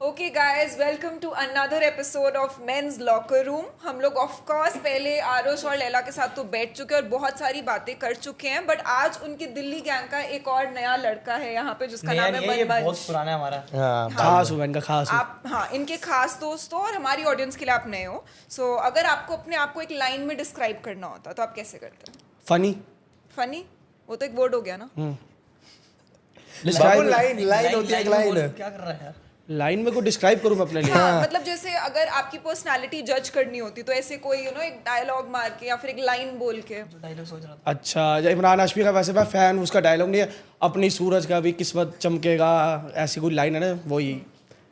Okay guys, welcome to another episode of Men's Locker Room. हम लोग of course पहले आरुष और लैला के साथ तो बैठ चुके हैं और बहुत सारी बातें कर चुके हैं, बट आज उनकी दिल्ली गैंग का एक और नया लड़का है यहाँ पे जिसका नाम है मनमंच। बहुत पुराना है हमारा। खास हूँ इनका, खास हूँ। आप हाँ इनके खास दोस्त हो और हमारी ऑडियंस के लिए आप नए हो। सो अगर आपको अपने आप को एक लाइन में डिस्क्राइब करना होता तो आप कैसे करते हैं? फनी। फनी वो तो एक वर्ड हो गया ना। लाइन होती है, एक लाइन। क्या कर रहा है यार? लाइन में को डिस्क्राइब करूँ मैं अपने लिए? हाँ, मतलब जैसे अगर आपकी पर्सनालिटी जज करनी होती तो ऐसे कोई एक डायलॉग मार के या फिर एक लाइन बोल के। डायलॉग सोच रहा था। अच्छा, जब इमरान हाशमी का वैसे मैं फैन, उसका डायलॉग नहीं है अपनी सूरज का भी किस्मत चमकेगा, ऐसी कोई लाइन है ना, वही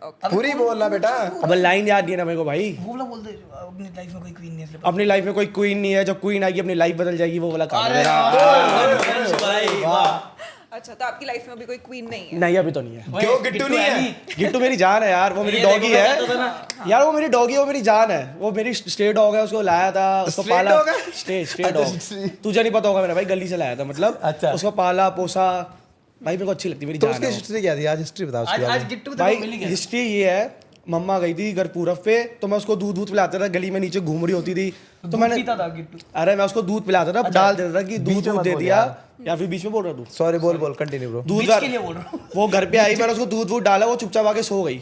पूरी बोलना बेटा। अब लाइन याद नहीं है ना मेरे को भाई। वो वाला बोल दे, अपनी लाइफ में कोई क्वीन नहीं है। अपनी लाइफ में कोई क्वीन नहीं है, जब क्वीन आएगी अपनी लाइफ बदल जाएगी, वो वाला काम है। अच्छा, तो आपकी लाइफ में अभी कोई क्वीन नहीं है? नहीं, अभी तो नहीं है। क्यों गिट्टू नहीं है? गिट्टू मेरी जान है यार, वो मेरी डॉगी है यार, वो मेरी डॉगी है, वो मेरी जान है, वो मेरी स्ट्रे डॉग है, उसको लाया था, उसको पाला। स्ट्रे डॉग तुझे नहीं पता होगा मेरा भाई, गली से लाया था, मतलब अच्छा। उसको पाला पोसा भाई, मेरे को अच्छी लगती है, मेरी तो जान उसकी है। हिस्ट्री क्या थी? आज हिस्ट्री बताओ उसकी। आज गिट्टू तो भाई मिल ही गया। हिस्ट्री ये है, मम्मा गई थी घर पूरब पे, तो मैं उसको दूध पिलाता था, गली में नीचे घूम रही होती थी तो मैंने पीता था गिट्टू। अरे मैं उसको दूध पिलाता था, डाल देता था कि दूध दे दिया, या फिर बीच में बोल रहा तू? सॉरी, बोल कंटिन्यू ब्रो। दूध के लिए बोल रहा हूँ। वो घर पे आई, मैंने उसको दूध डाला, वो चुपचाप आके सो गई।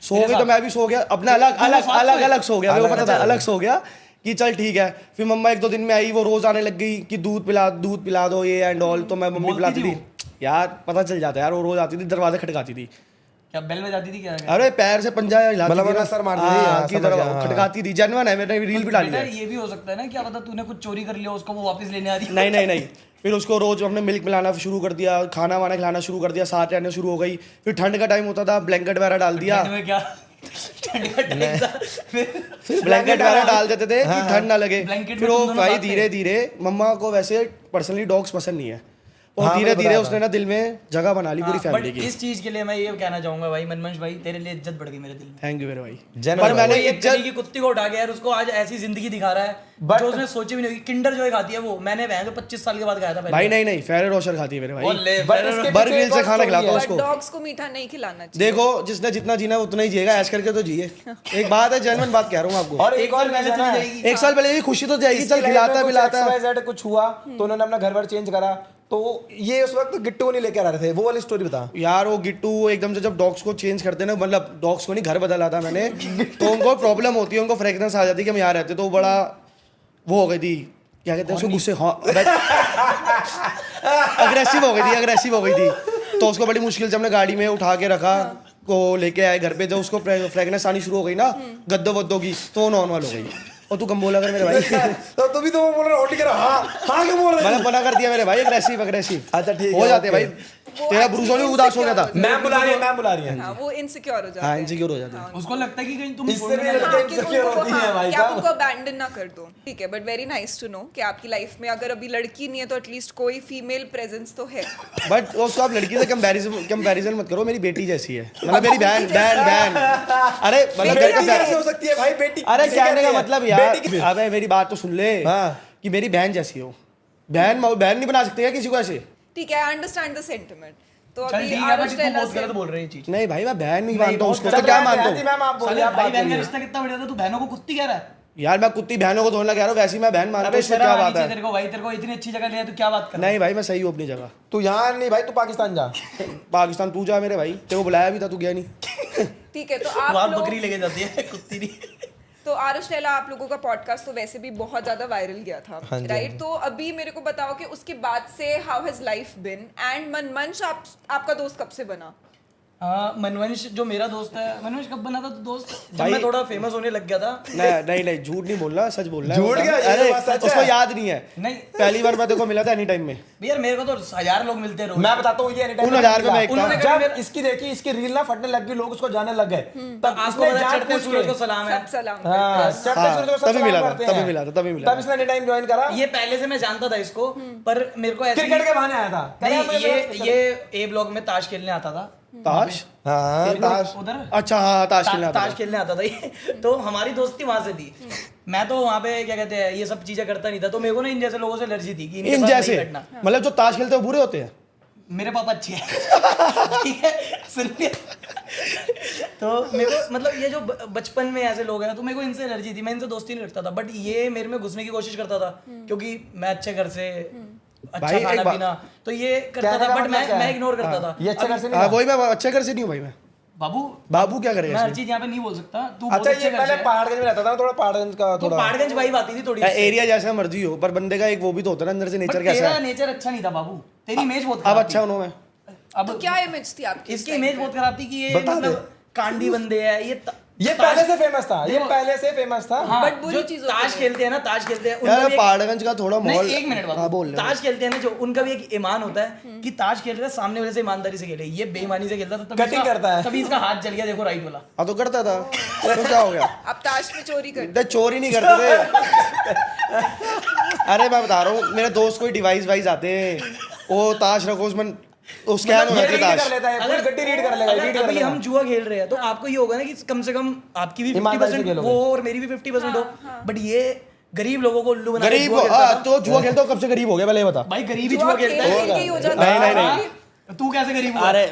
सो गई तो मैं भी सो गया, अपना अलग सो गया, मेरे को पता था अलग सो गया कि चल ठीक है। फिर मम्मा एक दो दिन में आई, वो रोज आने लग गई कि दूध पिला दो ये एंड ऑल, तो मैं मम्मी पिलाती थी यार, पता चल जाता है यार, वो रोज आती थी, दरवाजा खटकाती थी। क्या बेल बजाती थी क्या? अरे पैर से पंजा हिलाती मतलब थी वरना सर मारती थी, हाँ, की समझ तरह गया, हाँ। खटकाती थी। जेन्युइन है, मैंने रील भी डाली बेटा, है। ये भी हो सकता है ना, क्या पता तूने कुछ चोरी कर लिया, उसको वो वापस लेने आ रही है। नहीं फिर उसको रोज हमने मिल्क पिलाना शुरू कर दिया, खाना वाना खिलाना शुरू कर दिया, साथ रहने शुरू हो गई। फिर ठंड का टाइम होता था, ब्लैंकेट वगैरह डाल दिया। ठंड में क्या? ठंड का टाइम था। फिर ब्लैंकेट वगैरह डाल देते थे कि ठंड ना लगे। ब्लैंकेट फिर में वो तुम दोनों भाई बात धीरे धीरे, मम्मा को वैसे पर्सनली डॉग्स पसंद नहीं है, और हाँ, धीरे मुझे धीरे पता उसने ना दिल में जगह बना ली पूरी बट फैमिली की। इस चीज के लिए मैं ये कहना चाहूंगा भाई, मनमंच भाई, तेरे लिए इज्जत बढ़ गई मेरे दिल में। थैंक यू मेरे भाई। Genuine पर मैंने वो एक गली इज्जत की कुत्ती को उठा के यार, उसको आज ऐसी जिंदगी दिखा रहा है जो उसने सोची भी नहीं होगी। किंडर जॉय खाती है वो, मैंने वहां 25 साल के बाद खाया था भाई। नहीं फेरे रोशर खाती है मेरे भाई, इसके बर्गर पीछे से एक खाना और खिलाता हूँ story उसको। डॉग्स को मीठा नहीं खिलाना चाहिए। देखो जिसने जितना जीना है उतना ही जिएगा, ऐश करके तो जिए। एक बात है, जेन्युइन बात कह रहा हूँ आपको। और एक और पहले रीजन चली है, जाएगी। एक साल पहले ये खुशी तो जाएगी, चल खिलाता पिलाता। XYZ कुछ हुआ तो उन्होंने अपना घर वर चेंज करा, तो ये उस वक्त गिट्टू को नहीं लेकर आ रहे थे। वो वाली स्टोरी बता यार। वो गिट्टू एकदम से जब डॉग्स को चेंज करते ना, मतलब डॉग्स को नहीं, घर बदला था मैंने, तो उनको प्रॉब्लम होती है, उनको फ्रेगनेंस आ जाती है कि हम यहाँ रहते, तो वो बड़ा वो हो गई थी, क्या कहते हैं उसको, गुस्से, हाँ अग्रेसिव हो गई थी। तो उसको बड़ी मुश्किल से हमने गाड़ी में उठा के रखा, को लेके आए घर पे। जब उसको फ्रेगनेंस आनी शुरू हो गई ना गद्दों वद्दों की, तो वो नॉर्मल हो गई। और तू कम बोला कर मेरे भाई। तो तू भी तो बोल रहा है, हाँ क्यों बोल रहा है? मैंने मना कर दिया मेरे भाई, अग्रेसिव अच्छा ठीक है, हो जाते हैं ओके। भाई। तेरा ब्रूसो नहीं उदास हो गया था? मैम बुला रही है। हाँ, वो इनसिक्योर हो जाते हाँ, हैं। इनसिक्योर हो जाते हैं। उसको लगता है कि कहीं तुम इससे भी हाँ, कि insecure उनको- होती है हाँ, भाई कि आप साहब। उनको abandon ना कर दो। ठीक है, but very nice to know कि आपकी लाइफ में अगर अभी लड़की नहीं है तो एटलीस्ट कोई फीमेल प्रेजेंस तो है। बट उसको आप लड़की से कंपैरिजन मत करो, मेरी बेटी जैसी है, मतलब मेरी बहन। अरे मतलब बेटी घर कैसे हो सकती है भाई बेटी? अरे किसे कहने कहते का हैं? मतलब यार, बेटी किसे- अबे मेरी बात तो सुन ले, हाँ। कि मेरी बहन जैसी हो। बहन नहीं बना सकते क्या किसी को ऐसे? ठीक है, आई अंडरस्टैंड द सेंटिमेंट। तो चल अभी ठीक है, आरुष बट तू लैला बहुत से गलत बोल रही है ये चीज। नहीं भाई, मैं बहन नहीं नहीं, मानता हूँ बहुत उसको, चल तो क्या मैं मानता कहती हूँ मैम आप बोलिए, साले आप भाई बात बहन का करिए। रिश्ता कितना बढ़िया था, तू बहनों को कुत्ती कह रहा है। यार। मैं कुत्ती बहनों को धोना कह रहा हूँ, वैसे ही मैं बहन मानता हूँ, अबे इसमें शर्म क्या आनी बात चाहिए है? तेरे को भाई, तेरे को इतनी अच्छी जगह लिया, तू क्या बात कर रहा है? नहीं भाई, मैं सही हूँ अपनी जगह। तू यहाँ नहीं भाई, तू पाकिस्तान जा। पाकिस्तान तू जा मेरे भाई, तेरे को बुलाया भी था, तू गया नहीं। ठीक है, तो वहाँ आप बकरी लोग, लेके जाती है, कुत्ती नहीं। तो आरुष लैला, आप लोगों का पॉडकास्ट तो वैसे भी बहुत ज्यादा वायरल गया था, हाँ जी, राइट? तो अभी मेरे को बताओ कि उसके बाद से how has life been, and Manmanch आपका दोस्त कब से बना? मनवंश जो मेरा दोस्त है, मनवंश कब बना था तो दोस्त? जब भाई- मैं थोड़ा फेमस होने लग गया था। नहीं झूठ नहीं बोलना, सच बोलना है। झूठ क्या? ये अरे बात सच उसको है। याद नहीं है, नहीं पहली बार मैं तेरे को मिला था एनी टाइम में। यार, मेरे को तो 1000 लोग मिलते रहे। मैं बताता हूँ ये anytime उन 1000 में मैं एक उन्होंने था। कभी जब इसकी देखी, इसकी रील ना फटने लग गई, लोग उसको जाने लग गए, तब आपको इसने पता है, जान चढ़ते पूछ सूरज को के, सलाम है। सब सलाम हाँ, करते हैं। चढ़ते हाँ, सूरज को सब तभी सलाम मिला था, करते तभी हैं। मिला था। तब इसने anytime join करा। ये पहले से मैं जानता था इसको, पर मेरे को ऐसे क्रिकेट के बहाने आया था। नहीं, ये ए ब्लॉक में ताश खेलने आता था। ताश? हाँ, ताश। उधर अच्छा हाँ, ताश खेलना था। ताश खेलने आता था ये। तो हमारी दोस्ती वहां से थी। मैं तो वहां पे क्या कहते हैं, ये सब चीजें करता नहीं था, तो मेरे को ना इन जैसे लोगों से एलर्जी थी कि इनके इन साथ जैसे नहीं बैठना। मतलब जो ताश खेलते हैं वो बुरे होते हैं? मेरे पापा अच्छे हैं। ठीक है, सुन लिया। तो मेरे को मतलब ये जो बचपन में ऐसे लोग हैं तो मेरे को इनसे एलर्जी थी, मैं इनसे दोस्ती नहीं रखता था, बट ये मेरे में घुसने की कोशिश करता था क्योंकि मैं अच्छे घर से अच्छा भाई, खाना पीना तो ये करता था, बट मैं इग्नोर करता था। ये अच्छा घर से नहीं हाँ था? वही, मैं अच्छे घर से नहीं हूँ भाई। मैं बाबू क्या मैं करेगा हर इसमें? चीज यहाँ पे नहीं बोल सकता। तू अच्छा, बहुत ये अच्छे घर पहले से है। पहाड़गंज में रहता था ना, थोड़ा पहाड़गंज का तो थोड़ा पहाड़गंज वाइब आती थी थोड़ी या इससे। एरिया जैसा मर्जी हो, पर बंदे का एक वो भी तो होता है ना अंदर से, But नेचर कैसा तेरा है। नेचर अच्छा नहीं था बाबू, तेरी इमेज बहुत अब खराब अच्छा थी। हूँ मैं। अब तो क्या इमेज थी आपकी इसकी इमेज बहुत खराब थी कि ये बता दे। मतलब कांडी बंदे हैं ये पहले से फेमस था, ये पहले से फेमस था। हाँ, But बुरी जो चीज़ों के ताश लिए। खेलते हैं ना, ताश खेलते हैं उनका यार भी एक- पहाड़गंज का थोड़ा नहीं, माहौल। एक मिनट हाँ बात, बोल ले। ताश खेलते हैं ना जो, उनका भी एक ईमान होता है कि ताश खेल रहे हैं सामने वाले से ईमानदारी से खेले, ये बेईमानी से खेलता था तभी Cutting करता है। तभी इसका हाथ जल गया, देखो राइट वाला। हाँ तो करता था, तो क्या हो गया? आप ताश में चोरी करते इधर चोरी नहीं करते थे। अरे मैं बता रहा हूँ, मेरे दोस्त कोई डिवाइस वाइस आते हैं, वो ताश रखो उसमें वो स्कैन हो ये जाती है रीड कर ताश। लेता है, पूरी गड्डी रीड कर लेगा, अगर रीड कर अभी लेगा। हम जुआ खेल रहे हैं तो आपको ये होगा ना कि कम से कम आपकी भी ईमानदारी से 50% खेलोगे। वो और मेरी भी 50% हो, बट ये गरीब लोगों को उल्लू बना के गरीब जुआ खेलता हाँ, था। तो जुआ खेलते हो कब से गरीब हो गया पहले ये बता। भाई गरीब ही जुआ जुआ खेल खेलता खेल है। के ही हो जाता नहीं, है। नहीं, नहीं। तू कैसे गरीब हुआ? अरे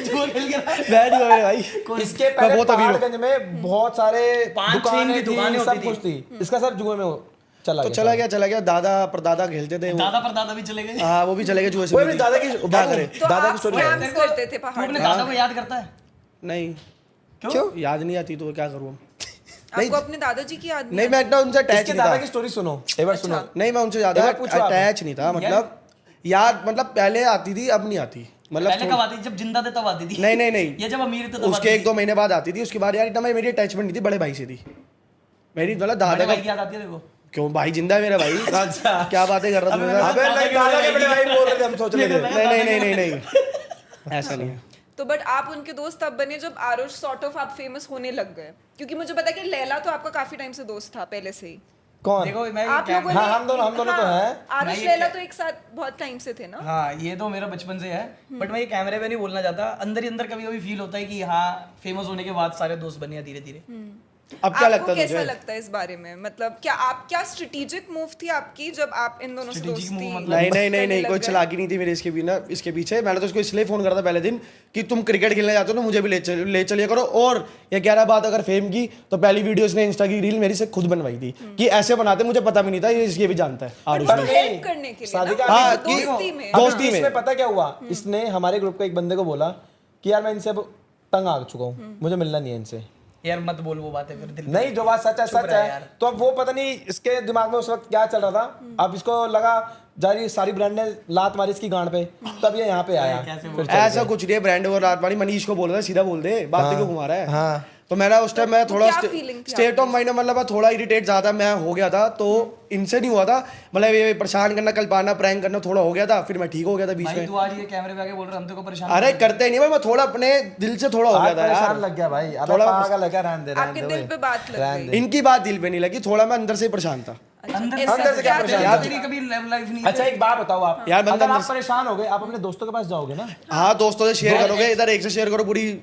जुआ खेल के ना। मैं नहीं हूँ मेरे भाई। इसके मैं पहले बहुत अमीर हूँ। पहाड़गंज में बहुत सारे 5-6 की दुकानें थी, होती सब थी। कुछ थी। इसका सब जुए में चला तो गया। चला गया दादा परदादा खेलते थे वो। दादा पर दादा भी चले गए। हाँ वो भी चले गए जुए से। वो अपनी दादा की क्या करे? तो दादा की आप स्टोरी scams तेरे को- करते थे तू अपने पहाड़ में। दादा को याद करता है? नहीं, क्यों? याद नहीं आती तो क्या करूँ? आपको अपने दादाजी की याद नहीं, मैं इतना उनसे अटैच इसके नहीं दादा था। की स्टोरी सुनो, एक बार सुनो। नहीं, मैं उनसे ज्यादा एक बार पूछो आप। अटैच नहीं था, मतलब याद, मतलब पहले आती थी अब नहीं आती, मतलब पहले कब आती थी? जब जिंदा थे तब आती थी। नहीं नहीं नहीं, ये जब अमीर थे तब उसके आती 1-2 महीने बाद आती थी। उसके बाद यार इतना मेरी अटैचमेंट नहीं थी, बड़े भाई से थी मेरी, मतलब थी। दादा बड़े का। भाई की याद आती है देखो। क्यों भाई जिंदा है मेरा भाई। अच्छा। क्या बातें कर रहा तू मेरे साथ? अबे नहीं, दादा के बड़े भाई बोल रहे थे, हम सोच रहे थे। नहीं नहीं नहीं नहीं नहीं, ऐसा नहीं है। तो बट आप उनके दोस्त तब बने जब आरुष सॉर्ट ऑफ आप फेमस होने लग गए, क्योंकि मुझे पता है कि लैला तो आपका काफी टाइम से दोस्त था पहले से ही। कौन? देखो मैं आप क्या- लोगों ने हाँ, हम दोनों तो हैं। आरुष मैं ये लैला क्या- तो एक साथ बहुत टाइम से थे ना। हाँ ये तो मेरा बचपन से है, बट मैं ये कैमरे पे नहीं बोलना चाहता। अंदर ही अंदर कभी कभी फील होता है कि हाँ फेमस होने के बाद सारे दोस्त बने धीरे धीरे। अब क्या आपको लगता है कैसा तुझे? लगता है इस बारे में, मतलब क्या स्ट्रेटेजिक मूव थी आपकी जब आप इन दोनों से Strategic दोस्ती move मतलब- नहीं नहीं नहीं करने नहीं, लग कोई गए? चलाकी नहीं थी मेरे इसके पीछे। मैंने तो उसको इसलिए फोन करा था पहले दिन कि तुम क्रिकेट खेलने जाते हो ना, मुझे भी ले चलिए करो। और ये 11 बात अगर फेम की, तो पहली वीडियो इसने इंस्टा की रील मेरी से खुद बनवाई थी कि ऐसे बनाते, मुझे पता भी नहीं था, ये इसलिए भी जानता है आरुष पर ने। हेल्प करने के लिए शादी ना, का- हाँ, तो कि- दोस्ती में दोस्ती अभी में। इसमें पता क्या हुआ, इसने हमारे ग्रुप के एक बंदे को बोला कि यार मैं इनसे अब तंग आ चुका हूँ, मुझे मिलना नहीं है इनसे। यार मत बोल वो बातें फिर दिल पे। नहीं, जो बात सच है चुप सच रह है। यार। तो अब वो पता नहीं इसके दिमाग में उस वक्त क्या चल रहा था, अब इसको लगा जारी सारी ब्रांड ने लात मारी इसकी गांड पे, तब ये यहाँ पे आया। कैसे फिर बोल- चल ऐसा गया। कुछ नहीं है, ब्रांड और रात वाली मनीष को बोल रहा है, सीधा बोल दे, बातें क्यों घुमा रहा है। हाँ। तो मेरा उस टाइम मैं थोड़ा क्या feeling थी स्टेट ऑफ माइंड में, मतलब मैं थोड़ा इरिटेट ज्यादा मैं हो गया था। तो इनसे नहीं हुआ था, मतलब ये परेशान करना, कल पाना, प्रैंक करना थोड़ा हो गया था, फिर मैं ठीक हो गया था बीच भाई में। तू आज ये कैमरे पे आके बोल रहा है हम तेरे को परेशान अरे करते ही नहीं भाई, मैं थोड़ा अपने दिल से थोड़ा हो गया आज था परेशान यार। लग गया भाई, अब थोड़ा- पागल है क्या, रहने दे आपके दिल पे बात लग रहने गई। दे। इनकी बात दिल पे नहीं लगी, थोड़ा मैं अंदर से ही परेशान था। अंदर ऐसा अंदर से क्या क्या परेशान था? यार तेरी कभी लाइफ नहीं अच्छा एक बात बताओ आप, यार बंदा अगर आप अंदर- परेशान हो गए, आप अपने दोस्तों के पास जाओगे ना? हाँ दोस्तों से शेयर करोगे, इधर एक से शेयर करो, पूरी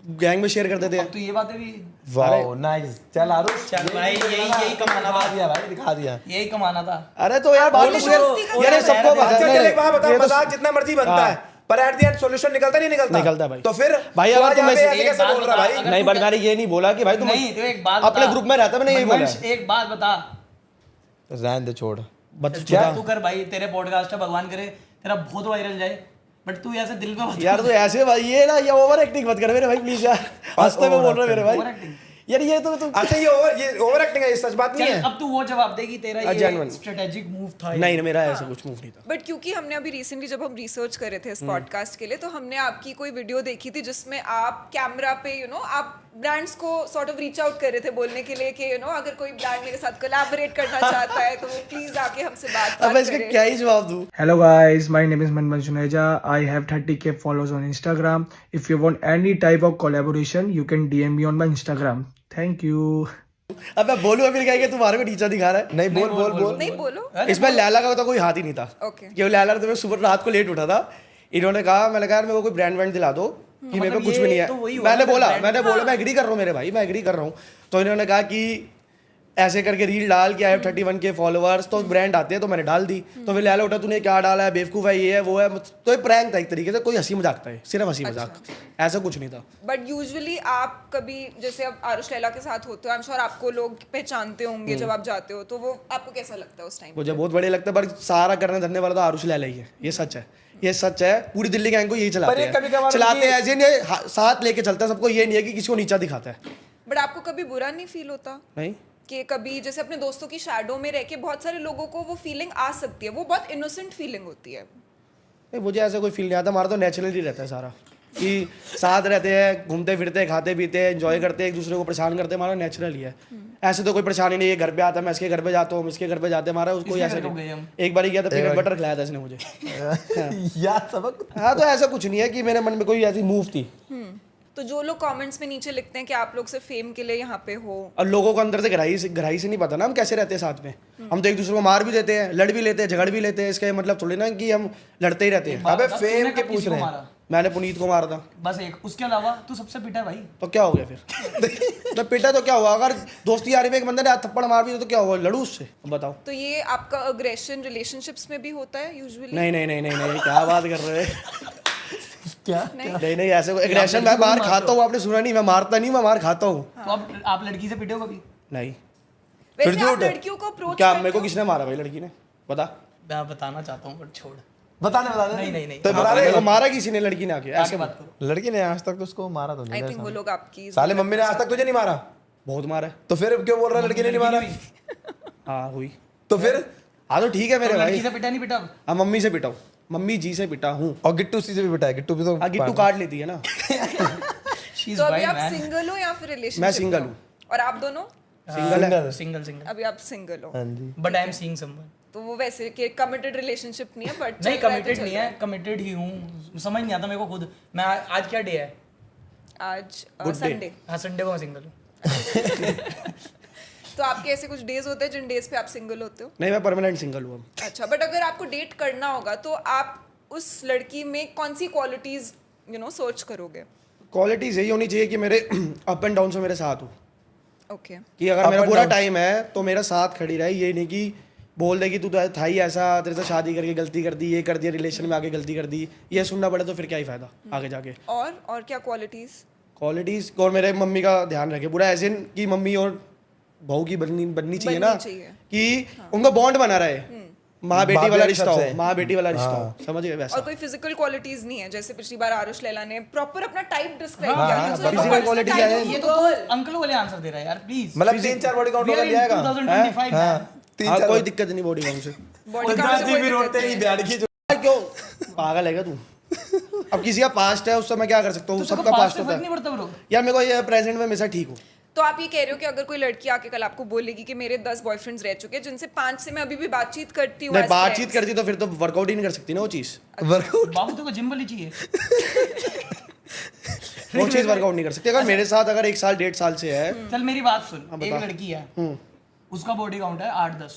गैंग में शेयर कर देते हैं। तो ये बातें भी वाओ नाइस, चल आरुष, चल भाई, यही कमाना दिखा था। दिया भाई, दिखा दिया। यही कमाना था। अरे तो यार बात बोलो, शेयर, दोस्ती यार ये का सबको पता अच्छा है। चल एक बात बता, ये तो- मजाक जितना मर्जी बनता हाँ। है, पर एट द एंड सॉल्यूशन निकलता नहीं निकलता? निकलता है भाई। तो फिर भाई, तू अगर आज तुम यहाँ पे ऐसे- ऐसे एक कैसे बात बोल रहा बता, भाई? अगर नहीं, बट मैंने ये नहीं बोला कि भाई तुम नहीं तो एक बात अपने बता। ग्रुप में रहता मैंने यही बोला वंश, है। एक बात बता। रहने दे, छोड़। क्या तू कर भाई, तेरे पॉडकास्ट है, भगवान करे तेरा बहुत वायरल जाए, बट तू ऐसे दिल पे मत यार तो ऐसे भाई, ये ना ये ओवर एक्टिंग मत कर मेरे भाई प्लीज यार। हंसते में बोल रहा है मेरे भाई Overacting। यार, ये तो तुम अच्छा ये ओवर एक्टिंग है, ये सच बात नहीं चल है। अब तू वो जवाब दे कि तेरा ये genuine। स्ट्रेटेजिक मूव था। नहीं ना, मेरा ऐसा कुछ मूव नहीं था। बट क्योंकि हमने अभी रिसेंटली जब हम रिसर्च कर रहे थे इस पॉडकास्ट के लिए, तो हमने आपकी कोई वीडियो देखी थी जिसमें आप कैमरा पे आप ब्रांड्स को सॉर्ट ऑफ रीच आउट कर रहे थे बोलने के लिए कि अगर कोई ब्रांड मेरे साथ कोलैबोरेट करना चाहता है तो वो प्लीज आके हमसे बात अब मैं इसका करे। क्या ही जवाब दूं? Hello guys, my name is Manman Suneja. I have 30k followers on Instagram. If you want any type of collaboration, you can DM me on my Instagram. Thank you. अब मैं बोलूं फिर क्या कि तुम्हारे को टीचर दिखा रहा है। नहीं बोल बोल बोल। नहीं बोलो। इसमें लैला का तो कोई हाथ ही नहीं था। Okay. कि लैला तो मैं सुबह रात को लेट उठा था, इन्होंने कहा, मैंने कहा यार मेरे को कोई ब्रांड व्रांड दिला दो कि मेरे को मतलब कुछ ये भी नहीं तो वही है। हुआ मैंने ना, बोला brand- मैं एग्री कर रहा हूँ मेरे भाई, मैं एग्री कर रहा हूँ। तो इन्होंने कहा कि ऐसे करके रील डाल के आई हैव 31K फॉलोअर्स, तो ब्रांड आते हैं तो मैंने डाल दी, तो फिर लैला उठा तूने क्या डाला है, बेवकूफ़ है, ये है वो है, तो ये प्रैंक था एक तरीके से, कोई हंसी मजाक था, सिर्फ हंसी मजाक, ऐसा कुछ नहीं था। बट यूजुअली आप कभी जैसे अब आरुष लैला के साथ होते हो, आई एम श्योर आपको लोग पहचानते होंगे जब आप जाते हो, तो वो आपको कैसा लगता है उस टाइम? मुझे बहुत बढ़िया लगता है, पर सारा करने धरने वाला तो आरुष लैला ही है, ये सच है, ये सच है। पूरी दिल्ली गैंग को यही पर ये कभी-कभार चलाते ये- हैं, ऐसे नहीं साथ लेके चलता है सबको, ये नहीं है कि किसी को नीचा दिखाता है। बट आपको कभी बुरा नहीं फील होता नहीं, कि कभी जैसे अपने दोस्तों की शैडो में रह के बहुत सारे लोगों को वो फीलिंग आ सकती है, वो बहुत इनोसेंट फीलिंग होती है? नहीं मुझे ऐसा कोई फील नहीं आता, हमारा तो नेचुरली रहता है सारा, कि साथ रहते हैं, घूमते फिरते, खाते पीते, एंजॉय करते, एक दूसरे को परेशान करते, हमारा नेचुरल ही है। ऐसे तो कोई परेशानी नहीं है, घर पे आता है, मैं इसके घर पे जाता हूँ, इसके घर पे जाते हैं, हमारा उसको ऐसा नहीं। एक बार गया था, पीनट बटर खिलाया था इसने मुझे। याद सबक। हाँ, तो ऐसा कुछ नहीं है कि मेरे मन में कोई ऐसी मूव थी। तो जो लोग कमेंट्स में नीचे लिखते हैं कि आप लोग सिर्फ फेम के लिए यहाँ पे हो, और लोगों को अंदर से गहराई से नहीं पता ना हम कैसे रहते हैं साथ में। हम तो एक दूसरे को मार भी देते हैं, लड़ भी लेते हैं, झगड़ भी लेते हैं, इसका मतलब थोड़ी ना कि हम लड़ते ही रहते हैं। अबे फेम के पूछ रहे हैं। मैंने पुनीत को मारा था बस एक, उसके अलावा तू सबसे पिटा है भाई। तो क्या हो गया फिर? तो पिटा तो क्या हुआ, अगर दोस्ती यारी में एक बंदे ने हाथ थप्पड़ मार दिया तो क्या हुआ, लड़ू उससे? बताओ। तो ये आपका अग्रेशन रिलेशनशिप्स में भी होता है यूजुअली? नहीं नहीं नहीं नहीं नहीं, क्या बात कर रहे हैं? क्या? नहीं नहीं, ऐसे एग्रेशन मैं मार खाता हूँ, आपने सुना नहीं, मैं मारता नहीं, मैं मार खाता हूँ। तो आप लड़की से पिटे हो कभी? नहीं। वैसे फिर आप झूठ है। लड़कियों को अप्रोच क्या मेरे को किसने मारा भाई, लड़की ने? बता। मैं बताना चाहता हूँ बट छोड़। बता दे। नहीं तो बता मेरे को दे। मारा किसी ने, लड़की ने आके? आगे ऐसे बात करो। लड़की ने आज तक तो उसको मारा तो आई नहीं थिंक वो लोग आपकी साले मम्मी ने आज तक तुझे नहीं मारा, बहुत मारा है। तो फिर क्यों बोल रहा है लड़की ने नहीं मारा? हाँ हुई। तो फिर हाँ तो ठीक है मेरे लड़की भाई। से पिटा नहीं पिटा? हाँ मम्मी से पिटा हूँ, मम्मी जी से पिटा हूँ। और गिट्टू सी से भी बिठाया, गिट्टू भी तो हाँ गिट्टू काट लेती है ना। शी इज तो अभी वाइल्ड आप मैन। सिंगल हो या फिर रिलेशनशिप? मैं single हूँ। और आप दोनों? सिंगल है। Single single. अभी आप सिंगल हो, हाँ जी। But I am seeing someone. तो वो वैसे कि कमिटेड रिलेशनशिप नहीं है, बट नहीं कमिटेड नहीं है, कमिटेड ही हूँ। समझ नहीं आता मेरे को खुद। मैं आज क्या डे है? आज Good day. संडे। हाँ संडे को मैं सिंगल हूँ। तो आपके ऐसे कुछ डेज होते हैं जिन डेज पे आप सिंगल होते हो? नहीं मैं परमानेंट सिंगल हूँ अब। अच्छा, बट अगर आपको डेट करना होगा तो आप उस लड़की में कौन सी क्वालिटीज सर्च करोगे? क्वालिटीज यही होनी चाहिए कि मेरे अप एंड डाउन से मेरे साथ हो, ओके कि अगर Up मेरा and बुरा down. टाइम है तो मेरा साथ खड़ी रहे। ये नहीं कि बोल दे कि तू तो था ही ऐसा, तेरे से शादी करके गलती कर दी, ये कर दिया, रिलेशन में आके गलती कर दी, ये सुनना पड़े तो फिर क्या ही फायदा आगे जाके। और क्या क्वालिटीज? क्वालिटीज और मेरे मम्मी का ध्यान रखे पूरा, ऐसे कि मम्मी और बहू की बननी चाहिए ना, चाहिए। कि उनका बॉन्ड बना रहे, माँ बेटी बाप वाला बेटी रिश्ता हो, सबसे। माँ बेटी वाला रिश्ता हो, समझ गए और वैसा। कोई फिजिकल क्वालिटीज नहीं है? जैसे पिछली बार आरुष लैला ने प्रॉपर अपना टाइप डिस्क्राइब हाँ, किया हाँ, कि physical what's the quality type क्या है? of ये तो girl? अंकल वाले आंसर दे रहा है यार प्लीज। मतलब 3-4 बॉडी काउंट होकर लिया 2025 हाँ man। 3-4 कोई दिक्कत नहीं बॉडी काउंट से। Body count से कोई दिक्कत नहीं है। ब्याड की क्यों पागल है क्या तू? अब किसी का पास्ट है उससे मैं क्या कर सकता हूँ, तो सबका पास्ट होता फर्क नहीं है पड़ता ब्रो। यार। मेरे को ये प्रेजेंट में हमेशा ठीक हूँ। तो आप ये कह रहे हो कि अगर कोई लड़की आके कल आपको बोलेगी कि मेरे 10 बॉयफ्रेंड्स रह चुके हैं जिनसे 5 से मैं अभी भी बातचीत करती हूँ नहीं as बातचीत friends। करती तो फिर तो वर्कआउट ही नहीं कर सकती ना वो चीज़, वर्कआउट बाबू तो को जिम वाली चाहिए। वो चीज़ वर्कआउट नहीं कर सकती। अगर मेरे साथ अगर 1 साल 1.5 साल से है, चल मेरी बात सुन, हाँ, एक बता। लड़की है, उसका बॉडी काउंट है 8-10,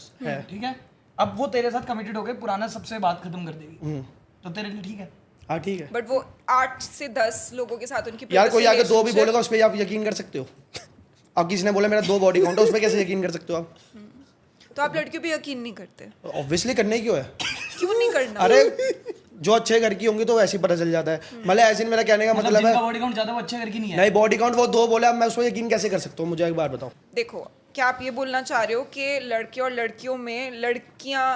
ठीक है। अब वो तेरे साथ कमिटेड हो गए, पुराना सबसे बात खत्म कर देगी, तो तेरे लिए ठीक है। हाँ ठीक है बट वो 8 से 10 लोगों के साथ उनकी यार। previous कोई आके 2 भी relationship- बोलेगा उस पर आप यकीन कर सकते हो? अब किसी ने बोला मेरा 2 बॉडी काउंट है, उस पर कैसे यकीन कर सकते हो आप? तो आप लड़कियों पे यकीन नहीं करते? ऑब्वियसली करने ही क्यों है? क्यों नहीं करना? अरे जो अच्छे घर की होंगी तो वैसे ही पता चल जाता है। मतलब ऐसे मेरा कहने का मतलब जिनका है बॉडी काउंट ज्यादा वो अच्छा करके नहीं है। नहीं बॉडी काउंट वो 2 बोले, अब मैं उस पर यकीन कैसे कर सकता हूँ? मुझे एक बार बताओ। देखो, क्या आप ये बोलना चाह रहे हो कि लड़के और लड़कियों में लड़कियां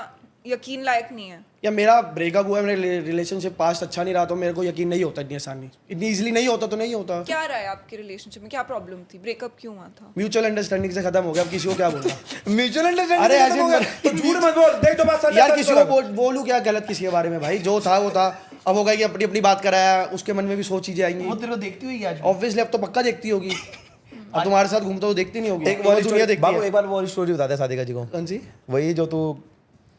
यकीन लायक नहीं है? या मेरा ब्रेकअप हुआ है, मेरे रिलेशनशिप पास्ट अच्छा नहीं रहा तो मेरे को यकीन नहीं होता इतनी आसानी, इतनी इजीली नहीं होता तो नहीं होता। क्या रहा है आपके रिलेशनशिप में? क्या प्रॉब्लम थी? ब्रेकअप क्यों हुआ था? म्यूचुअल अंडरस्टैंडिंग से खत्म हो गया। अब किसी को क्या बोलना? म्यूचुअल अंडरस्टैंडिंग अरे खत्म ऐसे हो गया। मत- तो झूठ मत बोल, देख तो बात सच है, यार सच किसी बोला। को बोलूँ क्या गलत किसी के बारे में? भाई जो था वो था, अब होगा कि अपनी अपनी बात कराया, उसके मन में भी 100 चीजें आएंगी। वो तेरे को देखती हुई आज भी। ऑब्वियसली अब तो पक्का देखती होगी। अब तुम्हारे साथ घूमता तो देखती नहीं होगी, एक वो वाली दुनिया स्टोरी देखती बाबू, है। एक बार वो स्टोरी बता दे शादी का जी को। कौन सी? वही जो तू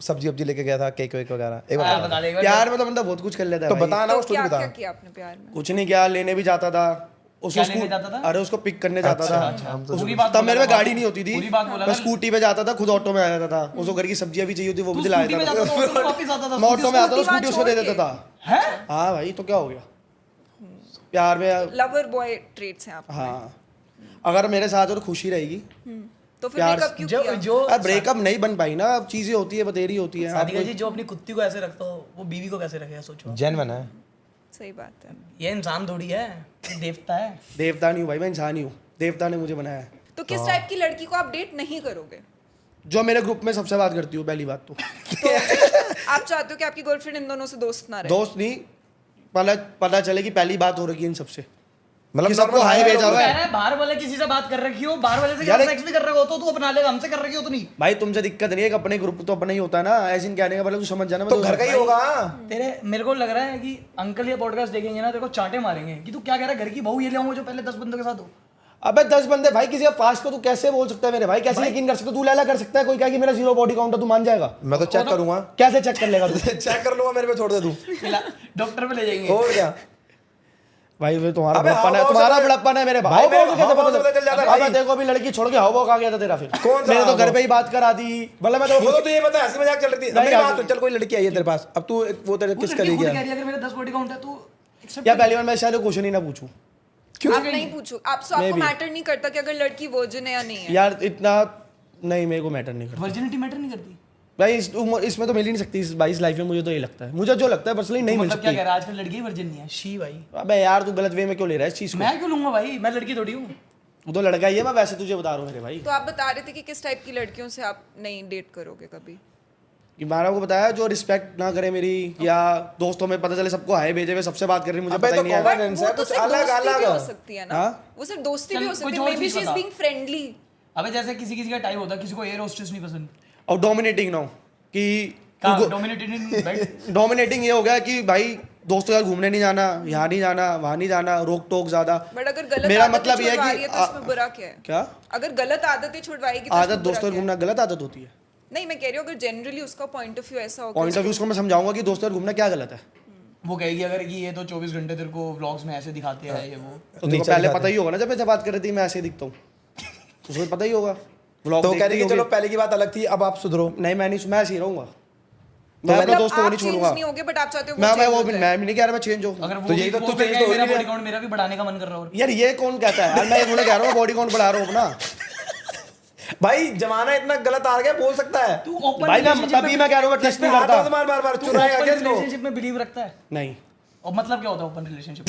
सब्जी वब्जी लेके गया था, केक वेक वगैरह, एक हाँ, बार बता दे एक बार। प्यार में तो बंदा बहुत कुछ कर लेता है तो भाई। बता ना वो तो स्टोरी क्या बता। क्या किया आपने प्यार में? कुछ नहीं किया, लेने भी जाता था उसको, क्या लेने जाता था? अरे उसको पिक करने जाता था। पूरी बात तब बोला मेरे में था, गाड़ी नहीं होती थी, पूरी बात बोला मैं था। स्कूटी पे जाता था, खुद ऑटो में आ जाता था। उसको घर की सब्जियां भी चाहिए होती वो भी तू दिला स्कूटी में देता जाता था। था, ऑटो में वापस आता था। मैं ऑटो में आता था, स्कूटी स्कूटी उसको दे वहाँ देता छोड़ था। हैं? हाँ भाई तो क्या हो गया? प्यार में लवर बॉय ट्रेट्स हैं आप? हाँ, अगर मेरे साथ और खुशी रहेगी तो फिर प्यार ब्रेकअप क्यों जो किया? जो ब्रेकअप नहीं बन पाई ना, अब चीजें होती है, बतेरी होती है। सादिका जी जो अपनी कुत्ती को ऐसे रखता हो वो बीवी को कैसे रखेगा, सोचो। जेन्युइन है। सही बात है। ये इंसान थोड़ी है, ये देवता है। देवता नहीं हूँ भाई, मैं इंसान ही हूँ, देवता ने मुझे बनाया है। तो किस टाइप की लड़की को आप डेट नहीं करोगे? जो मेरे ग्रुप में सबसे बात करती हूँ, पहली बात तो। आप चाहते हो कि आपकी गर्लफ्रेंड इन दोनों से दोस्त ना रहे? दोस्त नहीं, पता चले कि पहली बात हो रही है इन सबसे, मतलब कि सबको हाई भेजा हुआ कह है। रहा है बाहर वाले किसी से बात कर रखी हो, बाहर वाले से यार सेक्स भी कर रहे हो तो तू अपना लेगा, हमसे कर रखी हो तो नहीं। भाई तुमसे दिक्कत नहीं है, अपने ग्रुप तो अपना ही होता है ना, ऐसे कहने का मतलब तू समझ जाना। तो घर का ही होगा। तेरे मेरे को लग रहा है कि अंकल ये पॉडकास्ट देखेंगे ना, तेरे को चांटे मारेंगे कि तू क्या कह रहा है, घर की बहू ये ले आऊंगा जो पहले 10 बंदों के साथ हो। अबे 10 बंदे भाई, किसी का पास्ट को तू कैसे बोल सकता है मेरे भाई? कैसे यकीन कर सकता है? तू लैला कर सकता है? कोई क्या कि मेरा 0 बॉडी काउंट है, तू मान जाएगा? मैं तो चेक करूंगा। कैसे चेक कर लेगा तू? चेक कर लूंगा, मेरे पे छोड़ दे तू। डॉक्टर पे ले जाएंगे। और क्या भाई वे तुम्हारा अबे बड़प्पन है, हाव-भाव तुम्हारा से तो- बड़प्पन है मेरे भाई, भाई। मेरे कैसे हाव-भाव से पता पता चल जाता है अबे भाई। देखो अभी लड़की छोड़ के हाव आ गया था तेरा, फिर कौन सा मैंने तो घर हाव-भाव? पे ही बात करा दी, मतलब मैं वो तो तो ये बता, हंसी मजाक चल रही थी। नहीं, मेरी बात यार। सुन, चल कोई लड़की आई है तेरे पास, अब तू वो तेरे किस करेगी? अगर मेरे 10 बॉडी काउंट है तो accept या कर। पहली बार मैं शायद क्वेश्चन ही ना पूछूं आप नहीं पूछो, आपको Maybe. मैटर नहीं करता कि अगर लड़की वर्जिन है या नहीं है? यार, इतना नहीं, मेरे को मैटर नहीं करता वर्जिनिटी मैटर नहीं करती। भाई। इसमें तो मिल ही नहीं सकती, इस 22 लाइफ में। मुझे तो ये लगता है, मुझे जो लगता है पर्सनली नहीं मिल मतलब क्या सकती। कह रहा है, आजकल लड़की वर्जिन नहीं है, शी भाई। अबे यार तू गलत वे में क्यों ले रहा है इस चीज को? मैं क्यों लूंगा भाई, मैं लड़की थोड़ी हूँ। वो तो लड़का ही है, मैं वैसे तुझे बता रहा हूँ मेरे भाई। तो आप बता रहे थे कि किस टाइप की लड़कियों से आप नहीं डेट करोगे कभी? कि मैंने आपको बताया, जो रिस्पेक्ट ना करे मेरी, या दोस्तों में पता चले सबको हाय भेजे हुए सबसे बात कर रही, मुझे अबे पता तो ही नहीं है। कॉमन वो सेंस है, तो कुछ सिर्फ अलग दोस्ती भी हो अलग। सकती है ना, हाँ? वो सिर्फ दोस्ती चल, भी हो कोई सकती है, और मे बी चीज़ शी इज बता। Being friendly. अबे जैसे किसी किसी का टाइप होता है, किसी को एयर होस्टेस नहीं पसंद। और डोमिनेटिंग ना हो कि डोमिनेटेड इन बेड। डोमिनेटिंग ये हो गया कि भाई दोस्तों के साथ घूमने नहीं जाना, यहाँ नहीं जाना, वहाँ नहीं जाना, रोक टोक ज्यादा। बट अगर गलत मेरा आदतें मतलब ये है छुड़वा कि रही है तो इसमें बुरा क्या है? क्या अगर गलत आदतें छुड़वाएगी तो आदत इसमें बुरा दोस्तों क्या से है? घूमना गलत आदत होती है? नहीं, मैं कह रही हूँ अगर जनरली उसका पॉइंट ऑफ व्यू ऐसा हो पॉइंट ऑफ व्यू उसको मैं समझाऊंगा कि दोस्तों के साथ घूमना क्या गलत है। वो कहेगी अगर कि ये तो 24 घंटे तेरे को व्लॉग्स में ऐसे दिखाते हैं ये वो। तो तेरे को नीचे पहले दिखाते पता ही होगा ना, जब मैं बात कर रही थी मैं ऐसे ही दिखता हूँ, तो तुम्हें पता ही होगा। व्लॉग तो कह देखती रही कि होगी। चलो पहले की बात अलग थी, अब आप सुधरो। नहीं, मैं ऐसे ही रहूंगा। मैं अपने मतलब दोस्तों को आप नहीं change छोड़ूंगा। नहीं होगे, but आप चाहते हो मैं change वो हो भी जाए। मैं भी नहीं कह रहा मैं चेंज हो। अगर वो तो यही तो वो तू कहेगा, change तो हो ही मेरा नहीं बॉडी रहा। काउंट मेरा भी बढ़ाने का मन कर रहा है। यार ये कौन कहता है यार? मैं उन्हें कह रहा हूँ बॉडी काउंट बढ़ा रहा हूँ अपना। भाई जमाना इतना गलत आ गया, बोल सकता है। तू ओपन भाई मैं तभी मैं कह रहा हूँ मैं ट्रस्ट नहीं हाथ करता। तो मार मार चुराएगा क्या इसको? रिलेशनशिप में बिलीव रखता है। नहीं, और मतलब क्या होता है ओपन रिलेशनशिप?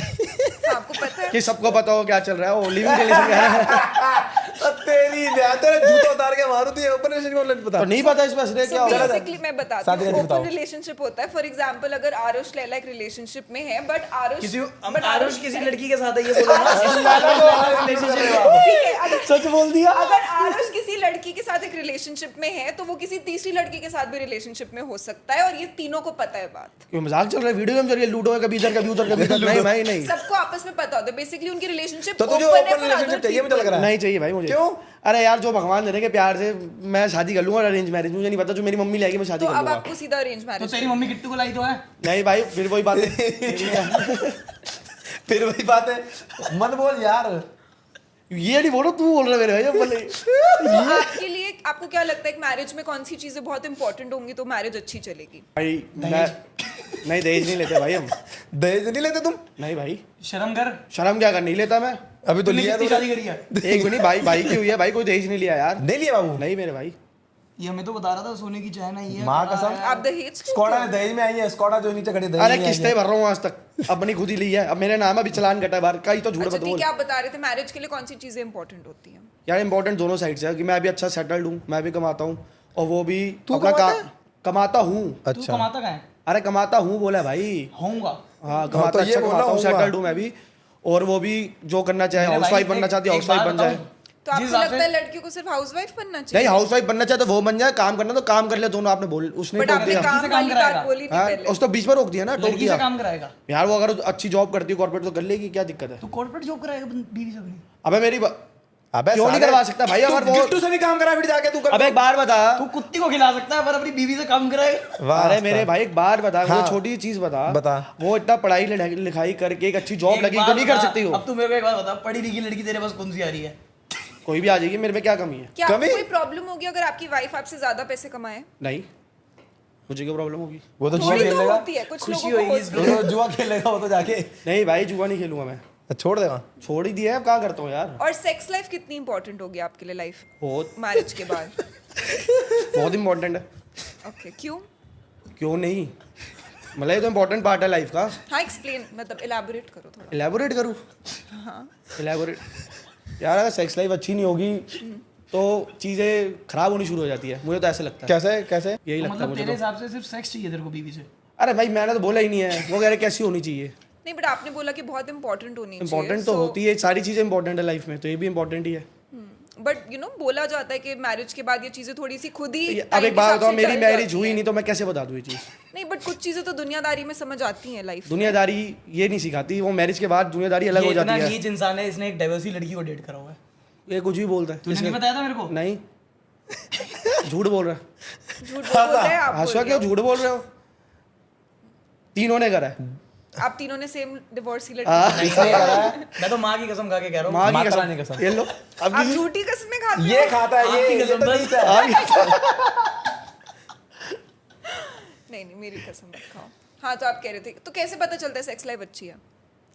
आपको पता है कि सबको पता हो क्या चल रहा है, वो लिविंग रिलेशन क्या है। तेरी ध्यान, तेरे जूते उतार के मारू तो ये ओपन रिलेशन को नहीं पता। तो नहीं पता इसमें असली क्या हो रहा है। बेसिकली मैं बताती सादिका हूँ, जी ओपन बताओ। रिलेशनशिप होता है। फॉर एग्जांपल अगर आरुष लैला एक रिलेशनशिप में है, बट आरुष किसी but आरुष किसी लड़की के साथ है ये बोलो ना। ठीक है, अगर सच बोल दिया। अगर आरुष किसी लड़की के साथ एक रिलेशनशिप में है तो वो किसी तीसरी लड़की के साथ भी रिलेशनशिप में हो सकता है, और ये तीनों को पता है बात। क्यों मजाक चल रहा है? वीडियो गेम चल रही है, लूडो है, कभी इधर कभी उधर कभी इधर। नहीं भाई नहीं, सबको आपस में पता होता है। बेसिकली उनकी रिलेशनशिप तो तुझे ओपन रिलेशनशिप चाहिए, मुझे लग रहा है। नहीं चाहिए भाई मुझे। क्यों? अरे यार जो भगवान दे देंगे प्यार से मैं शादी कर लूंगा, अरेंज मैरिज मुझे नहीं पता, जो मेरी मम्मी लाएगी मैं शादी तो कर अब लूंगा। आपको सीधा अरेंज तो मैरिज। तेरी मम्मी किट्टू को लाई तो है। नहीं भाई, फिर वही बात है। फिर वही बात है, मत बोल यार। ये नहीं बोलो, तू बोल रहा है मेरे भाई। अब बोले तो आपके लिए आपको क्या लगता है कि मैरिज में कौन सी चीजें बहुत इंपॉर्टेंट होंगी तो मैरिज अच्छी चलेगी? भाई मैं नहीं, दहेज नहीं लेते भाई हम। दहेज नहीं लेते तुम? नहीं भाई, शर्म कर। शर्म क्या कर, नहीं लेता मैं। अभी तो तूने लिया कितनी तो शादी करी है? एक भी नहीं भाई, भाई की हुई है भाई, कोई दहेज नहीं लिया यार। नहीं लिया बाबू। नहीं मेरे भाई। ये हमें तो बता रहा था सोने की चैन है ये। माँ कसम। आप दहेज स्कॉडा में दहेज में आई है, स्कॉडा जो नीचे खड़ी दहेज अरे में आई किस्तें है। भर रहा हूँ आज तक, अपनी खुद ही ली है। अब मेरे नाम है, अभी चलान कटा है बाहर का ही, तो झूठ अच्छा मत ठीक बोल। है, आप बता रहे थे मैरिज के लिए कौन सी चीजें इंपॉर्टेंट होती हैं? यार इंपॉर्टेंट दोनों साइड से है कि मैं अभी अच्छा सेटल्ड हूँ, मैं भी कमाता हूँ और वो भी तू अपना कमाता है? कमाता हूँ। तू अच्छा कमाता कहाँ है? अरे कमाता हूँ बोला भाई। होऊंगा। हाँ तो कमाता, ये अच्छा बोलना कमाता हूँ, होगा। सेटल्ड हूँ मैं भी। और वो भी जो करना चाहे, मेरे हाउस भाई, वाइफ बनना एक- चाहती है, एक हाउस वाइफ बात बन जाए। बताऊं? तो आपको जिस हिसाब लगता से- है लड़की को सिर्फ हाउसवाइफ बनना नहीं, चाहिए? हाउस वाइफ बनना चाहे तो वो बन जाए, काम करना तो काम कर ले, दोनों आपने बोल, उसने बट टोक आपने दिया। काम से काम वाली कराएगा? बात बोली थी हाँ, पहले। उस तो बीच में रोक दिया ना, टोक लड़की से दिया। काम कराएगा? यार वो अगर अच्छी जॉब करती है कॉर्पोरेट तो कर लेगी, क्या दिक्कत है? तू कॉर्पोरेट जॉब कराएगा बीवी से अपनी? अबे मेरी अबे क्यों नहीं साले, करवा सकता भाई? तू अगर वो गिट्टू से भी काम करा फिर जाके तू कर। अब एक बार बता, तू कुत्ती को खिला सकता है पर अपनी बीवी से काम कराएगा? वाह, अरे मेरे भाई एक बार बता, हाँ। वो छोटी चीज बता। बता। वो इतना पढ़ाई लिखाई करके एक अच्छी जॉब एक लगी बात तो नहीं कर बता, सकती हो? अब तू मेरे को एक बात बता, पढ़ी लिखी लड़की तेरे पास कौन सी आ रही है? कोई भी आ जाएगी, मेरे में क्या कमी है? क्या आपको कभी- कोई प्रॉब्लम होगी अगर आपकी वाइफ आपसे ज्यादा पैसे कमाए? नहीं, मुझे क्या प्रॉब्लम होगी? वो तो जुआ थोड़ी खेल तो लेगा। होती है, कुछ खुशी लोगों को होगी इस होती है। वो जुआ खेलेगा वो तो जाके। नहीं भाई, जुआ नहीं खेलूंगा मैं। छोड़ देगा। छोड़ ही दिया है, अब क्या करता हूँ यार। और सेक्स लाइफ कितनी इंपॉर्टेंट होगी आपके लिए लाइफ बहुत मैरिज के बाद? बहुत इंपॉर्टेंट है। ओके, क्यों? क्यों नहीं, मतलब ये तो इम्पोर्टेंट पार्ट है लाइफ का। हाँ, एक्सप्लेन, मतलब इलैबोरेट करो थोड़ा। एलेबोरेट करूँ? एलेबोरेट यार, अगर सेक्स लाइफ अच्छी नहीं होगी तो चीज़ें खराब होनी शुरू हो जाती है, मुझे तो ऐसे लगता है। कैसे कैसे? यही लगता है मतलब मुझे तेरे तो। हिसाब से सिर्फ सेक्स चाहिए तेरे को बीवी से? अरे भाई मैंने तो बोला ही नहीं है, वो कह रहे कैसी होनी चाहिए। नहीं, बट आपने बोला कि बहुत इंपॉर्टेंट होनी चाहिए। इंपॉर्टेंट तो होती है, सारी चीज़ें इंपॉर्टेंट है लाइफ में, तो ये भी इंपॉर्टेंट ही है। बट बोला जाता है कि मैरिज के बाद ये चीजें थोड़ी सी खुद ही अब time एक के बात हिसाब बताओ, से मेरी टल मैरिज जाती हुई हैं। नहीं तो मैं कैसे बता दूँ ये चीज़? नहीं, बट कुछ चीजें तो दुनियादारी में समझ आती हैं लाइफ। दुनियादारी ये नहीं सिखाती, वो मैरिज के बाद दुनियादारी अलग ये हो इतना जाती है। नीच इंसान है, इसने एक डाइवर्सी लड़की को डेट करा हुआ है। ये कुछ भी बोलता है। तुझे नहीं बताया था मेरे को? नहीं, झूठ बोल रहा है। झूठ बोल रहे हैं आप, बोल आशा रहे क्यों हो। झूठ बोल रहे हो? तीनों ने करा है। आप तीनों ने सेम डिवोर्स ही लड़की। नहीं नहीं करा है। मैं तो माँ की कसम खा के कह रहा हूँ। माँ की माता रानी कसम, कसम। ये लो। अब आप किसी- झूठी कसमें खाते हो? ये खाता है, आपकी ये कसम तो बस। नीच है। नहीं नहीं, मेरी कसम मत खाओ। हाँ, तो आप कह रहे थे, तो कैसे पता चलता है सेक्स लाइफ अच्छी है?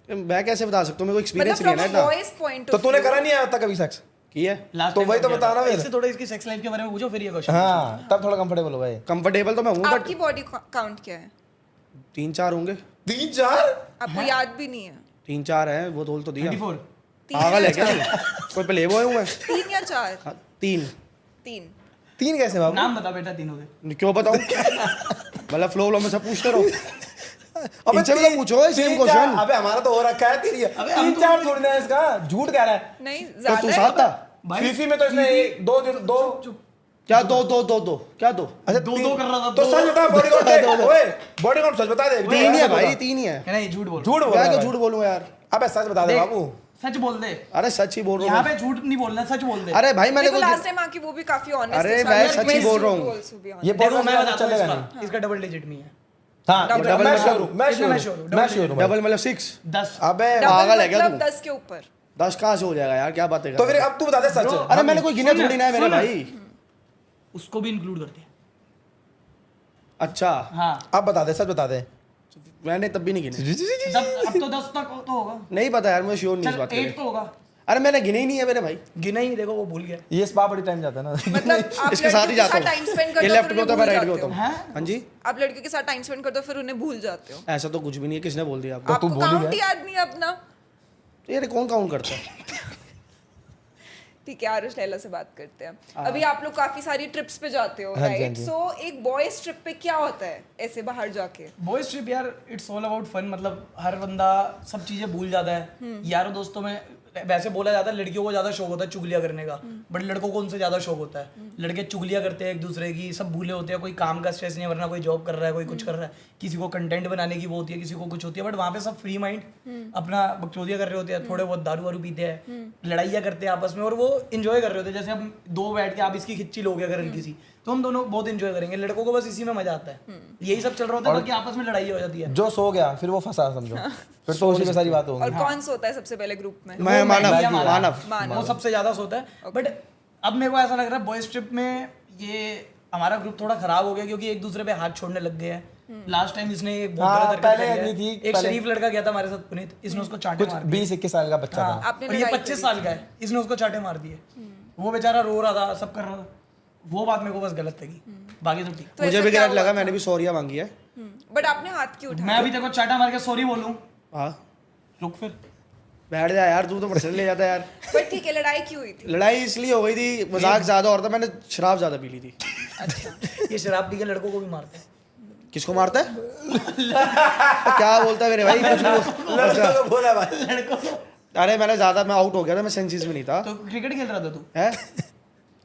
मैं कैसे बता सकता हूँ, मेरे को मतलब एक्सपीरियंस नहीं है फ्रॉम ना इतना। बॉयज पॉइंट तो तूने करा नहीं आता कभी सेक्स? की है Last तो time वही तो कब किया बताना था? फिर। इससे थोड़ा इसकी सेक्स लाइफ के बारे में पूछो, फिर ये क्वेश्चन। हाँ, तब थोड़ा कंफर्टेबल हो भाई। कंफर्टेबल तो मैं हूँ, बट आपकी बॉडी काउंट क्या है? 3-4 होंगे। 3-4? आपको याद भी नहीं है? 3-4 है, वो तोल तो दिया। 24। पागल है क्या तू? कोई प्ले बॉय हूँ मैं? 3 या 4? हाँ, 3। 3। 3 कैसे बाबू? नाम बता बेटा तीनों के। क्यों बताऊँ? मतलब फ्लो में सब पूछते रहो। अबे इनसे भी तो पूछो सेम 3-4 क्वेश्चन। अबे हमारा तो हो रखा है, तेरी 3-4 थोड़ी ना है इसका, झूठ कह रहा है। नहीं, तो ज्यादा तू है। साथ था फीफी में तो इसने 2 क्या? दो क्या दो? अच्छा दो कर रहा था, तो दो। सच बता, बॉडी काउंट ओए, बॉडी काउंट सच बता दे। 3 ही है भाई, 3 ही है। नहीं झूठ बोल। झूठ बोल क्या रहा क्या है झूठ बोलूँ यार? अबे सच बता दे देख, बाबू। सच बोल दे। अरे सच ही बोल रहा यहाँ हूँ। पे झूठ नहीं बोलना, सच बोल दे। अरे भाई मैंने देखो, कोई लास्ट टाइम आके वो भी काफी ऑनेस्ट अरे मैं सच ही बोल रहा हूँ। ये देखो podcast मैं में बताता हूँ चलेगा इसका, इसका डबल डिजिट में है। हाँ, Double- मैं double- श्योर हूँ, मैं इतना श्योर मैं हूँ, sure हूँ, मैं double श्योर हूँ। डबल मतलब 6। 10। अबे पागल है क्या तू? मतलब 10 के ऊपर। 10 कहाँ से हो जाएगा यार, क्या बातें कर तो रहा फिर है? अब तू बता दे सच। अरे मैंने कोई गिने थोड़ी ना है मेरे सुन। भाई। उसको भी इंक्लूड करते हैं। अच्छा, हाँ, अब बता दे, सच बता दे। मैंने तब भी नहीं गिने। अब तो 10 तक तो होगा। नहीं पता यार, मैं श्योर नहीं इस चल बात 8 के। तो होगा। अरे मैंने गिने ही नहीं है मेरे भाई। गिना ही नहीं, देखो वो भूल गया। ये स्पा बड़ी टाइम जाता है ना। मतलब आप इसके साथ ही जाता टाइम स्पेंड हूँ। करते ये हो, लेफ्ट फिर पे होता है, मैं उन्हें राइट पे भूल होता हूँ। हैं? हाँ जी, आप लड़कियों के साथ टाइम स्पेंड करते हो, फिर उन्हें भूल जाते हो। ऐसा तो कुछ भी नहीं है, किसने बोल दिया आपको? आपको भूल ही काउंट गया। याद नहीं है अपना? ये कौन काउंट करता है? ठीक है, आरुष लैला से बात करते हैं। अभी आप लोग काफी सारी ट्रिप्स पे जाते हो, हाँ जी, हाँ राइट? जी। सो एक बॉयज ट्रिप पे क्या होता है ऐसे बाहर जाके? बॉयज ट्रिप यार, इट्स ऑल अबाउट फन। मतलब हर बंदा सब चीजें भूल जाता है। यारों दोस्तों में वैसे बोला जाता है लड़कियों को ज्यादा शौक होता है चुगलियां करने का, बट लड़कों को उनसे ज्यादा शौक होता है। लड़के चुगलियां करते हैं एक दूसरे की, सब भूले होते हैं। कोई काम का स्ट्रेस नहीं है, वरना कोई जॉब कर रहा है, कोई कुछ कर रहा है, किसी को कंटेंट बनाने की वो होती है, किसी को कुछ होती है। बट वहाँ पे सब फ्री माइंड अपना बकचोदियां कर रहे होते हैं, थोड़े बहुत दारू वारू पीते हैं, लड़ाइयाँ करते हैं आपस में, और वो इंजॉय कर रहे होते हैं। जैसे हम दो बैठ के आप इसकी खिच्ची लोगे अगर इनकी सी, तो हम दोनों बहुत इंजॉय करेंगे। लड़कों को बस इसी में मजा आता है। यही सब चल रहा होता है, बाकी आपस में लड़ाई हो जाती है। जो सो गया फिर वो फंसा, समझो। फिर तो उसी में सारी बात होगी। और कौन सोता है सबसे पहले ग्रुप में? मैं मानव। वो सबसे ज्यादा सोता है। बट अब मेरे को ऐसा लग रहा है बॉयज ट्रिप में ये हमारा ग्रुप थोड़ा खराब हो गया, क्योंकि एक दूसरे पे हाथ छोड़ने लग गए हैं। लास्ट टाइम इसने एक बहुत हाँ, गलत हरकत पहले करी है। नहीं थी, एक पहले- शरीफ लड़का गया था हमारे साथ पुनीत, इसने उसको चाटे कुछ मार दिए। 20-21 साल का बच्चा हाँ, था। आपने और ये लड़ाई 25 करी साल का है, इसने उसको चाटे मार दिए। वो बेचारा रो रहा था, सब कर रहा था। वो बात मेरे को बस गलत लगी, बाकी तो ठीक। तो मुझे ऐसा भी क्या गलत हुआ लगा, था? मैंने भी सॉरिया मांगी है। बट आपने हाथ क्यों उठाया? मैं अभी देखो चाटा मार के सॉरी बोलूं, हाँ, रुक फिर। बैठ जा यार, तू तो पर्सनल ले जाता है यार। बट ठीक है, लड़ाई क्यों हुई थी? लड़ाई इसलिए हो गई थी, मजाक ज्यादा हो रहा था, मैंने शराब ज्यादा पी ली थी। ये शराब पी के लड़कों को भी मारते हैं। किसको मारता है? क्या बोलता है मेरे भाई? कुछ नहीं। लड़कों को बोला भाई। लड़कों को अरे मैंने ज्यादा, मैं आउट हो गया था, मैं सेंसेस में नहीं था। तो क्रिकेट खेल रहा था तू? है,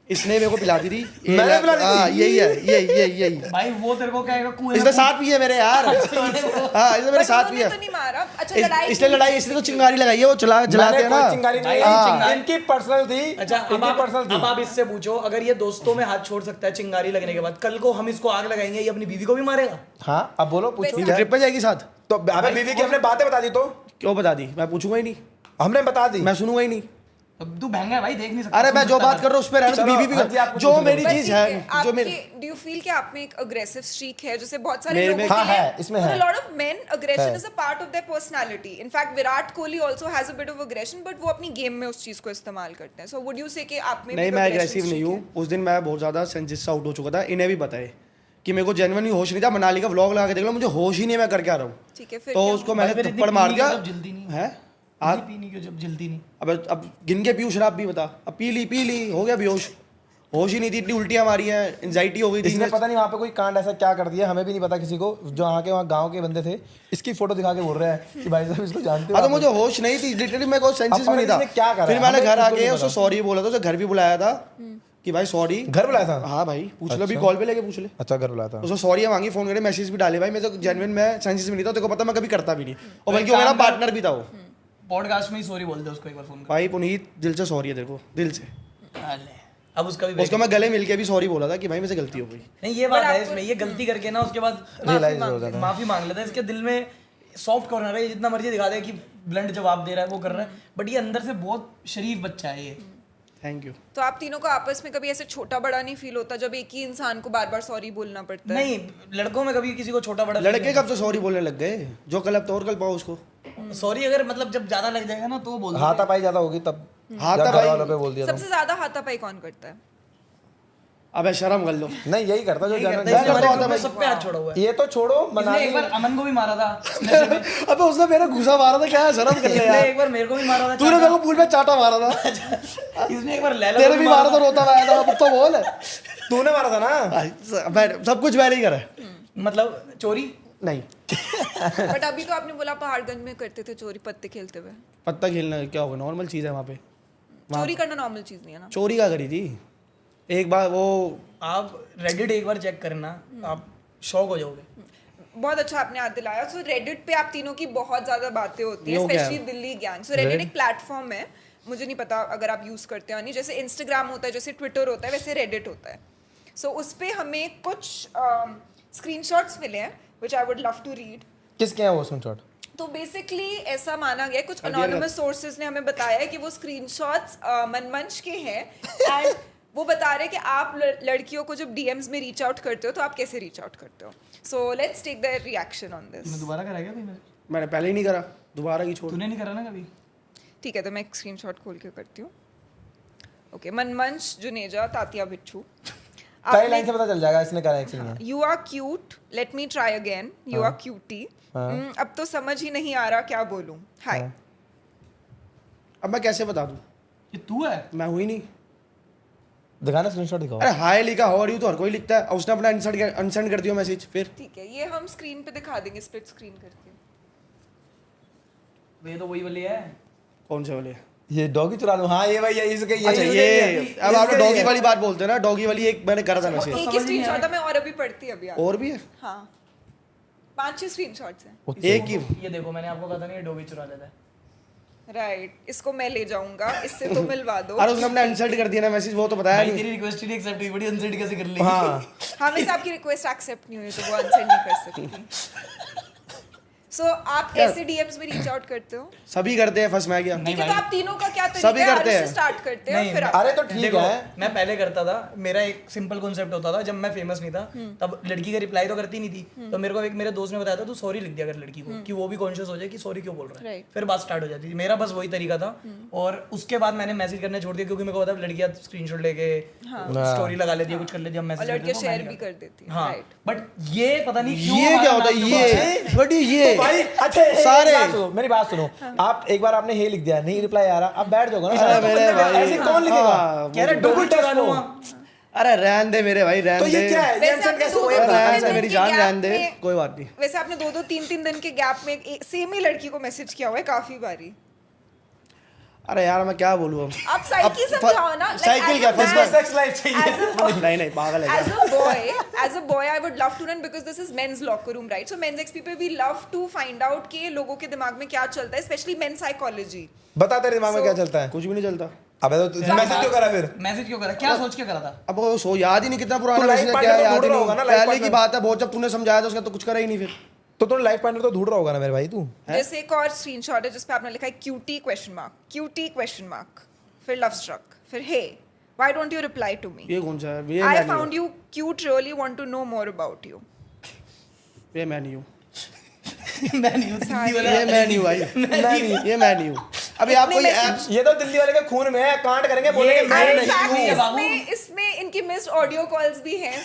इसने मेरे को पिलाती थी। मैंने पिलाती थी? हाँ, यही है, यही। भाई वो तेरे को कहेगा कुएं इसने में साथ पिए मेरे यार। हाँ, इसने मेरे But साथ उन्होंने पिया। तो नहीं मारा। अच्छा, लड़ाई इसने लड़ाई, इसने तो चिंगारी लगाई है, वो जलाते मैंने हैं ना। कोई चिंगारी नहीं, हाँ। इनकी पर्सनल थी। अच्छा, अब इनकी पर्सनल अब थी। आप इससे पूछो, अगर ये दोस्तों में हाथ छोड़ सकता है चिंगारी लगने के बाद, कल को हम इसको आग लगाएंगे, ये अपनी बीवी को भी मारेगा? हाँ, अब बोलो, पूछो वैसे- क्या? ट्रिप पे जाएगी साथ? तो अबे बीवी की हमने बातें बता दी, तो क्यों बता दी? मैं पूछूंगा ही नहीं, हमने बता दी। मैं सुनूंगा ही नहीं। अब तू महंगा है भाई, देख नहीं सकता। अरे मैं जो बात कर रहा हूँ उस पे रहना, तो चलो, बीवी हाँ जी, भी आपको जो पूछो। मेरी But चीज ठीक है जो मेरे आपके, do you feel कि आप में एक aggressive streak है, जैसे बहुत सारे मेरे लोगों में- के हाँ, लिए, है, इसमें for है। a lot of men, aggression है। is a part of their personality. In fact, Virat Kohli also has a bit of aggression, but वो अपनी गेम में उस चीज को इस्तेमाल करते हैं. So would you say कि आप में भी नहीं एक मैं aggression एग्रेसिव नहीं streak हूँ। उस दिन मैं बहुत ज़्यादा सेंसिस से आउट हो चुका था, इन्हें भी पता है कि मेरे को जेन्युइनली होश नहीं था। मनाली का व्लॉग लगा के देख लो, मुझे होश ही नहीं है मैं करके आ रहा हूँ। है? ठीक है, फिर तो क्या उसको हुआ? मैंने भाई फिर इतनी थप्पड़ मार पीनी दिया क्यों जब जल्दी नहीं है। आज पीनी क्यों जब जल्दी नहीं? अब गिन के पीऊँ शराब भी बता। अब पी ली हो गया बेहोश। होश ही नहीं थी, इतनी उल्टियाँ मारी हैं, एंजाइटी हो गई थी। इसने पता नहीं वहाँ पे कोई कांड ऐसा क्या कर दिया, हमें भी नहीं पता किसी को। जो वहाँ गांव के बंदे थे, इसकी फोटो दिखा के बोल रहे हैं कि भाई साहब इसको जानते हो हाँ तो आप? मुझे होश नहीं थी, लिटरली मेरे को सेंसेस अब में नहीं था। इसने क्या करा? फिर मैंने हमें घर बिल्कुल आके नहीं उसको पता। सॉरी बोला था, उसे घर भी बुलाया था कि भाई सॉरी। घर बुलाया था? हाँ भाई पूछ लो, अभी अच्छा। कॉल पे लेके पूछ ले। अच्छा, घर बुलाया था। उसको सॉरी मांगी, फोन करके मैसेज भी डाले। भाई मैं तो जेन्युइन में सेंसेस में नहीं था, तेरे को पता मैं कभी करता भी नहीं। और बल्कि वो मेरा पार्टनर भी था वो। पॉडकास्ट में ही सॉरी बोल दे उसको एक बार फोन कर। भाई पुनीत दिल से सॉरी है तेरे को, दिल से। अब उसका भी उसको मैं गले मिल के भी सॉरी बोला था कि भाई मेरे से गलती हो गई। नहीं, ये बात है इसमें, ये गलती करके ना उसके बाद Realize हो जाता है। माफी मांग लेता है। इसके दिल में सॉफ्ट कॉर्नर है, ये जितना मर्जी दिखा दे कि ब्लंट जवाब दे रहा है, वो कर रहा है, बट ये अंदर से बहुत शरीफ बच्चा है ये। Thank you. तो आप तीनों को आपस में कभी ऐसे छोटा बड़ा नहीं फील होता जब एक ही इंसान को बार बार सॉरी बोलना पड़ता है? नहीं, लड़कों में कभी किसी को छोटा बड़ा लड़के कब से सॉरी बोलने लग गए? जो कल अब तो और कल पाओ उसको। सॉरी अगर मतलब जब ज्यादा लग जाएगा ना तो बोल दो। हाथापाई ज्यादा होगी तब। हाथापाई- घर वालों पे बोल दिया था। सबसे ज्यादा हाथापाई कौन करता है? अबे शर्म कर लो। नहीं, यही करता जो यही जाना करता है, इसने मैं हमारे करता ग्रुप में हूँ सब पे हाथ छोड़ा हुआ है। ये तो छोड़ो, इसने मनाली एक बार अमन को भी मारा था नशे में। अबे उसने मेरा घुसा मारा था, क्या है शर्म कर ले इसने यार। एक बार मेरे को भी मारा था। तूने मेरे को पूल में चाटा मारा था। इसने एक बार लैला तेरे भी मारा तो रोता हुआ आया था, अब तो बोल। तूने मारा था ना। सब कुछ मैंने ही करा है। मतलब चोरी नहीं, बट अभी तो आपने बोला पहाड़गंज में करते थे चोरी पत्ते खेलते हुए। पत्ता खेलना क्या होगा, नॉर्मल चीज़ है वहाँ पे। चोरी करना नॉर्मल चीज नहीं है ना? चोरी क्या करी थी एक बार वो। आप रेडिट एक बार चेक करना, आप शॉक हो जाओगे। बहुत अच्छा आपने याद दिलाया। सो रेडिट पे आप तीनों की बहुत ज्यादा बातें होती हैं, वो क्या है? Specially Delhi gang. So Reddit एक प्लेटफॉर्म है, मुझे नहीं पता अगर आप यूज करते हो नहीं, जैसे इंस्टाग्राम होता है, जैसे ट्विटर होता है, वैसे रेडिट होता है। सो उस पे हमें कुछ स्क्रीनशॉट्स मिले हैं which I would love to read. किसके हैं वो स्क्रीनशॉट? तो बेसिकली ऐसा माना गया, कुछ अनोनिमस सोर्सेज ने हमें बताया है कि वो स्क्रीनशॉट्स मनमंच के हैं एंड वो बता रहे हैं कि आप लड़कियों को जब डीएम्स में रीच आउट करते हो तो आप कैसे रीच आउट करते हो। So let's take the reaction on this. मैं दोबारा करा क्या भाई? मैंने पहले ही नहीं करा, दोबारा की छोड़। तूने नहीं करा ना कभी? ठीक है, तो मैं एक स्क्रीनशॉट खोल के करती हूँ। ओके, मनमंच जुनेजा तातिया बिच्छू, पहली लाइन से पता चल जाएगा इसने करा एक्चुअली में। You are cute, let me try again, you are cutie, अब तो समझ ही नहीं आ रहा क्या बोलूं, हाय। अब मैं कैसे बता दूं? ये तू है? मैं हुई नहीं। दिखाना स्क्रीनशॉट दिखाओ। अरे हाय लिखा, हाउ आर यू तो हर कोई लिखता है। और उसने अपना अनसेंड कर दिया मैसेज। फिर ठीक है, ये हम स्क्रीन पे दिखा देंगे स्प्लिट स्क्रीन करके। ये तो वही वाली है। कौन से वाले? ये डॉगी चुरा लूं। हाँ ये भाई, ये इसके अच्छा ये अब आप इसके डॉगी ये। वाली बात बोलते हैं ना, डॉगी वाली एक मैंने करा था मैसेज। एक ही स्क्रीनशॉट है, मैं और अभी पढ़ती अभी और भी है हाँ, 5-6 स्क्रीनशॉट्स हैं। एक ही। ये देखो, मैंने आपको कहा था नहीं ये डॉगी चुरा लेता है। राइट, इसको मैं ले जाऊंगा, इससे तो मिलवा दो। अरे उसने अपने अनसेंड कर दिया ना मैसेज, वो तो बताया भाई नहीं। तेरी रिक्वेस्ट ही एक्सेप्ट हुई, बड़ी अनसेंड कैसे कर ली? हाँ हमें से आपकी रिक्वेस्ट एक्सेप्ट नहीं हुई तो वो आंसर नहीं कर सकती। सो आप कैसे डीएम्स में रीच आउट करते हो? सभी करते हैं, फंस मैं गया। नहीं ठीक है, तो भाई। आप तीनों का क्या सभी तरीका है? करते आरुष हैं। से स्टार्ट करते हैं नहीं, फिर आप अरे तो ठीक देखो, है। मैं पहले करता था, मेरा एक सिंपल कॉन्सेप्ट होता था। जब मैं फेमस नहीं था तब लड़की का रिप्लाई तो करती नहीं थी, तो मेरे को एक मेरे दोस्त ने बताया था तू सॉरी लिख दिया कर लड़की को, कि वो भी कॉन्शियस हो जाए कि सॉरी क्यों बोल रहा है। Right. फिर बात स्टार्ट हो जाती थी। मेरा बस वही तरीका था। और उसके बाद मैंने मैसेज करने छोड़ दिया, क्योंकि मेरे को पता लड़कियां स्क्रीनशॉट लेके स्टोरी लगा लेती है, कुछ कर लेती है, और मैसेज लड़के शेयर भी कर देती हैं। हाँ, राइट, बट ये पता नहीं क्यों ये क्या हमारा होता है? नाम ये बट ये भाई अच्छा सारे- मेरी बात सुनो। आप एक बार आपने हे लिख दिया, नहीं रिप्लाई आ रहा, आप बैठ जाओगे ना। अरे मेरे भाई, ऐसे कौन लिखेगा? हाँ, कह रहा बिल्कुल डॉगी चुरा टेस्ट लूंगा। अरे रहन दे मेरे भाई, रहन तो दे। ये क्या है? ये वैसे आंसर आपने कैसे दो- हुआ? दो- रहन दिन दे के मेरी जान, gap रहन दे, में- कोई बात नहीं। वैसे आपने 2-2 3-3 दिन के गैप में सेम ही लड़की को मैसेज किया हुआ है काफी बारी। अरे यार मैं क्या बोलूँ अब। आप साइकिल समझाओ ना। साइकिल क्या, फर्स्ट फर्स्ट सेक्स लाइफ चाहिए। नहीं नहीं पागल है As क्या? a boy, I would love to run because this is men's locker room, right? So men's XP पे we love to find out कि लोगों के दिमाग में क्या चलता है, especially men's psychology. बता तेरे दिमाग में क्या चलता है? कुछ भी नहीं चलता। अबे तो मैसेज क्यों करा फिर? मैसेज क्यों करा? क्या सोच के करा था? अब वो सो याद ही नहीं कितना पुराना तो life मैसेज है, partner क्या तो याद ढूंढ ही रहा होगा नहीं। ना, life पहले की partner। बात है, बहुत जब तूने समझाया था उसका तो कुछ करा ही नहीं फिर। तो तूने लाइफ पार्टनर तो ढूंढ रहा होगा ना मेरे भाई तू। जैसे एक और स्क्रीनशॉट है जिसपे आपने लिखा है cutie question mark, cutie question mark, फिर लव स्ट्रक, फिर hey, why don't you reply to me, ये कौन सा है? ये आई मैं नहीं found you cute, really want to know more about you. हूँ। ये मैं नहीं हूँ। मैं नहीं हूँ दिल्ली वाला। ये मैं नहीं हूँ भाई। ये मैं नहीं हूँ। अभी आपको ये ऐप ये तो दिल्ली वाले के खून में है, कांड करेंगे, बोलेंगे मैं अरे नहीं fact, हूँ। बाबू। इसमें इनकी मिस्ड ऑडियो कॉल्स भी हैं,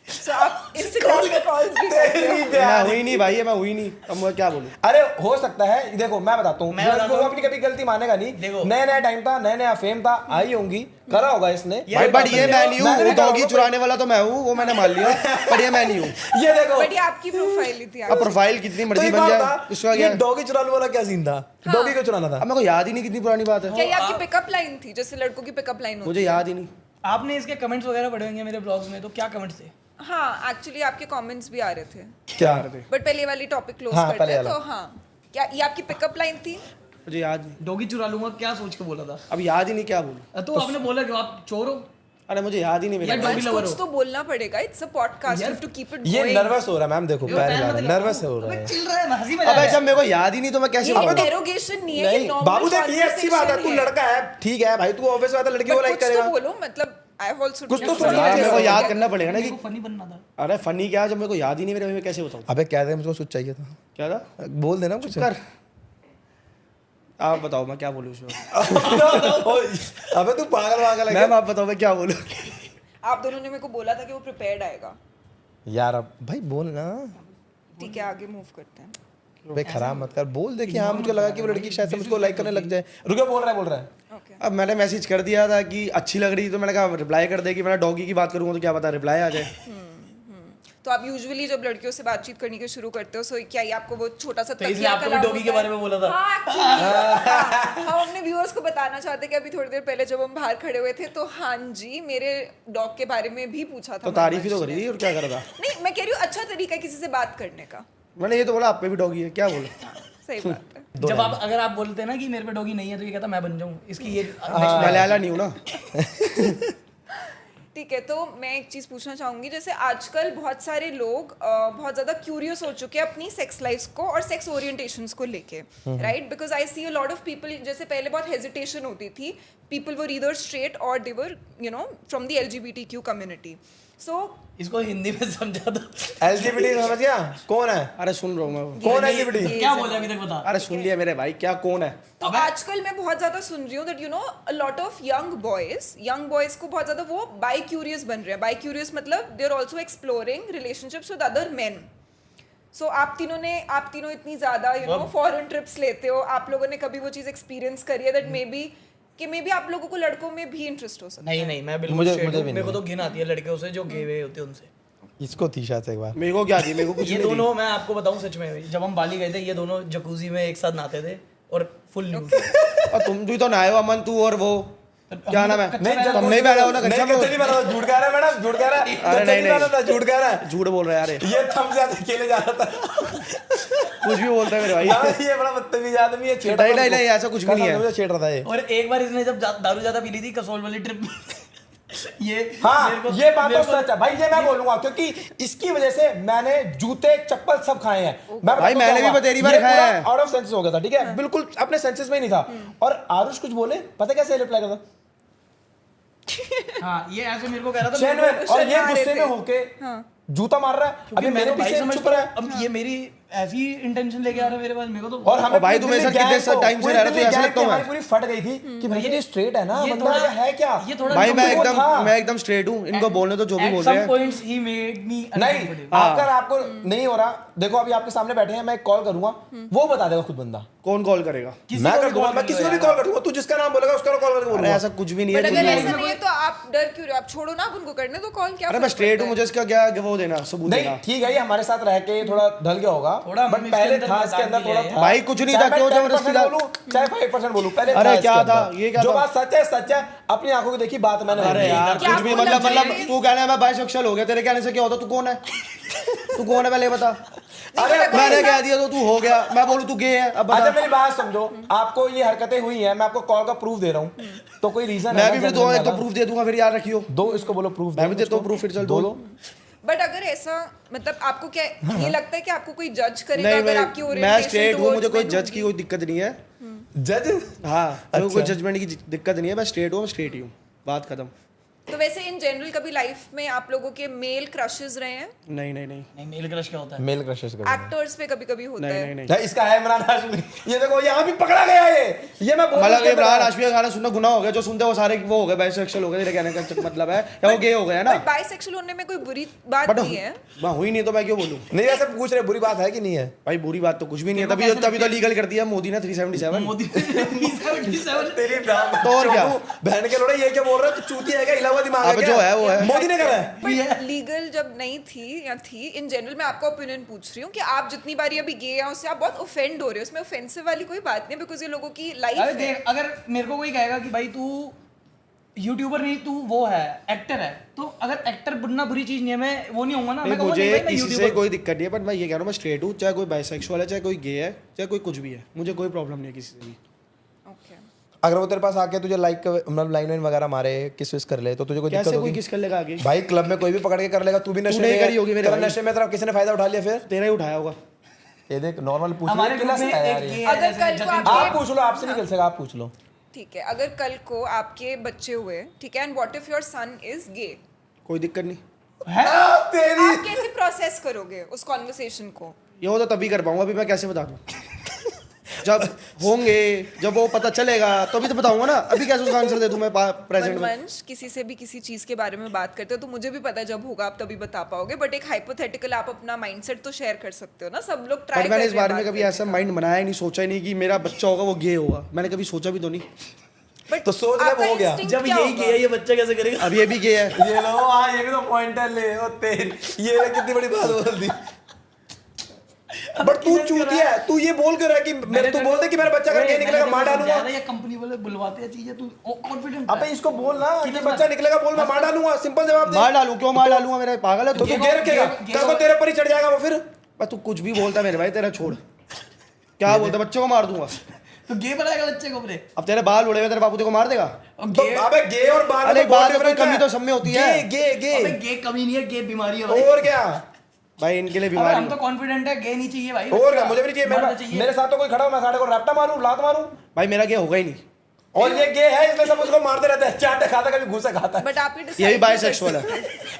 सो आप इंस्टाग्राम पे कॉल्स भी करते हो। मैं हुई नहीं भाई, ये मैं हुई नहीं। अब मैं क्या बोलूँ? अरे हो सकता है, देखो मैं बताता हूँ, मैं बताता वो हूँ। अपनी कभी गलती मानेगा नहीं। देखो। नया नया टाइम था, नया नया फेम था, आई होंगी, करा होगा इसने। भाई बट ये मैं नहीं हूँ। मैंने वो भी कहा डॉगी होगा, चुराने वाला तो मैं हूँ, वो मैंने मान लिया। पर ये मैं नहीं हूँ। ये देखो बट ये आपकी प्रोफाइल ही थी। अब प्रोफाइल कितनी तो मर्जी एक बन बात जाए, बता, उसका ये क्या है? डॉगी चुराने वाला क्या सीन था? डॉगी क्यों चुराना था? अब मेरे को याद ही नहीं कितनी पुरानी बात है। क्या ये आपकी पिकअप लाइन थी, जैसे लड़कों की पिकअप लाइन होती मुझे याद ही नहीं। आपने इसके कमेंट्स वगैरह पढ़े होंगे मेरे ब्लॉग्स में, तो क्या कमेंट्स थे? है? हाँ, एक्चुअली आपके कमेंट्स भी आ रहे थे, क्या? बट पहले वाली टॉपिक क्लोज हाँ, करते पहले हैं। वाला। तो हाँ, क्या ये आपकी पिकअप लाइन थी? मुझे याद नहीं। डॉगी चुरा लूंगा क्या सोच के बोला था? अब याद ही नहीं क्या बोलूं। तो आपने बोला कि आप चोर हो? अरे मुझे याद ही नहीं मेरा। यार, डॉगी कुछ लवर कुछ हो। तो बोलना पड़ेगा, it's a podcast, you have to keep it ये गोइंग। नर्वस हो रहा है मैम, देखो पैर हिला रहा है, नर्वस हो रहा है। चिल रहा है, हंसी में अब जब मेरे को याद ही नहीं तो मैं कैसे ये बताऊं? इंटेरोगेशन नहीं है, ये नहीं नॉर्मल बाबू देख, ये अच्छी बात है, तू conversation लड़का है, ठीक है भाई, तू ऑब्वियस बात है लड़की को But लाइक कुछ तो करेगा। बोलो, मतलब आई हैव आल्सो कुछ तो सुना। सुनिए। यार मेरे को याद करना पड़ेगा ना कि फनी बनना था। अरे फनी क्या, जब मेरे को याद ही नहीं मेरे, मैं कैसे बताऊं? अबे क्या था, मुझको कुछ चाहिए था, क्या था? बोल देना कुछ। कर, आप बताओ मैं क्या बोलूं उसमें? अबे तू पागल वागल है मैम क्या? आप बताओ मैं क्या बोलूं? आप दोनों ने मेरे को बोला था कि वो प्रिपेयर्ड आएगा। यार अब भाई बोल ना, ठीक है, आगे मूव करते हैं। भाई खराब मत कर, बोल दे कि हाँ मुझे लगा कि वो लड़की शायद से मुझको लाइक करने लग जाए। रुको, बोल रहा है। ओके, अब मैंने मैसेज कर दिया था कि अच्छी लग रही, तो मैंने कहा रिप्लाई कर दे कि मैं डॉगी की बात करूंगा तो क्या पता रिप्लाई आ जाए। तो आप यूजुअली जब लड़कियों से बातचीत करनी के शुरू करते हो, सो क्या ये आपको वो छोटा सा तो इसलिए तकिया आपको भी कलाम डॉगी के होता है? बारे में बोला था। हाँ, actually, हम अपने व्यूअर्स को बताना चाहते हैं कि अभी थोड़ी देर पहले जब हम बाहर खड़े हुए थे, तो हाँ जी, मेरे डॉग के बारे में भी पूछा था। तो तारीफ ही तो करी और क्या करा था? नहीं, मैं कह रही हूँ अच्छा तरीका है किसी से बात करने का। मैंने ये तो बोला आप पे भी डॉगी है, क्या बोला? सही बात है। जब आप अगर आप बोलते हैं ना कि मेरे पे डॉगी नहीं है, तो ये कहता मैं बन जाऊं इसकी ये मैं लैला नहीं हूँ ना। ठीक है, तो मैं एक चीज़ पूछना चाहूँगी, जैसे आजकल बहुत सारे लोग बहुत ज़्यादा क्यूरियस हो चुके हैं अपनी सेक्स लाइफ को और सेक्स ओरिएंटेशंस को लेके, right? Because I see a lot of people, जैसे पहले बहुत हेजिटेशन होती थी, people were either straight or they were from the LGBTQ community. So इसको हिंदी में समझा दो। LGBT समझ गया कौन है? अरे सुन रहा हूँ मैं। कौन है LGBT? क्या बोला अभी तक बता। अरे सुन लिया मेरे भाई, क्या कौन है? तो आजकल मैं बहुत ज़्यादा सुन रही हूँ that a lot of young boys को बहुत ज़्यादा वो बाई क्यूरियस बन रहे हैं। बाई क्यूरियस मतलब they are also exploring relationships with other men. So आप तीनों इतनी ज़्यादा फॉरेन ट्रिप्स लेते हो, आप लोगों ने कभी वो चीज़ एक्सपीरियंस करी है दैट मे बी आप लोगों को लड़कों में भी इंटरेस्ट हो सकता है? नहीं मैं बिल्कुल मुझे straight हूँ। भी मेरे को नहीं। तो घिन आती है लड़के से जो गे हुए होते हैं उनसे। इसको थी शायद से एक बार। मेरे को क्या थी, मेरे को कुछ ये नहीं थी। दोनों, मैं आपको बताऊं सच में, जब हम बाली गए थे ये दोनों जकूजी में एक साथ नहाते थे और फुल न्यूड। और तुम भी तो नहाए हो, अमन तू और वो क्या नाम है? नहीं, तुम नहीं पहना हो ना कच्चा नहीं, में? कच्चा नहीं पहना था, झूठ कह रहा है मैडम, झूठ कह रहा है। अरे कच्चा नहीं, पहना था, झूठ कह रहा है। झूठ बोल रहा है यार, ये थम से आते अकेले जा रहा था। कुछ भी बोलता है मेरे भाई। यार ये बड़ा बदतमीज आदमी है, छेड़ रहा था नहीं, उसको। ऐसा कुछ भी नहीं है। मुझे छेड़ रहा था ये। और एक बार इसने जब दारू ज्यादा पी ली थी कसोल वाली ट्रिप में, ये हाँ मेरे को- ये बात मेरे तो को- सच है भाई, ये मैं बोलूंगा क्योंकि इसकी वजह से मैंने जूते चप्पल सब खाए हैं। मैं भाई, मैंने भी बतेरी बार खाया है। आउट ऑफ सेंसेस हो गया था, ठीक है, बिल्कुल अपने सेंसेस में ही नहीं था। और आरुष कुछ बोले, पता कैसे रिप्लाई करता? हाँ, ये ऐसे मेरे को कह रहा था जेन्युइन, और ये शर्मा रहे गुस्से में थे। होके हाँ। जूता मार रहा है। क्योंकि अभी मेरे भाई पीछे समझ चुप रहा है। अब ये मेरी ऐसी इंटेंशन लेके आ रहा है मेरे पास, मेरे को तो और हमें भाई, पूरी तुम ऐसा दिल्ली कितने गैंग को- टाइम से पूरी रह रहे हो, दिल्ली तो ऐसा गैंग लगता हूँ हमारी मैं। पूरी फट गई थी कि भाई ये स्ट्रेट है ना, ये बंदा थोड़ा- है क्या? ये थोड़ा भाई मैं वो एकदम था। मैं एकदम स्ट्रेट हूँ, इनको बोलने तो जो भी At बोल रहे some हैं। points he made me नहीं, uncomfortable. अगर आपको नहीं हो रहा, देखो अभी आपके सामने बैठे हैं, मैं कॉल करूंगा, वो बता देगा खुद बंदा। कौन कॉल करेगा? किसी मैं को कर भी दूंगा, call मैं कर किसी लो को भी यार। कॉल कर दूंगा, तू जिसका नाम बोलेगा उसका कॉल करके अरे बोलूंगा। ऐसा कुछ भी नहीं बट है। अगर कुछ ऐसा भी नहीं है तो आप डर क्यों रहे हो? आप छोड़ो ना, आप उनको करने दो कॉल, क्या अरे मैं फर्क स्ट्रेट पड़ता हूँ, है? मुझे इसका क्या वो देना, सबूत नहीं देना। ठीक है, ये हमारे साथ रह के थोड़ा ढल गया होगा, थोड़ा बट हमने इसके पहले अंदर था इसके अंदर मजाक भी थोड़ा लिया था। भाई, कुछ नहीं था, चाहे मैं क्यों 10% जबरदस्ती बोलूं, चाहे 5% बोलूं, पहले अरे इसके क्या अंदर। था? ये क्या जो था? बात सच है, अपनी आंखों की देखी बात मैंने अरे नहीं यार की। क्या कुछ भी बोला मतलब चाहिए? तू कहना है मैं बाइसेक्सुअल हो गया, तेरे कहने से क्या होता? तू कौन है? तू कौन है पहले ये बता। अरे मैंने कह दिया तो तू हो गया, मैं बोलूं तू गे है, अब अच्छा बता। मेरी बात समझो, आपको ये हरकतें हुई हैं, मैं आपको कॉल का प्रूफ दे रहा हूँ, तो कोई रीजन मैं भी फिर दो एक तो प्रूफ दे दूंगा, फिर याद रखियो। दो इसको बोलो प्रूफ। मैं भी देता हूँ प्रूफ, फिर चल दो। बट अगर ऐसा मतलब आपको क्या ये लगता है कि आपको कोई जज करेगा नहीं अगर आपकी मैं ओरिएंटेशन स्ट्रेट हूँ, मुझे कोई जज की कोई दिक्कत नहीं है। जज हाँ मेरे को कोई अच्छा। जजमेंट की दिक्कत नहीं है, मैं स्ट्रेट हूँ, मैं स्ट्रेट ही हूँ, बात खत्म। तो वैसे इन जनरल कभी लाइफ में आप लोगों के मेल क्रशेस रहे हैं? नहीं नहीं नहीं नहीं मेल क्रश क्या होता है? मेल क्रशेस कर एक्टर्स पे कभी कभी होता नहीं है? नहीं नहीं नहीं, इसका है इमरान हाशमी। ये देखो यहाँ भी पकड़ा गया ये मैं बोल मतलब इमरान हाशमी का गाना सुनना गुनाह हो गया, जो सुनते हैं वो सारे वो हो गए बाइसेक्सुअल हो गए, तेरे कहने का मतलब है, या वो गे हो गया ना। बट बाइसेक्सुअल होने में कोई बुरी बात बट नहीं है। वहाँ हुई नहीं तो मैं क्यों बोलूँ नहीं, ऐसे पूछ रहे बुरी बात है कि नहीं है? भाई? बुरी बात तो कुछ भी नहीं है, तभी तो लीगल कर दिया मोदी ने 377। मोदी 377 तेरी तो और क्या? बहन के लोड़े ये क्या बोल रहे हो? तू चूतिया है क्या? हिला हुआ दिमाग है अब क्या? जो है वो है। मोदी ने करा है। बट लीगल जब नहीं थी या थी, इन जनरल मैं आपका ओपिनियन पूछ रही हूँ कि आप जितनी बारी अभी गए हैं उससे आप बहुत ऑफेंड हो रहे हो। उसमें ऑफेंसिव वाली कोई बात नहीं, बिकॉज ये लोगों की अरे लाइफ है। देख, अगर मेरे को कोई कहेगा कि भाई तू यूट्यूबर नहीं, तू वो है एक्टर है, तो अगर एक्टर बनना बुरी चीज नहीं है, मैं वो नहीं होऊंगा ना। नहीं, मैं कहूंगा मुझे नहीं भाई, मैं किसी से यूट्यूबर कोई दिक्कत नहीं है, बट मैं ये कह रहा हूँ मैं स्ट्रेट हूँ, चाहे कोई बाइसेक्सुअल है, चाहे कोई गे है, चाहे कोई कुछ भी है, मुझे कोई प्रॉब्लम नहीं है किसी से भी। ओके, अगर वो तेरे पास आके तुझे लाइक मतलब लाइन वाइन वगैरह मारे, किस विस कर ले, तो तुझे कोई दिक्कत कैसे कोई होगी? किस कर लेगा आगे? भाई क्लब में कोई भी पकड़ के कर लेगा, तू भी नशे तूने में करी होगी मेरे तेरा भाई। नशे में तेरा किसी ने फायदा उठा लिया फिर? तेरा ही उठाया होगा। ये देख नॉर्मल पूछ हमारे ले, ग्रुप में यार एक ये। ये अगर जैसे कल को जतिन- आप- आप पूछ लो, आपसे नहीं कर सका, आप पूछ लो। ठीक है। अगर कल को आपके बच्चे हुए, ठीक है, and what if your son is gay, कोई दिक्कत नहीं, है तेरी आप कैसे प्रोसेस करोगे उस कॉन्वर्सेशन को? ये हो तो तभी कर पाऊंगा, अभी मैं कैसे बता दूँ? जब होंगे, जब वो पता चलेगा तभी तो बताऊंगा ना, अभी कैसे उसका आंसर दे दूं मैं प्रेजेंट में? मनमंश, किसी से भी किसी चीज के बारे में बात करते हो तो मुझे भी पता है जब होगा आप तभी बता पाओगे, बट एक हाइपोथेटिकल आप अपना माइंडसेट तो शेयर कर सकते हो ना। सब लोग ट्राई बट कर मैंने रहे इस हैं बारे में बात कभी करने ऐसा का। माइंड बनाया ही नहीं, सोचा ही नहीं कि मेरा बच्चा होगा वो गे होगा, मैंने कभी सोचा भी तो नहीं। But तो सोच ले, आपका वो हो गया। instinct जब क्या यही होगा? किया, ये बच्चा कैसे करेगा? अब ये भी गे है। ये लो, हाँ ये भी तो पॉइंट है, ले ओ तेरी, ये ले कितनी बड़ी बात बोल दी। बट तू चूतिया है, तू ये बोल क्यों रहा है कि मेरे, तू बोल दे कि मेरा बच्चा अगर गए निकलेगा मार डालूंगा। ये कंपनी वाले बुलवाते हैं चीजें, तू कॉन्फिडेंट अबे इसको बोल ना कि बच्चा निकलेगा, बोल मैं मार डालूंगा, सिंपल जवाब दे। मार डालूं? क्यों मार डालूंगा? मेरा पागल है तो तू? तू गे रखेगा, कल को तेरे पर ही चढ़ जाएगा वो फिर। तू कुछ भी बोलता है मेरे भाई, तेरा छोड़। क्या बोलता, बच्चों को मार दूंगा? तो गे बनाएगा बच्चे को अपने। अब तेरे बाल उड़े हुए, तेरे बापू तेरे को मार देगा? तो अबे गे और बाल में अरे तो बहुत बाल में कोई difference कमी है। तो सब में होती है। गे गे अबे गे गे कमी नहीं है, गे बीमारी है भाई। और क्या, भाई इनके लिए अबे बीमारी हम तो कॉन्फिडेंट है, गे नहीं चाहिए भाई। और क्या, मुझे भी नहीं चाहिए। मरना मेरे साथ तो कोई खड़ा हो, मैं साढ़े को रैप्टा मारूं, लात मारूं। भाई मेरा गे होगा ही नहीं। और ये गे है इसलिए सब उसको मारते रहते हैं, चाटे खाता कभी घूसा खाता है। बट आप ये भी बाइसेक्सुअल है।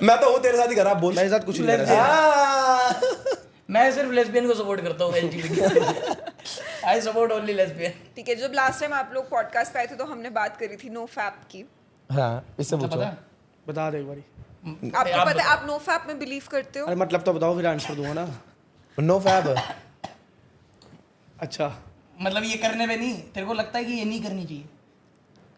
मैं तो हूँ तेरे साथ ही खराब बोल। मेरे साथ कुछ नहीं Lesbian। करा। मैं सिर्फ लेस्बियन को सपोर्ट करता हूँ, LGBT. I support only lesbian. ठीक है, जब लास्ट टाइम आप लोग पॉडकास्ट पे आए थे तो हमने बात करी थी नो फैप की। हाँ, इससे पूछो। पता है? बता दे एक बारी। आपको पता है आप नो फैप में बिलीव करते हो? अरे मतलब तो बताओ, फिर आंसर दूंगा ना। No fab. अच्छा, मतलब ये करने पे नहीं, तेरे को लगता है कि ये नहीं करनी चाहिए?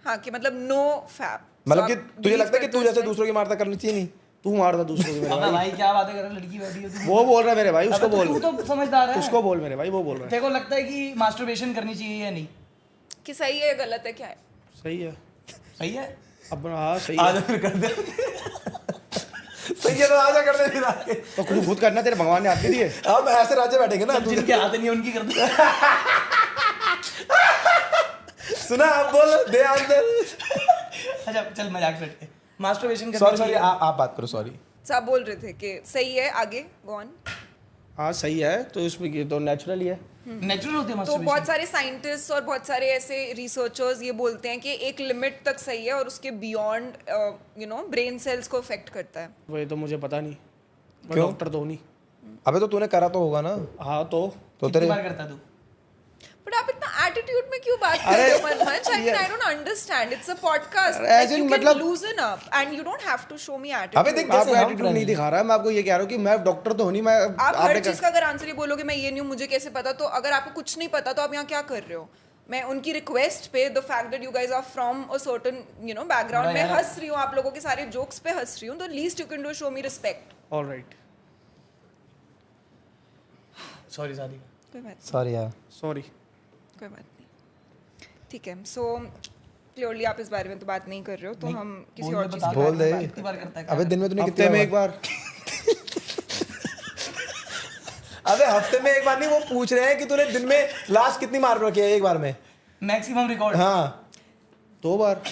हाँ, कि मतलब नो फैप, मतलब कि तुझे लगता है कि तू जैसे दूसरों की मारता करनी चाहिए नहीं? तू मारता दूसरों को मेरे अबे भाई। भाई क्या बातें कर रहा है, लड़की बैठी है तू। वो बोल रहा है मेरे भाई, उसको अबे बोल। तू तो समझदार है। उसको बोल मेरे भाई, वो बोल रहा है। तेरे को लगता है कि मास्टरबेशन करनी चाहिए या नहीं? कि सही है या गलत है, क्या है? सही है। सही है। अब हाँ सही आजा है। फिर कर दे। सही है तो आजा कर दे फिर आके। तो खुद खुद करना, तेरे भगवान ने हाथ नहीं दिए। हम ऐसे राजे बैठेंगे ना। जिनके हाथ नहीं है उनकी कर दे। सुना, आप बोल दे आंसर। अच्छा चल मजाक करके, मास्टरबेशन सॉरी करनी सॉरी, चाहिए। आप बात करो, सॉरी। तो आप बोल रहे थे कि सही है, आगे गो ऑन। हाँ सही है, तो इसमें ये तो नेचुरल ही है। नेचुरल होती है तो मास्टरबेशन। बहुत सारे साइंटिस्ट और बहुत सारे ऐसे रिसर्चर्स ये बोलते हैं कि एक लिमिट तक सही है और उसके beyond you know brain cells को अफेक्ट करता है। वही तो मुझे पता नहीं, मैं क्यों? डॉक्टर तो नहीं। अबे तो तूने करा तो होगा ना। हाँ तो कितनी तेरे बार करता तू? बट आप इतना एटीट्यूड में क्यों बात कर रहे हो Manmanch? I don't understand, it's a podcast, as in मतलब- loosen up and you don't have to show me अबे एटीट्यूड। देख, आपको जैसे हम एटीट्यूड नहीं दिखा रहा है, मैं आपको ये कह रहा हूँ कि मैं डॉक्टर तो हूँ नहीं। मैं आप हर आपने चीज का अगर आंसर ये बोलोगे मैं ये नहीं हूँ, मुझे कैसे पता, तो अगर आपको कुछ नहीं पता तो आप यहाँ क्या कर रहे हो? मैं उनकी रिक्वेस्ट पे, the fact that you guys are from a certain you know background में हंस रही हूँ, आप लोगों के सारे जोक्स पे हंस रही हूँ, तो least you can do show me respect. Alright, sorry शादी। कोई बात सॉरी यार। सॉरी। कोई बात नहीं, ठीक है। सो क्लियरली आप इस बारे में तो बात नहीं कर रहे हो, तो हम किसी और चीज बोल दे। कितनी बार करता है? अबे दिन में तूने हफ्ते में एक बार। अबे हफ्ते में एक बार नहीं, वो पूछ रहे हैं कि तूने दिन में लास्ट कितनी मार रखी है एक बार में? Maximum record. हाँ 2 बार।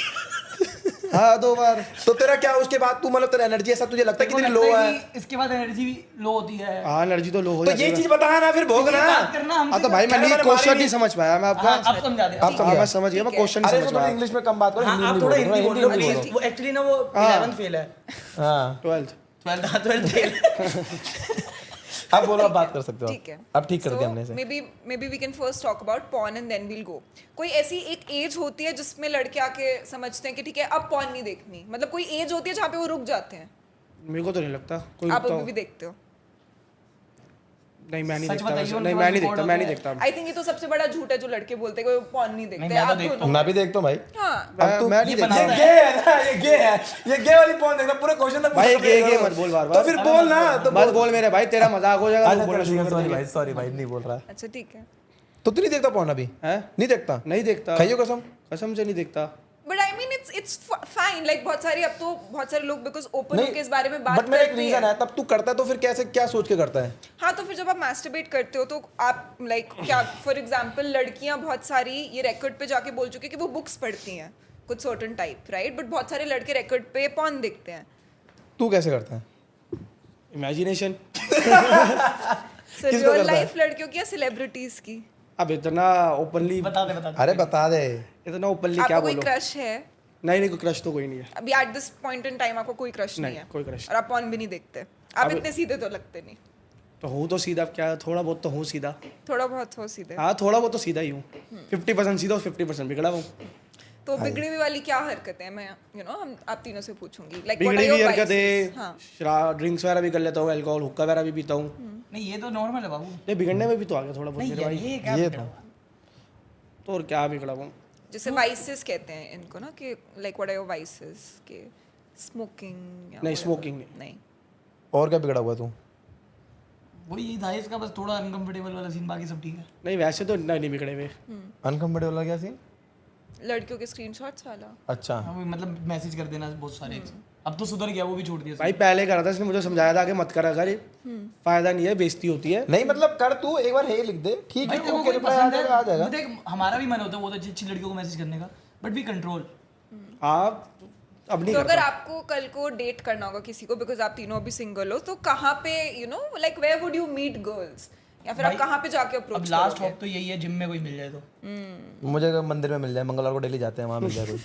हाँ 2 बार। तो तेरा क्या उसके बाद तू मतलब तेरा एनर्जी ऐसा तुझे लगता है कि तेरी लो है? इसके बाद एनर्जी भी लो होती है। हाँ एनर्जी तो लो हो तो जाती ये है। चीज बता ना, फिर भोगना। बात करना हाँ हमसे। तो भाई मैंने मैंने मारी क्वेश्चन नहीं। नहीं समझ पाया मैं आपका। आप समझा दे। आप समझा। मैं समझ गया, मैं क्वेश्चन नहीं अरे समझ इसको पाया। इंग्लिश में कम बात करो, हाँ, हिंदी आप में थोड़ा बोलो, हिंदी बोल लो में प्लीज। बोलो। वो एक्चुअली ना वो 11th फेल है। हाँ 12th। 12th fail. अब बोलो, आप बात कर सकते हो। ठीक है। अब ठीक कर दिया हमने इसे। maybe we can first talk about porn and then we'll go. कोई ऐसी एक एज होती है जिसमें लड़के आके समझते हैं कि ठीक है अब porn नहीं देखनी, मतलब कोई एज होती है जहाँ पे वो रुक जाते हैं। मेरे को तो नहीं लगता कोई आप रुकता अभी हो। भी देखते हो? नहीं मैं नहीं सच देखता बताइए, वैसे। उनके नहीं पास मैं नहीं रिकॉर्ड देखता, मैं नहीं होता देखता। आई थिंक ये तो सबसे बड़ा झूठ है जो लड़के बोलते हैं कि वो porn नहीं देखते। मैं तो आप देखता दोनों। मैं भी देखता हूँ भाई। हाँ। अब तू मैं नहीं ये देखता। बना- ये गे है ना, ये गे है, ये गे वाली पॉइंट देखना पूरे क्वेश्चन तक। भाई गे मत बोल बार बार। तो फिर बोल ना, तो मत बोल मेरे भाई, तेरा मजाक हो जाएगा। लोग बोलना शुरू कर सॉरी देंगे। भाई, सॉरी भाई, नहीं बोल रहा। अच्छा ठीक है। तो तू नहीं देखता पॉर्न अभी? हैं? नहीं देखता? नहीं देखता। खाइयो कसम। कसम से नहीं देखता। But I mean it's fine, like बहुत सारे लोग बिकॉज ओपन होकर इस बारे में बात बट मेरा एक करते रीजन हैं। है, तब तू करता है तो फिर कैसे, क्या सोच के करता है? हाँ तो फिर जब आप मैस्टरबेट करते हो तो आप लाइक क्या, फॉर एग्जांपल लड़कियां बहुत सारी ये रिकॉर्ड पे जाके बोल चुकी है कि वो बुक्स पढ़ती हैं कुछ सर्टेन टाइप, राइट? बट बहुत सारे लड़के रिकॉर्ड पे पॉर्न देखते हैं। तू कैसे करता है? इमेजिनेशन। सो किसको रियल करता है? लाइफ लड़कियों की या सेलिब्रिटीज की? अब इतना ओपनली, बता दे। अरे बता दे। इतना ओपनली क्या आपको कोई बोलो। क्रश है? नहीं कोई क्रश तो कोई नहीं है। अभी at this point in time आपको कोई क्रश नहीं नहीं, है? कोई crush और आप पॉर्न भी नहीं देखते? आप अब- इतने सीधे तो लगते नहीं। तो हूँ तो सीधा, क्या थोड़ा बहुत तो हूँ सीधा। थोड़ा बहुत हो सीधे। हाँ थोड़ा बहुत तो सीधा ही हूँ। 50% सीधा और 50% बिगड़ा हूँ। तो बिगड़ी हुई वाली क्या हरकतें हैं? मैं हम आप तीनों से पूछूंगी, लाइक बिगड़ी हुई हरकतें, हाँ। ड्रिंक्स वगैरह भी कर लेता हूँ, अल्कोहल हुक्का वगैरह भी पीता हूँ। नहीं ये तो नॉर्मल है बाबू। नहीं बिगड़ने में भी तो आ गया थोड़ा बहुत नहीं मेरे यार, भाई। ये क्या ये बिगड़ा तो। हुआ? तो और क्या बिगड़ा हूँ। जैसे वाइसेस कहते हैं इनको ना, कि like what are your vices, के स्मोकिंग या नहीं whatever। स्मोकिंग नहीं। नहीं। और क्या बिगड़ा हुआ तू? वही यही था इसका, बस थोड़ा अनकंफर्टेबल वाला सीन, बाकी सब ठीक है। नहीं वैसे तो नहीं बिगड़े हुए। अनकंफर्टेबल वाला क्या सीन? लड़कियों के स्क्रीनशॉट्स वाला। अच्छा। हाँ, वही मतलब मैसेज कर देना बहुत सारे। अब तो सुधर गया, वो भी छोड़ दिया। भाई पहले करा था, इसने मुझे समझाया था कि मत करा कर, फायदा नहीं है, बेइज्जती होती है। नहीं मतलब कर, तू एक बार हे लिख दे, ठीक भाई है, तेरे को ओके, कोई रिप्लाई आ पसंद जाएगा, आ है, जाएगा। देख हमारा भी मन होता है बहुत अच्छी अच्छी लड़कियों को मैसेज करने का, बट वी कंट्रोल। आप अब नहीं तो अगर करता। आपको कल को डेट करना होगा किसी को, बिकॉज आप तीनों अभी सिंगल हो, तो कहाँ पे like where would you meet girls, या फिर आप भाई, कहाँ पे जाके अब अप्रोच लास्ट करोगे? होप तो यही है, जिम में कोई मिल जाए तो। मुझे अगर मंदिर में मिल जाए, मंगलवार को डेली जाते हैं, वहाँ मिल जाए कोई।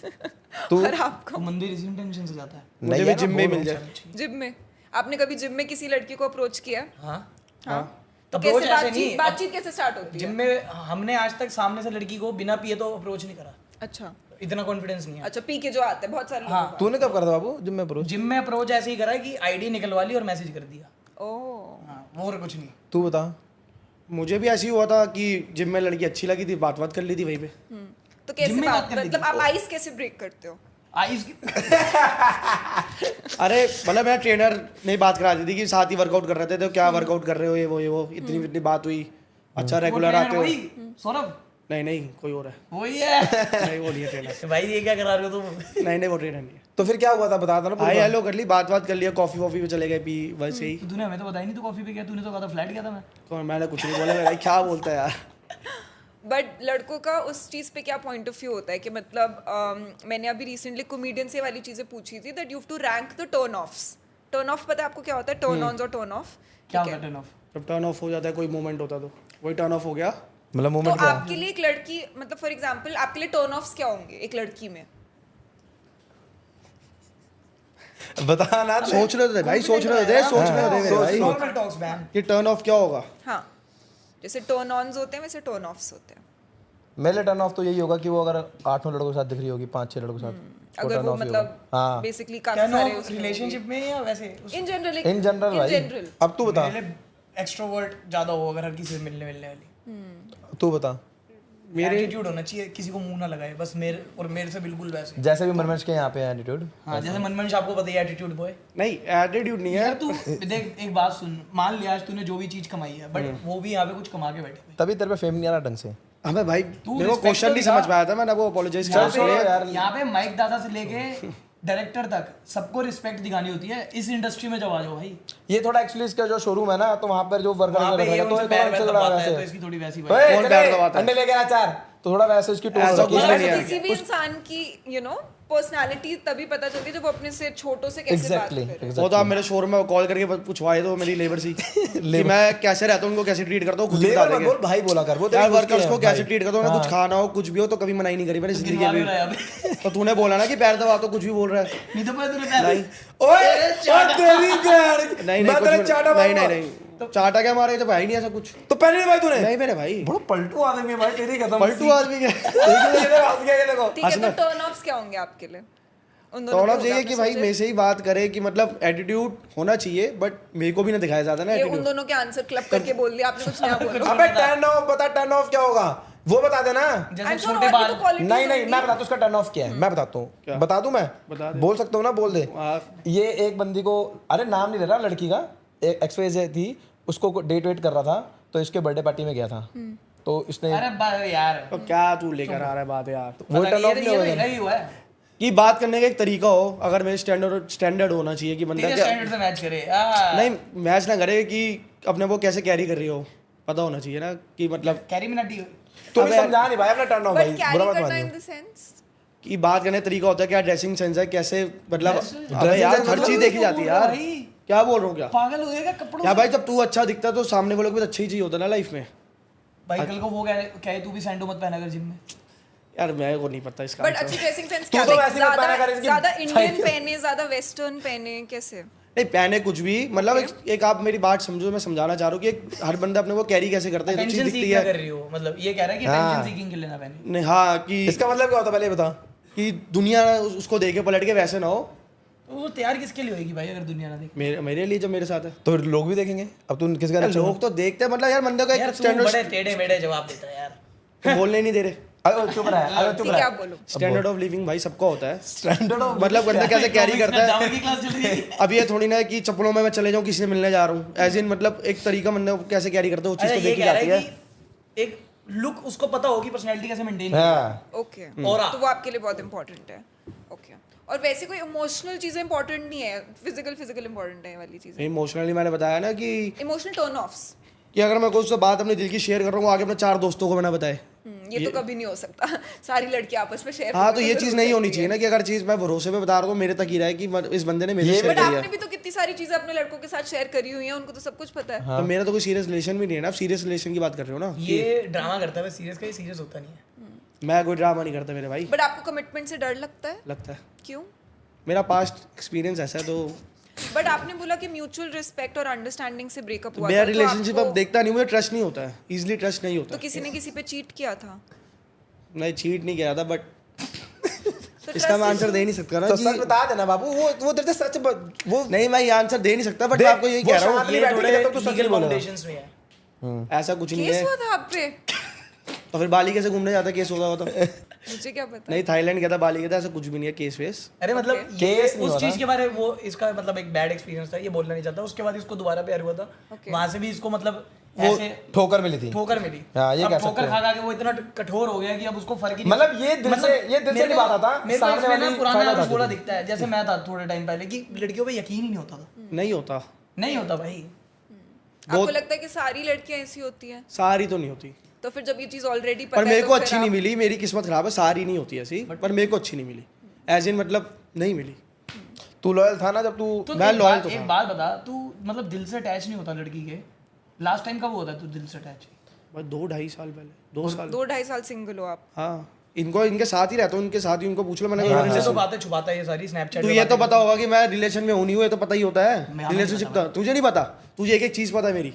तू और आपको तो मंदिर इसी इंटेंशन से जाता है। मुझे नहीं भी यार, जिम में ही बोलो। मिल जाए। जिम में? आपने कभी जिम में किसी लड़की को अप्रोच किया है? हाँ हाँ। तो Approach कैसे ऐसे नहीं, बातचीत कैसे स्टार्ट होती जिम है? में हमने आज तक सामने से लड़की को बिना पिए तो अप्रोच नहीं करा, अच्छा इतना कॉन्फिडेंस नहीं है। अच्छा, पी के जो आते हैं बहुत सारे लोगों का। तूने कब करा था बाबू जिम में अप्रोच? जिम में अप्रोच ऐसे ही करा कि आईडी निकलवा ली और मैसेज कर दिया। ओह। हाँ, वो और कुछ नहीं। तू बता। मुझे भी ऐसी हुआ था कि जिम में लड़की अच्छी लगी थी, बात कर ली थी वहीं पे। तो कैसे जिम में बात, बात कर ली मतलब थी। आप आइस कैसे ब्रेक करते हो? आइस अरे मतलब मेरा ट्रेनर ने बात करा दी थी कि साथ ही वर्कआउट कर रहे थे, तो क्या वर्कआउट कर रहे हो, ये वो इतनी इतनी बात हुई। अच्छा रेगुलर आते हो? सौरभ नहीं कोई और है। वही है। नहीं वो नहीं है ट्रेनर। भाई ये क्या करा रहे हो तुम? नहीं वो ट्रेनर नहीं है। तो फिर क्या हुआ था, बता दो ना। हाय हेलो कर ली, बात कर लिया, कॉफी वॉफी पे चले गए, पी वैसे ही। तो तूने हमें तो बताया नहीं, तू कॉफी पे गया, तूने तो कहा था फ्लैट गया था मैं। कौन, मैंने कुछ नहीं बोला भाई, क्या बोलता है यार। बट लड़कों का उस चीज़ पे क्या पॉइंट ऑफ व्यू होता है कि मतलब मैंने अभी रिसेंटली कॉमेडियन से वाली चीज़ें पूछी थी, that you have to rank the turn offs. Turn off पता है आपको क्या होता है? टर्न ऑन्स और टर्न ऑफ क्या होता है टर्न ऑफ? जब टर्न ऑफ हो जाता है कोई मोमेंट होता तो वही टर्न ऑफ हो गया। मतलब तो मूवमेंट क्या है? आपके लिए एक लड़की, मतलब फॉर एग्जांपल आपके लिए टर्न ऑफ्स क्या होंगे एक लड़की में? बता ना। सोच रहे थे भाई, सोच रहे थे मेरे भाई नॉर्मल टॉक्स मैन। कि टर्न ऑफ क्या होगा। हाँ, जैसे टर्न ऑन्स होते हैं वैसे टर्न ऑफ्स होते हैं। मेरे लिए टर्न ऑफ तो यही होगा कि वो अगर 8-9 लड़कों के साथ दिख रही होगी, 5-6 लड़कों के साथ, अगर turn वो off ही मतलब होगा। हाँ बेसिकली क्या काफी सारे रिलेशनशिप में या वैसे? इन जनरल इन जनरल भाई। अब तू बता, एक्सट्रोवर्ट ज्यादा हो अगर हर किसी से मिलने वाली। तू बता। मेरे एटीट्यूड होना चाहिए, किसी को मुंह ना लगाए, बस मेरे से बिल्कुल वैसे। जैसे भी मनमंच के यहाँ पे एटीट्यूड। हाँ, जैसे मनमंच आपको पता ही है, एटीट्यूड बॉय। नहीं एटीट्यूड नहीं यार है। तू देख एक बात सुन, मान लिया आज तूने जो भी चीज कमाई है, बट वो भी यहाँ पे कुछ कमा के बैठे हुए। तभी तेरे पे फेम नहीं आ रहा ढंग से। हमें भाई तू मेरे को क्वेश्चन नहीं समझ पाया था, मैंने वो अपोलोजाइज यहाँ किया पे- उसके लिए। यार। यहाँ पे माइक दादा से लेके डायरेक्टर तक सबको रिस्पेक्ट दिखानी होती है इस इंडस्ट्री में। जब आ जाओ भाई, ये थोड़ा एक्चुअली इसका जो शोरूम है ना, तो वहाँ पर जो वर्कर वहाँ पे ये तो उनसे ये पैर थोड़ा वैर इनसे दबाता लड़ा है, तो वैसे। इसकी थोड़ी वैसी ओए, कौन चले, पैर दबाता है? अंडे लेके आ 4, तो थोड़ा वैसे इसकी टोन ऐसा रखी कुछ है। नहीं है। किसी भी इंसान की पर्सनालिटी तभी पता चलती है जब वो अपने से छोटों से कैसे बात एग्जैक्टली करे। वो तो आप मेरे शोरूम में कॉल करके पूछवाए दो मेरी लेबर से कि मैं कैसे रहता हूँ, उनको कैसे ट्रीट करता हूँ, खुद ही बता लेबर मत देंगे। बोल, भाई बोला कर, वो तेरे यार दोस्त के वर्कर्स हैं, को कैसे भाई। ट्रीट करता हूँ, उन्हें कुछ खाना हो कुछ भी हो तो कभी मना ही नहीं करी मैंने जिंदगी गिरवा भी में रहा है अभी। अभी। तो तूने बोला ना कि पैर दबा तो कुछ भी बोल रहा है। नहीं तो मैं तूने पैर नहीं ओए ओए तेरी गाड़ी नहीं मैं कुछ तेरे भी- चाटा नहीं मारूंगा। नहीं नहीं चाटा क्या मारेगा जब है ही नहीं ऐसा कुछ। तो पहले नहीं भाई तूने नहीं मेरे भाई बड़ा पलटू आदमी है भाई, तेरी कसम। पलटू आदमी के देखो ठीक है, तो टर्न ऑफ्स क्या होंगे आपके लिए? उन दोनों थोड़ा को चाहिए आपने कि भाई सोचे? मेरे से ही बात करे कि मतलब एटीट्यूड होना चाहिए बट मेरे को भी ना दिखाया जाता ना ये उन एटीट्यूड। दोनों के आंसर क्लब करके बोल दिया आपने, कुछ नया बोलो। अबे टर्न ऑफ बता, टर्न ऑफ क्या होगा वो बता देना। जैसे I'm sure छोटे और भी बाल तो qualities नहीं नहीं होंगी। मैं बताता हूँ उसका टर्न ऑफ क्या है, मैं बताता हूँ। बता दूं मैं? बता दे। बोल सकता हूँ ना, बोल दे। आप- ये एक बंदी को, अरे नाम नहीं ले रहा, लड़की का एक एक्सवाइज थी, उसको डेट वेट कर रहा था तो इसके बर्थडे पार्टी में गया था तो इसने अरे यार तो क्या तू लेकर आ रहा है बात यार वो टर्न ऑफ नहीं होगा। नहीं हुआ है। कि बात करने का एक तरीका हो, अगर मेरे स्टैंडर्ड होना चाहिए कि बंदा तेरे क्या स्टैंडर्ड से मैच करे। नहीं मैच ना करे कि अपने वो कैसे कैरी कर रही हो, पता होना चाहिए ना कि मतलब कैरी मिनाटी तुम अबे- समझा नहीं भाई अपना टर्न ऑफ बट भाई, कैरी बुरा मत करना इन मानिए। द सेंस कि बात करने का तरीका होता है, क्या ड्रेसिंग सेंस है, कैसे मतलब अबे dressing यार sense हर मतलब चीज देखी जाती है यार। भाई। क्या बोल रहा हूँ क्या पागल हो गएगा कपड़ों क्या से। भाई जब तू अच्छा दिखता है तो सामने वालों को भी अच्छा ही चाहिए होता है ना लाइफ में। भाई कल को वो कहे तू भी सैंडो मत पहना कर जिम में। यार मेरे को नहीं पता इसका बट आंसर। अच्छी ड्रेसिंग सेंस तू क्या? तो Like वैसे मत पहना कर इसकी ज्यादा इंडियन साइकिल। पहने, ज्यादा वेस्टर्न पहने, कैसे? नहीं पहने कुछ भी मतलब एक आप मेरी बात समझो, मैं समझाना चाह रहा हूँ कि एक हर बंदा अपने को कैरी कैसे करता है, ये तो चीज टेंशन दिखती सीख है। कर रही हो, मतलब ये कह रहा है कि हाँ। टेंशन सीकिंग के लिए ना पहने। नहीं हाँ कि इसका मतलब क्या होता है पहले ये बता। कि दुनिया उसको देखे पलट के वैसे ना हो। तो वो तैयार किसके लिए होगी भाई अगर दुनिया ना देखे? मेरे लिए जो मेरे साथ है तो लोग भी देखेंगे, अब तू किसका यार, अच्छा लोग तो देखते हैं मतलब यार बंदे का यार एक तू बड़े स्टैंडर्ड टेढ़े मेढ़े जवाब देता है यार। बोलने नहीं दे रहे। अरे चुप रहा है, अरे चुप ठीक रहा है, है। आप बोलो। स्टैंडर्ड ऑफ लिविंग भाई सबका होता है, स्टैंडर्ड ऑफ मतलब बंदा कैसे कैरी करता है। जावर की क्लास चल रही है। अब ये थोड़ी ना है कि चप्पलों में मैं चले जाऊँ किसी से मिलने जा रहा हूँ, एज इन मतलब एक तरीका बंदा को कैसे कैरी करता है वो चीज़ अच्छा तो ये देखी कह रहा जाती है है। कि एक लुक उसको पता होगी पर्सनैलिटी कैसे मेंटेन हाँ ओके, और तो वो आपके लिए बहुत इंपॉर्टेंट है। ओके, और वैसे कोई इमोशनल चीजें इंपॉर्टेंट नहीं है, फिजिकल इंपॉर्टेंट है ये वाली चीजें। इमोशनली मैंने बताया ना कि इमोशनल टर्न ऑफ्स अगर मैं कोई उससे बात अपने दिल की शेयर कर रहा हूँ आगे अपने 4 दोस्तों को मैंने बताए। ये तो कभी नहीं हो सकता। सारी लड़कियां आपस में शेयर। हाँ तो ये चीज़ नहीं होनी चाहिए ना कि अगर चीज़ मैं भरोसे पे बता रहा हूँ मेरे तक ही रहे कि इस बंदे ने मेरे से शेयर बट करी है। आपने भी तो कितनी सारी चीजें अपने लड़कों के साथ शेयर करी हुई हैं, उनको तो सब कुछ पता है। तो मेरा तो कोई सीरियस रिलेशन भी नहीं है ना, आप सीरियस रिलेशन की बात कर रहे हो ना। ये ड्रामा करता है, सीरियस का ये सीरियस होता नहीं है। मैं कोई ड्रामा नहीं करता मेरे भाई, बट आपको कमिटमेंट से डर लगता है? लगता है क्यों? मेरा पास्ट एक्सपीरियंस ऐसा है तो बट आपने बोला कि म्यूचुअल रिस्पेक्ट और अंडरस्टैंडिंग से ब्रेकअप हुआ मेरा था, तो रिलेशनशिप अब आपको- देखता नहीं, मुझे ट्रस्ट नहीं होता है, इजीली ट्रस्ट नहीं तो होता। किसी ने किसी पे चीट किया था? नहीं चीट नहीं किया था बट तो इसका मैं trust आंसर दे नहीं सकता ना तो कि सच बता देना बाबू, वो तेरे से सच वो नहीं मैं ये आंसर दे नहीं सकता बट देख, मैं आपको यही वो कह रहा हूँ शांत ये बैठी थोड़े है, तब तो सच लीगल नहीं बोलेगा। फाउंडेशंस में है। ऐसा कुछ नहीं केस है। हुआ था आप पे? तो फिर बाली कैसे घूमने जाता केस होगा तो मुझे क्या पता। नहीं थाईलैंड गया था, बाली गया था, ऐसा कुछ भी नहीं है केस वेस। अरे मतलब Okay. ये केस नहीं उस हुआ चीज था। के बारे में वो इसका मतलब एक बैड एक्सपीरियंस था, ये बोलना नहीं चाहता। उसके बाद इसको दोबारा प्यार हुआ था, Okay. वहां से भी इसको मतलब वो ऐसे ठोकर मिली थी। ठोकर मिली। हाँ, ये अब कह ठोकर सकते खा खा के वो इतना कठोर हो गया कि अब उसको फर्क ही नहीं। मतलब ये दिल से मेरे नहीं को- बात आता, मेरे को सामने इसमें ना वाली पुराना फायदा आरुष उठाती बोला थी। दिखता है, जैसे मैं था थोड़े टाइम पहले कि लड़कियों पे यकीन ही नहीं होता था। नहीं होता, नहीं होता भाई। आपको लगता है कि सारी लड़कियां ऐसी होती हैं? सारी तो नहीं होती तो फिर जब ये चीज ऑलरेडी पता पर है मेरे तो को फिर अच्छी आप- नहीं मिली, मेरी किस्मत खराब है, सारी नहीं होती ऐसी पर मेरे को अच्छी नहीं मिली, एज इन मतलब नहीं मिली। तू लॉयल था ना जब तू तो मैं एक loyal बात- तो था। एक बात बता, तू मतलब दिल से अटैच नहीं होता लड़की के? लास्ट टाइम कब हुआ था तू दिल से अटैच? बस 2-2.5 साल पहले, 2 साल। 2-2.5 साल सिंगल हो आप? हाँ इनको इनके साथ ही रहता हूँ, इनके साथ ही उनको पूछ लो मैंने नहीं, कहा मुझे तो relationship- बातें छुपाता है ये सारी स्नैपचैट तू पे ये तो बातें पता होगा कि मैं रिलेशन में हूँ नहीं हुए तो पता ही होता है मैं- रिलेशनशिप हमें का, तुझे नहीं पता, तुझे एक एक चीज़ पता है मेरी।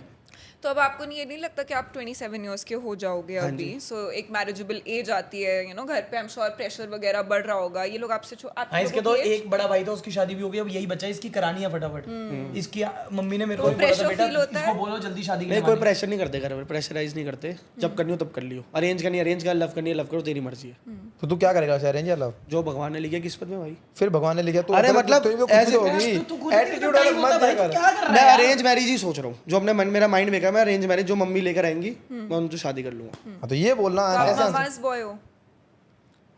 तो अब आपको ये नहीं लगता कि आप 27 इयर्स के हो जाओगे अभी, सो एक मैरिजेबल एज आती है, यू नो घर पे आई एम श्योर प्रेशर वगैरह बढ़ रहा होगा, ये लोग आपसे आप हाँ, इसके लोगों तो की age- एक बड़ा भाई था, उसकी शादी भी हो गई, अब यही बच्चा है, इसकी करानी है फटाफट। इसकी मम्मी ने मेरे को तो भी बोला था, pressure बेटा feel होता इसको है? बोलो जल्दी शादी के नहीं लिए कोई माने। प्रेशर नहीं करते घर में, प्रेशराइज नहीं करते, जब करनी हो तब कर लियो, अरेंज करनी अरेंज कर, लव करनी है लव करो, तेरी मर्जी है, तो तू क्या करेगा वैसे, अरेंज या लव? जो भगवान ने लिखा किस्मत में भाई। फिर भगवान ने लिखा तो अरे मतलब ऐसे- होगी तो खुद एटीट्यूड time वाला होता मत भाई, दिया तो कर। क्या कर रहा मैं है यार? अरेंज मैरिज ही सोच रहा हूँ, जो अपने मन मेरा माइंड में है मैं अरेंज मैरिज, जो मम्मी लेकर आएंगी मैं उनसे शादी कर लूंगा। हाँ, तो ये बोलना तो आप ऐसा ममाज बॉय हो,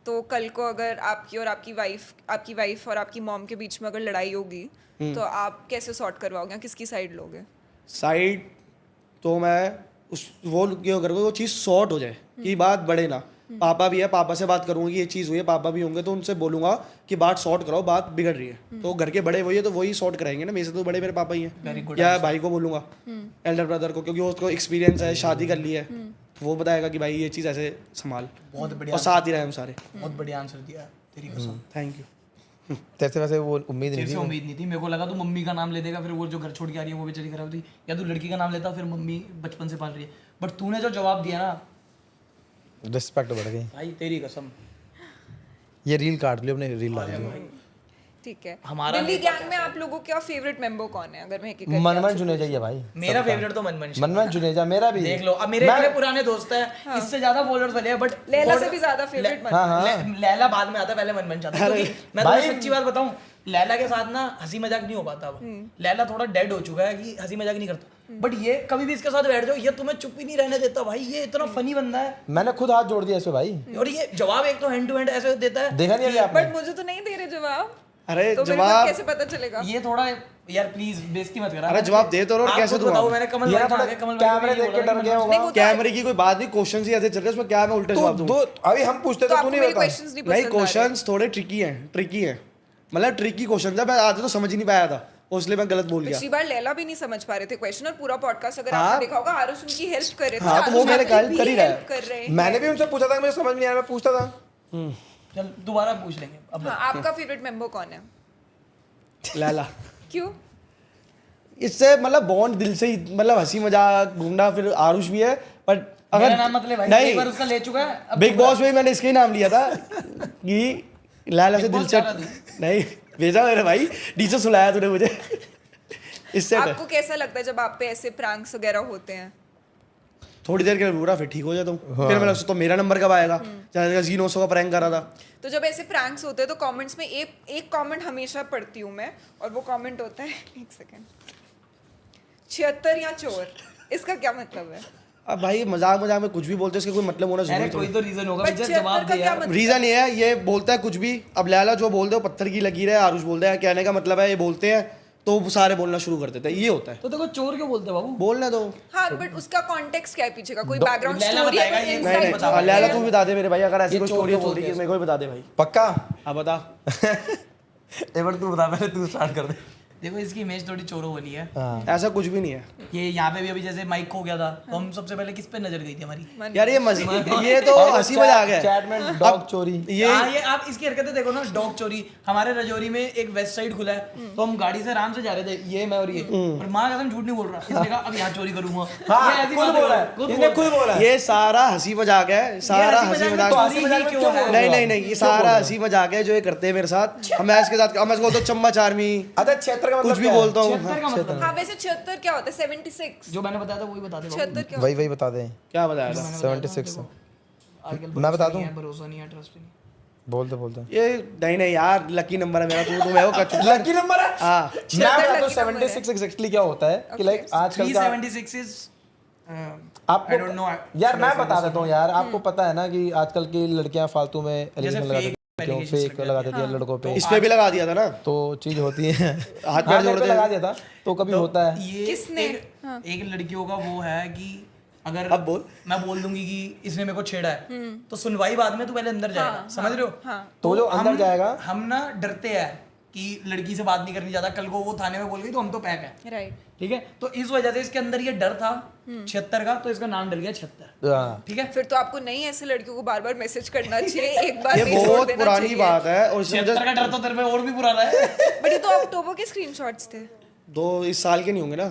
तो कल को अगर आपकी और आपकी वाइफ और आपकी मॉम के बीच में अगर लड़ाई होगी तो आप कैसे सॉर्ट करवाओगे, किसकी साइड लोगे? साइड तो मैं उस वो क्यों करूँगा वो चीज़ शॉर्ट हो जाए कि बात बढ़े ना, पापा भी है, पापा से बात करूंगा कि ये चीज़ हुई है, पापा भी होंगे तो उनसे बोलूंगा कि बात सॉर्ट कराओ, बात बिगड़ रही है। तो घर के बड़े वही है तो वही सॉर्ट कराएंगे ना, मेरे से तो बड़े मेरे पापा ही हैं, या भाई को बोलूंगा, एल्डर ब्रदर को, क्योंकि उसको एक्सपीरियंस है, शादी कर ली है, वो बताएगा कि भाई ये चीज़ ऐसे संभाल, बहुत बढ़िया, और साथ ही रहे हम सारे। बहुत बढ़िया आंसर दिया तेरी कसम। Thank you. तेरे से वैसे वो उम्मीद नहीं तेरे थी। से उम्मीद नहीं थी, मेरे को लगा तू मम्मी का नाम ले देगा, फिर वो जो घर छोड़ के आ रही है वो भी चली खराब थी, या तू लड़की का नाम लेता फिर मम्मी बचपन से पाल रही है, बट तूने जो जवाब दिया ना रिस्पेक्ट बढ़ गई। भाई तेरी कसम। ये रील काट लियो, अपने रील डाल दियो। ठीक है, हमारा दिल्ली गैंग में आप लोगों का फेवरेट मेंबर कौन है? अगर मैं एक मनमन जुनेजा ही है भाई, मेरा फेवरेट तो मनमन मनमन जुनेजा मेरा भी। देख लो, अब मेरे इतने पुराने दोस्त है, इससे ज्यादा फॉलोअर्स वाले हैं, बट लैला से भी ज्यादा फेवरेट लैला बाद में आता है, पहले मनमन चाहता है, क्योंकि मैं तुम्हें सच्ची बात बताऊं, लैला के साथ ना हंसी मजाक नहीं हो पाता अब। लैला थोड़ा डेड हो चुका है कि हंसी मजाक नहीं करता, बट ये कभी भी इसके साथ बैठ जाओ, ये तुम्हें चुप ही नहीं रहने देता भाई, ये इतना फनी बंदा है। मैंने खुद हाथ जोड़ दिया इस पे भाई, और ये जवाब एक तो हैंड टू हैंड ऐसे देता है, देखा नहीं अभी आपने? बट मुझे तो नहीं दे रहे जवाब, अरे तो मेरे को जवाब, कैसे पता चलेगा? ये थोड़ा यार प्लीज बेइज्जती मत करा। अरे जवाब दे तो, और आप कैसे खुद दूंगा? बताओ, मैंने कमल ये भाई थोड़ा कहा, कमल कैमरे देख के डर गया होगा। नहीं, वो तो कैमरे की कोई बात नहीं, क्वेश्चन ही ऐसे चल रहे हैं, उसमें क्या मैं उल्टे जवाब दूं? दो अभी हम पूछते तो तो तू आपको नहीं मेरे बता। क्वेश्चंस नहीं नहीं, पसंद आ रहे? क्वेश्चंस थोड़े ट्रिकी हैं, मतलब ट्रिकी क्वेश्चन था, मैं आधे तो समझ ही नहीं पाया था, इसलिए मैं गलत बोल गया। पिछली बार लैला भी नहीं समझ पा रहे थे क्वेश्चन, और पूरा पॉडकास्ट अगर हाँ। आपने देखा होगा आरुष उनकी हेल्प कर रहे थे, हाँ, तो वो आरुष मेरे आपकी हेल्प भी कर ही रहा है। help कर रहे हैं। मैंने भी उनसे पूछा था कि मुझे समझ में नहीं आ रहा, मैं पूछता था। चल दोबारा पूछ लेंगे अब। हाँ, आपका फेवरेट मेंबर कौन है? लैला, क्यों? इससे मतलब बॉन्ड दिल से ही, मतलब हंसी मजाक घूमना, फिर आरुष भी है, बट मेरा अगर नाम मतलब भाई, नहीं, एक बार उसका ले चुका है, अब बिग बॉस में मैंने इसका ही नाम लिया था कि लैला से दिल से, नहीं भेजा मेरे भाई, नीचे सुलाया तूने मुझे इससे आपको कैसा लगता है जब आप पे ऐसे प्रैंक्स वगैरह होते हैं? थोड़ी देर के लिए बुरा, फिर ठीक हो जाता हूँ, फिर मैं तो मेरा नंबर कब आएगा, जैसे जीनोसो का प्रैंक करा था। तो जब ऐसे प्रैंक्स होते हैं तो कमेंट्स में एक कमेंट हमेशा पढ़ती हूँ मैं, और वो कमेंट होता है, एक सेकंड, 76 या चोर, इसका क्या मतलब है? अब भाई मजाक में कुछ भी बोलते हैं, इसका कोई मतलब होना अरे जरूरी कोई थोड़ी। तो रीजन होगा, बट विजय 76 जवाब का दे क्या यार। मतलब? रीजन ये है, ये बोलता है कुछ भी, अब लैला जो बोल दे वो पत्थर की लकीर है, आरुष बोलते हैं कहने का मतलब है, ये बोलते हैं तो सारे बोलना शुरू कर देते हैं, ये होता है। तो देखो चोर क्यों बोलते बाबू? बोलने दो। हाँ, बट उसका कॉन्टेक्स्ट क्या है पीछे का? कोई बैकग्राउंड लैला स्टोरी बताएगा, है, ये कोई नहीं insight नहीं, है? लैला तू बता दे मेरे भाई, अगर ऐसी ये कोई चोर स्टोरी को है छोटी बोलते हैं। मेरे को भी बता दे भाई। पक्का? हाँ बता। एक बार तू बता, पहले तू स्टार्ट कर दे। देखो इसकी इमेज थोड़ी चोरों वाली है, ऐसा कुछ भी नहीं है ये यहाँ पे भी अभी जैसे माइक खो गया था, तो हम सबसे पहले किस पे नजर गई थी हमारी? यार, ये तो हंसी मजाक है। चैट में डॉग चोरी। ये आप इसकी हरकतें देखो ना, डॉग चोरी। हमारे रजौरी में एक वेस्ट साइड खुला है, तो हम गाड़ी से आराम से जा रहे थे, ये मैं और ये, और माँ कसम झूठ नहीं बोल रहा, इसने कहा अब यहाँ चोरी करूंगा। हाँ, ये ऐसी खुद बातें बोला कर- है, खुद इसने बोल- खुद बोला है। ये सारा हंसी मजाक है, सारा हंसी मजाक। तो हंसी मजाक में क्यों है? नहीं नहीं नहीं, ये सारा हंसी मजाक है जो ये करते हैं मेरे साथ। मैं इसके साथ, मैं इसको बोलता हूँ चम्मच आर्मी, अच्छा, 76 का मतलब कुछ भी क्या है? बोलता हूँ। 76 का मतलब हाँ, वैसे 76 क्या होता है? 76? जो मैंने बताया था वही बता दे बाबू। 76 क्या? वही बता दे। क्या बताया था? 76। आजकल मैं बता भरोसा दूं? नहीं है, भरोसा नहीं है, ट्रस्ट नहीं। बोलते ये नहीं नहीं यार, लकी नंबर है मेरा, तू मैं वो कर लकी नंबर है। हाँ। मैं 76 बता दूं lucky number 76 एग्जैक्टली क्या होता है कि लाइक आजकल का 376 is आपको I don't know, यार मैं बता देता हूँ यार, आपको पता है ना कि आजकल की लड़कियां फालतू में एलिगेशन लगा fake देती हैं, allegations फेक लगा देती है लड़कों पे, इस पे भी लगा दिया था ना, तो चीज होती है। हाथ पैर जोड़ पे दे। लगा दिया था, तो कभी होता है। ये किसने? एक लड़कियों का वो है कि अगर अब बोल। मैं बोल दूंगी कि इसने मेरे को छेड़ा है, तो सुनवाई बाद में, तू पहले अंदर जाएगा, समझ रहे हो? तो जो अंदर जाएगा, हम ना डरते हैं कि लड़की से बात नहीं करनी ज्यादा, कल को वो थाने में बोल गई तो हम तो पैक है, राइट। ठीक है? तो इस वजह से इसके अंदर ये डर था 76 का, तो इसका नाम डल गया 76, हाँ। ठीक है? फिर तो आपको नहीं ऐसे लड़कियों को बार बार मैसेज करना चाहिए, एक बार ये भी छोड़ बहुत देना पुरानी चाहिए। बात है, और इसमें 76 का डर तो तेरे में और भी पुराना है। बट ये तो अक्टूबर के स्क्रीनशॉट्स थे। इस साल के नहीं होंगे ना,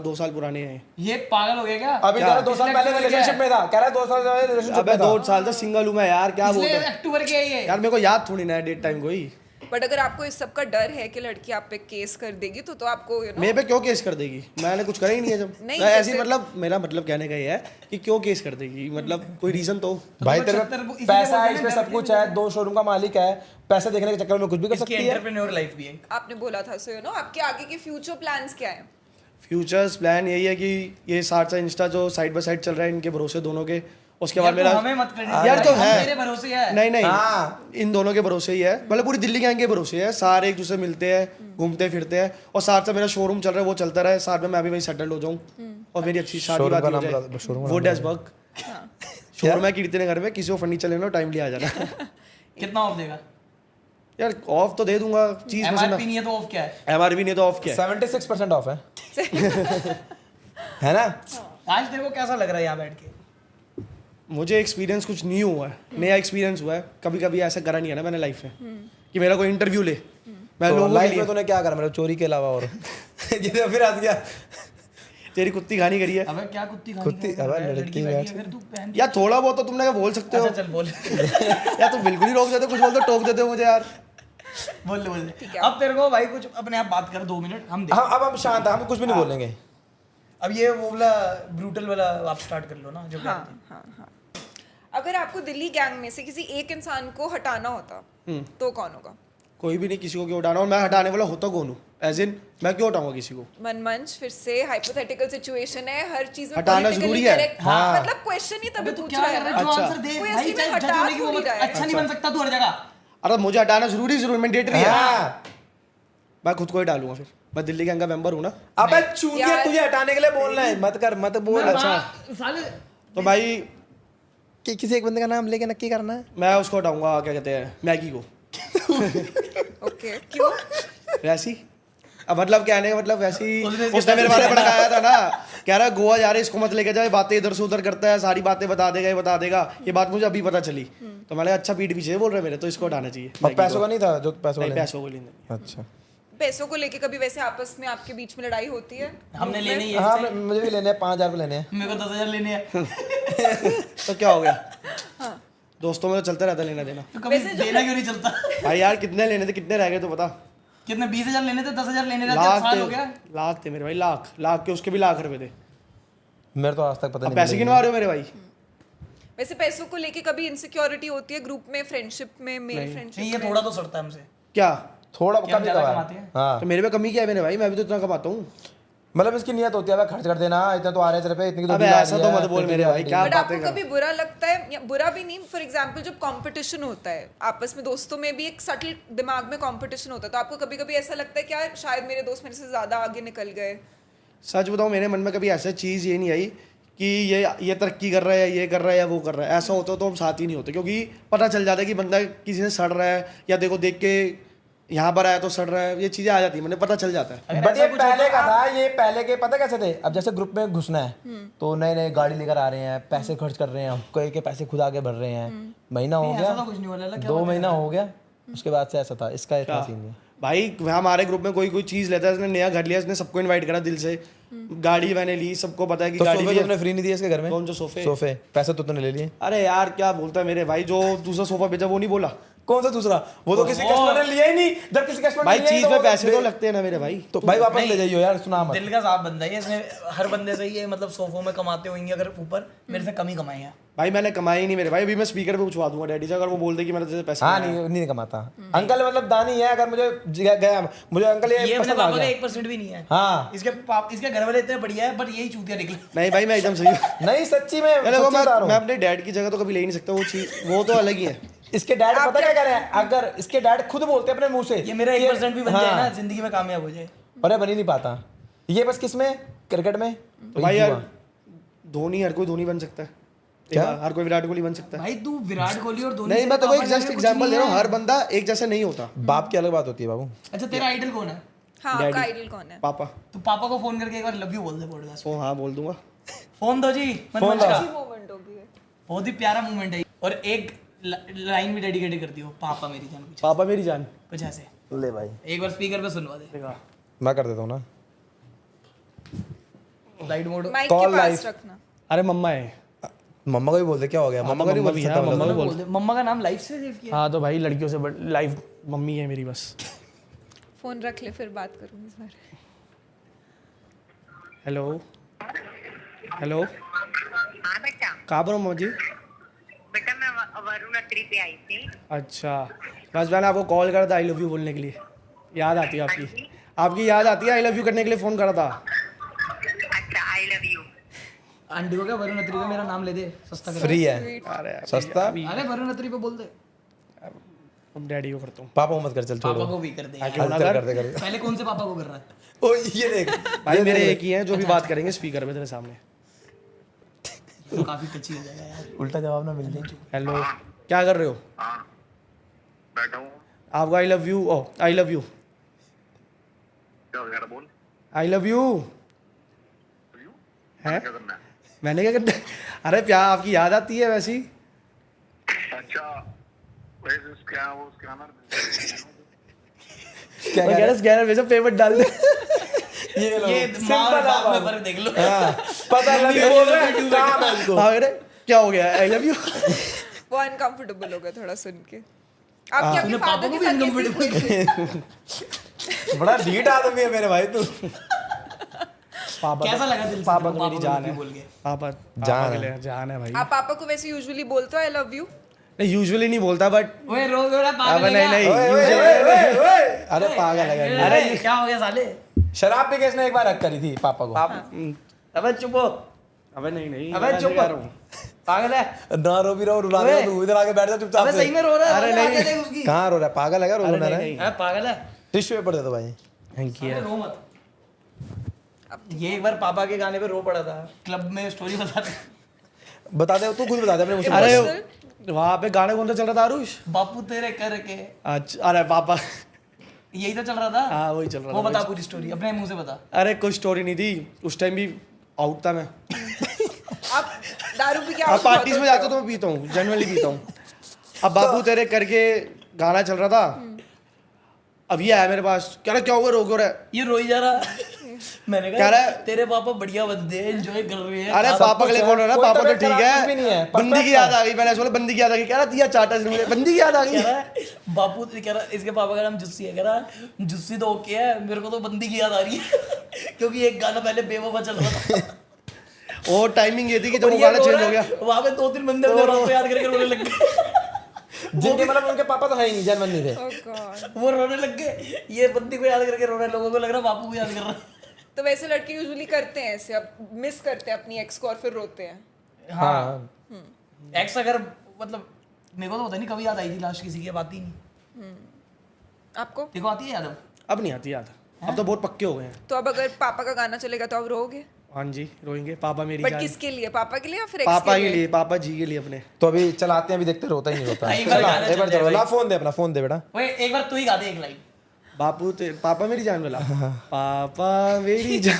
2 साल पुराने हैं। ये पागल हो गया क्या? अभी कह रहा 2 साल पहले रिलेशनशिप में था, कह रहा 2 साल पहले रिलेशनशिप अबे में था। 2 साल से सिंगल हूँ मैं यार, क्या बोलते इसलिए हैं अक्टूबर के है ये। यार, मेरे को याद थोड़ी ना है डेट टाइम कोई। बट अगर आपको इस सब का डर है कि लड़की आप पे केस कर देगी, तो आपको मेरे पे क्यों केस कर देगी? मैंने कुछ करा ही नहीं है जब। नहीं, ऐसी जैसे- मतलब मेरा मतलब कहने का ये है कि क्यों केस कर देगी, मतलब कोई रीजन तो। भाई तेरे 76 पे इसीलिए पैसा है, बोलते इसमें हैं सब कुछ है, 2 शोरूम का मालिक है, पैसे देखने के चक्कर में कुछ भी कर इसकी सकती है। एंटरप्रेन्योर लाइफ भी है। आपने बोला था, सो आपके आगे के फ्यूचर प्लान्स क्या है? फ्यूचर्स प्लान यही है कि ये साथ से इंस्टा जो साइड बाय साइड चल रहा है, इनके भरोसे दोनों के, उसके बाद यार मेरा तो हमें मत करने यार तो हम है, मेरे भरोसे है। नहीं नहीं हाँ। इन दोनों के भरोसे ही है, मतलब पूरी दिल्ली गैंग के भरोसे है, सारे एक दूसरे मिलते हैं, घूमते फिरते हैं, और साथ से मेरा शोरूम चल रहा है, वो चलता रहे, साथ में मैं भी वहीं सेटल हो जाऊँ, और मेरी अच्छी शादी शोरूम का वादी हो नाम जाए। बता- शोरूम का वो नाम डैशबर्ग शोर में कीर्ति ने घर में किसी को फर्नीचर लेना टाइम लिया आ जाना कितना ऑफ देगा? यार ऑफ तो दे दूंगा चीज एमआरपी नहीं है तो ऑफ क्या है? एमआरपी नहीं तो ऑफ क्या है 76% ऑफ है है ना? आज तेरे को कैसा लग रहा है यहाँ बैठ के? मुझे एक्सपीरियंस कुछ न्यू हुआ है, नया एक्सपीरियंस हुआ है। कभी कभी ऐसा करा नहीं है ना मैंने लाइफ में कि मेरा कोई इंटरव्यू ले मैं तो लोगों के लाइफ लिए में तूने क्या करा मतलब चोरी के अलावा और जिसे फिर हंस गया तेरी कुत्ती खानी करी है अबे क्या कुत्ती खानी कुत्ती, कर रहा है? अबे लड़की लड़की बैठी बैठ- है, फिर तू पहन यार थोड़ा बहुत तो तुमने क्या बोल सकते हो अच्छा चल बोल यार तुम बिल्कुल ही रोक देते हो, कुछ बोलते हो टोक देते हो मुझे यार। बोल ठीक है। अब तेरे को भाई कुछ अपने आप बात कर 2 मिनट हम देख। अब हम शांत हैं, हम कुछ भी नहीं बोलेंगे। अब ये वो वाला ब्रूटल वाला आप स्टार्ट कर लो ना जो हाँ हाँ हाँ। अगर आपको दिल्ली गैंग में से किसी एक इंसान को हटाना होता तो कौन होगा? कोई भी नहीं किसी को क्यों हटाना, और मैं हटाने वाला होता कौन हूँ? एज इन मैं क्यों हटाऊंगा किसी को? मनमंच फिर से हाइपोथेटिकल सिचुएशन है, हर चीज में हटाना politically जरूरी है। correct- हाँ। मतलब क्वेश्चन ही तभी तू पूछ क्या रहा कर है रहा ना। है जो अच्छा। आंसर दे कोई भाई असली में जज हटा होने की वो थोड़ी मत- रहा है। अच्छा नहीं बन सकता तू हर जगह। अरे मुझे हटाना जरूरी मैंडेटरी है। हाँ मैं खुद को ही डालूंगा फिर, मैं दिल्ली गैंग का मेंबर हूँ ना। अबे चूतिया यार- तुझे हटाने के लिए बोलना है, मत कर मत बोल। अच्छा साले तो भाई कि किसी एक बंदे का नाम लेके नक्की करना है। मैं उसको हटाऊंगा, क्या कहते हैं, मैगी को। ओके क्यों? वैसी अब मतलब कहने का मतलब वैसी उसने उसने मेरे बारे में भड़काया था ना, कह रहा गोवा जा रहे इसको मत लेके जाए, बातें इधर से उधर करता है, सारी बातें बता देगा, ये बता देगा। ये बात मुझे अभी पता चली तो मैंने कहा अच्छा पीठ पीछे बोल रहे मेरे, तो इसको हटाना चाहिए। और पैसों का नहीं था जो पैसों का नहीं, लेना? पैसों को लेना। अच्छा पैसों को लेके कभी वैसे आपस में आपके बीच में लड़ाई होती है? हमने लेने ही है हाँ इससे। मुझे भी लेने हैं, 5,000 रुपये लेने हैं। मेरे को 10,000 लेने हैं। तो क्या हो गया? दोस्तों में तो चलता रहता लेना देना। तो कभी वैसे जो- देना क्यों नहीं चलता? भाई यार कितने लेने थे, कितने रह गए तो बता। कितने 20,000 लेने थे, 10,000 लेने थे, लाख साल हो गया। थे, लाख थे मेरे भाई, लाख के उसके भी लाख रुपए थे। मेरे तो आज तक पता अब नहीं पैसे मिले। गिनवा रहे हो मेरे भाई? वैसे पैसों को लेके कभी इनसिक्योरिटी होती है ग्रुप में, फ्रेंडशिप में, मेल नहीं फ्रेंडशिप ये थोड़ा तो सड़ता है हमसे। क्या? थोड़ा कि हम कभी ज्यादा कभार। कमाते हैं। हाँ तो मेरे पे कमी क्या है मेरे भाई? मैं भी तो इतना कमाता हूँ। मतलब इसकी नियत होती है, खर्च कर देना, इतना तो आ रहे तेरे पे, इतनी की तो अबे bill आ ऐसा रही तो है, मत बोल इतनी मेरे की भाई, तो क्या बट बातें आपको कर। कभी बुरा लगता है, या बुरा भी नहीं, फॉर एग्जांपल जब कंपटीशन होता है आपस में दोस्तों में भी, एक सटल दिमाग में कंपटीशन होता है, तो आपको कभी कभी ऐसा लगता है कि यार शायद मेरे दोस्त मेरे से ज्यादा आगे निकल गए? सच बताऊँ मेरे मन में कभी ऐसा चीज़ ये नहीं आई कि ये तरक्की कर रहा है, ये कर रहा है या वो कर रहा है। ऐसा होता तो हम साथ ही नहीं होते, क्योंकि पता चल जाता है कि बंदा किसी से सड़ रहा है, या देखो देख के यहाँ पर आया तो सड़ रहा है, ये चीज़ें आ जाती है, मुझे पता चल जाता है। बट ये पहले का था, ये पहले के पता कैसे थे? अब जैसे ग्रुप में घुसना है तो नए नए गाड़ी लेकर आ रहे हैं, पैसे खर्च कर रहे हैं, कोई के पैसे खुद आगे बढ़ रहे हैं। महीना हो ऐसा गया, तो कुछ नहीं बोला, क्या 2 महीना हो गया, उसके बाद से ऐसा था। इसका इतना सीन नहीं है। भाई हमारे ग्रुप में कोई चीज़ लेता है, इसने नया घर लिया, इसने सबको इनवाइट करा दिल से, गाड़ी मैंने ली, सबको पता है कि तो गाड़ी सोफे ली तो तूने फ्री नहीं दिए इसके घर में? कौन से सोफे? सोफे पैसे तो तूने ले लिए। अरे यार क्या बोलता है मेरे भाई, जो दूसरा सोफा बेचा वो नहीं बोला कौन सा दूसरा? वो तो किसी कस्टमर ने लिया ही नहीं। जब किसी कस्टमर भाई, ने लिया ही चीज़ पे वो पैसे तो लगते हैं ना मेरे भाई। तो भाई वापस नहीं। ले जाइयो यार, सुना मत। दिल का साफ बंदा है ये, इसने हर बंदे से ये मतलब सोफों में कमाते होंगे, अगर ऊपर मेरे से कम ही कमाए हैं। भाई मैंने कमाई ही नहीं मेरे भाई, अभी मैं स्पीकर पे पूछवा दूंगा डैडी से, अगर वो बोल दे कि मैंने तेरे से पैसे हाँ कमाए। नहीं कमाता अंकल, मतलब दानी है। अगर मुझे गया मुझे अंकल ये ये अपने पसंद आ पापा का गया। 1% भी नहीं है। हाँ इसके घर वाले इतने बढ़िया है, पर यही चूतिया निकले। नहीं भाई मैं एकदम सही हूँ। नहीं सच्ची में अरे वो सच्ची बता रहा मैं हूँ। अपने डैड की जगह तो कभी ले ही नहीं सकता, वो चीज़ वो तो अलग ही है। इसके डैड पता क्या कह रहे हैं? अगर इसके डैड खुद बोलते हैं अपने मुंह से ये मेरा 1% भी बन हाँ। जाए ना, जिंदगी में कामयाब हो जाए। अरे बन ही नहीं पाता ये। बस किसमें? क्रिकेट में। तो भाई यार धोनी, हर कोई धोनी बन सकता है क्या? हर कोई विराट कोहली बन सकता है। भाई तू विराट कोहली और धोनी नहीं से मैं तो पापा एक जाके जस्ट कुछ एग्जांपल नहीं दे रहा हूँ, है। हर बंदा एक जैसा नहीं होता। बाप की अलग बात होती है बाबू। अच्छा तेरा आइडल कौन है? हाँ आपका Daddy। आइडल कौन है? पापा। तू पापा को फोन करके एक बार लव यू बोल दे पॉडकास्ट। ओ हाँ बोल दूंगा। फोन दो जी, फोन मनमंच का अच्छी मोमेंट होगी ये। बहुत ही प्यारा मूवमेंट है। और एक लाइन भी डेडिकेट कर दियो, पापा मेरी जान, कुछ पापा मेरी जान। कुछ ऐसे ले भाई एक बार स्पीकर पे सुनवा दे। मैं कर देता हूँ ना। Light mode. माइक के Call पास life। रखना। अरे मम्मा है। मम्मा को भी बोल दे, क्या हो गया? मम्मा को नहीं मम्मा बोल भी सकता है, मम्मा मतलब। को बोल दे, मम्मा का नाम लाइफ से सेव किया। हाँ तो भाई लड़कियों से लाइफ मम्मी है मेरी बस। फोन रख ले, फिर बात करूंगी इस बार। हेलो हेलो, हाँ बेटा। कहाँ पर हो मम्मा जी? बेटा मैं वरुण अत्री पे आई थी। अच्छा बस मैंने आपको कॉल करा था आई लव यू बोलने के लिए, याद आती है आपकी, आपकी याद आती है, आई लव यू करने के लिए फ़ोन करा था। अच्छा आई लव यू। आंटी को क्या वरुण अत्री पे मेरा नाम ले दे, सस्ता कर। फ्री है, अरे अभी- सस्ता। अरे वरुण अत्री पे बोल दे। अब डैडी को करता हूँ। पापा को मत कर, चल पापा छोड़ो। को भी कर दे यार। क्यों ना चल कर? कर दे कर दे। पहले कौन से पापा को कर रहा है? ओ ये देख भाई मेरे एक ही हैं जो भी बात करेंगे स्पीकर पे तेरे सामने। तो काफी टची हो जाएगा यार। उल्टा जवाब ना मिल जाए। हेलो, क्या कर रहे हो? हाँ बैठा हूँ। आपको I love you, oh I love you, क्या वगैरह बोल। आई लव यू है। क्या करना है? मैंने क्या करना है? अरे प्यार आपकी याद आती है वैसी। अच्छा वैसे क्या वो स्कैनर क्या मैं कह रहा स्कैनर भेजो, पेमेंट डाल दे। ये लो, ये माँ और सिंपल बाप में है। फर्क देख लो। हाँ, पता लग बोल रहा है काम है इसको। हाँ अरे क्या हो गया, आई लव यू। वो अनकंफर्टेबल हो गया थोड़ा सुन के। आपके तूने आपके पापा फादर को के भी साथ uncomfortable कैसी बड़ा ढीठ आदमी है मेरे भाई तू। पापा कैसा लगा दिल से पापा तेरे तो को मेरी पापा जान को है। बोल के? पापा जान पापा के है। लिए जान है भाई। आप पापा को वैसे यूजुअली बोलते हो आई लव यू? नहीं यूजुअली नहीं बोलता बट ओए रो रहा अब पागल है नहीं क्या? नहीं ओए, ओए, usually- ओए, ओए, ओए। अरे पागल है क्या? अरे क्या हो गया साले? शराब पी के इसने एक बार हक करी थी पापा को। अबे चुप हो। अबे नहीं नहीं अबे मैं चुप नहीं कर रहा हूँ। पागल है। ना रो भी रहो, रुला दे ओए। तू इधर आके बैठ जा चुपचाप अबे से। सही में रो रहा है। अरे रोने नहीं। आके देख उसकी। कहाँ रो रहा है? पागल है क्या? रो अरे रहा नहीं है? नहीं अबे पागल है। टिश्यू पेपर दे दो भाई। Thank you. अबे रो मत। ये एक बार पापा के गाने पे रो पड़ा था क्लब में, स्टोरी बताते। बता दे, तू खुद बता दे अपने मुझे। Emotional? अरे वहाँ पे गाने कौन सा चल रहा था आरुष? बापू तेरे करके अच्छा अरे पापा यही तो चल रहा था। हाँ वही चल रहा वो था। बता पूरी स्टोरी अपने मुंह से बता। अरे कोई स्टोरी नहीं थी उस टाइम भी, आउट था मैं। आप दारू पी के अब out पार्टीज में बहुत जाता होते तो मैं पीता हूँ, जनरली पीता हूँ। अब बाबू तेरे करके गाना चल रहा था। अब ये आया मेरे पास, कह रहा क्या हुआ, रो क्यों रहा है? ये रोई जा रहा। मैंने कह कहा रहा है तेरे पापा बढ़िया बंदे हैं, एंजॉय कर रहे हैं। अरे खा- पापा के लिए बोल रहा है, कोई पापा तो तबीयत ठीक खराब कुछ भी नहीं है, है। बंदी की याद आ गई, मैंने बोला बंदी की याद आ गई, कह रहा दिया चाटा से मुझे, बंदी की याद आ कह गई। रहा है बापू, कह रहा इसके पापा का नाम जुस्सी है, कह रहा जुस्सी तो ओके है, मेरे को तो बंदी की याद आ रही है। क्योंकि एक गाना पहले बेवफा चल रहा था। और टाइमिंग ये थी कि जब और वो ये गाना रो चेंज रहा हो गया, है, वहाँ पे 2-3 बंदे अपने बाप को याद करके रोने लग गए। जिनके मतलब उनके पापा तो है ही नहीं, जन्म नहीं थे। Oh God. वो रोने लग गए, ये बंदी को याद करके रो रहे हैं, लोगों को लग रहा है बापू को याद कर रहा है। तो वैसे लड़के यूजुअली करते हैं ऐसे, अब मिस करते हैं अपनी एक्स को और फिर रोते हैं। हाँ, एक्स अगर मतलब मेरे को तो होता नहीं, कभी याद आई थी लास्ट किसी की, अब आती नहीं। आपको? देखो आती है याद अब? अब नहीं आती याद। अब तो बहुत पक्के हो गए हैं। तो अब अगर पापा का गाना चलेगा तो आप रोओगे? हाँ जी रोएंगे, पापा मेरी बट जान। किसके लिए, पापा के लिए या फिर एक्स पापा के के लिए? लिए, पापा जी के लिए अपने। तो अभी चलाते हैं, अभी देखते रोता ही नहीं रोता। एक बार चला, गाना एक बार चल जाए चलो, ला भाई। फोन दे अपना, फोन दे बेटा। ओए एक बार तू ही गा दे एक लाइन। बापू पापा मेरी जान वाला, पापा मेरी जान।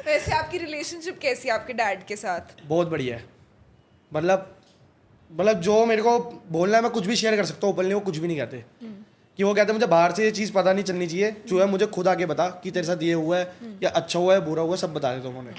वैसे आपकी रिलेशनशिप कैसी है आपके डैड के साथ? बहुत बढ़िया है। मतलब जो मेरे को बोलना है मैं कुछ भी शेयर कर सकता हूँ ओपनली, वो कुछ भी नहीं कहते। कि वो कहते हैं मुझे बाहर से ये चीज़ पता नहीं चलनी चाहिए, जो है मुझे खुद आके बता कि तेरे साथ ये हुआ है या अच्छा हुआ है बुरा हुआ है, सब बता देता हूँ उन्हें।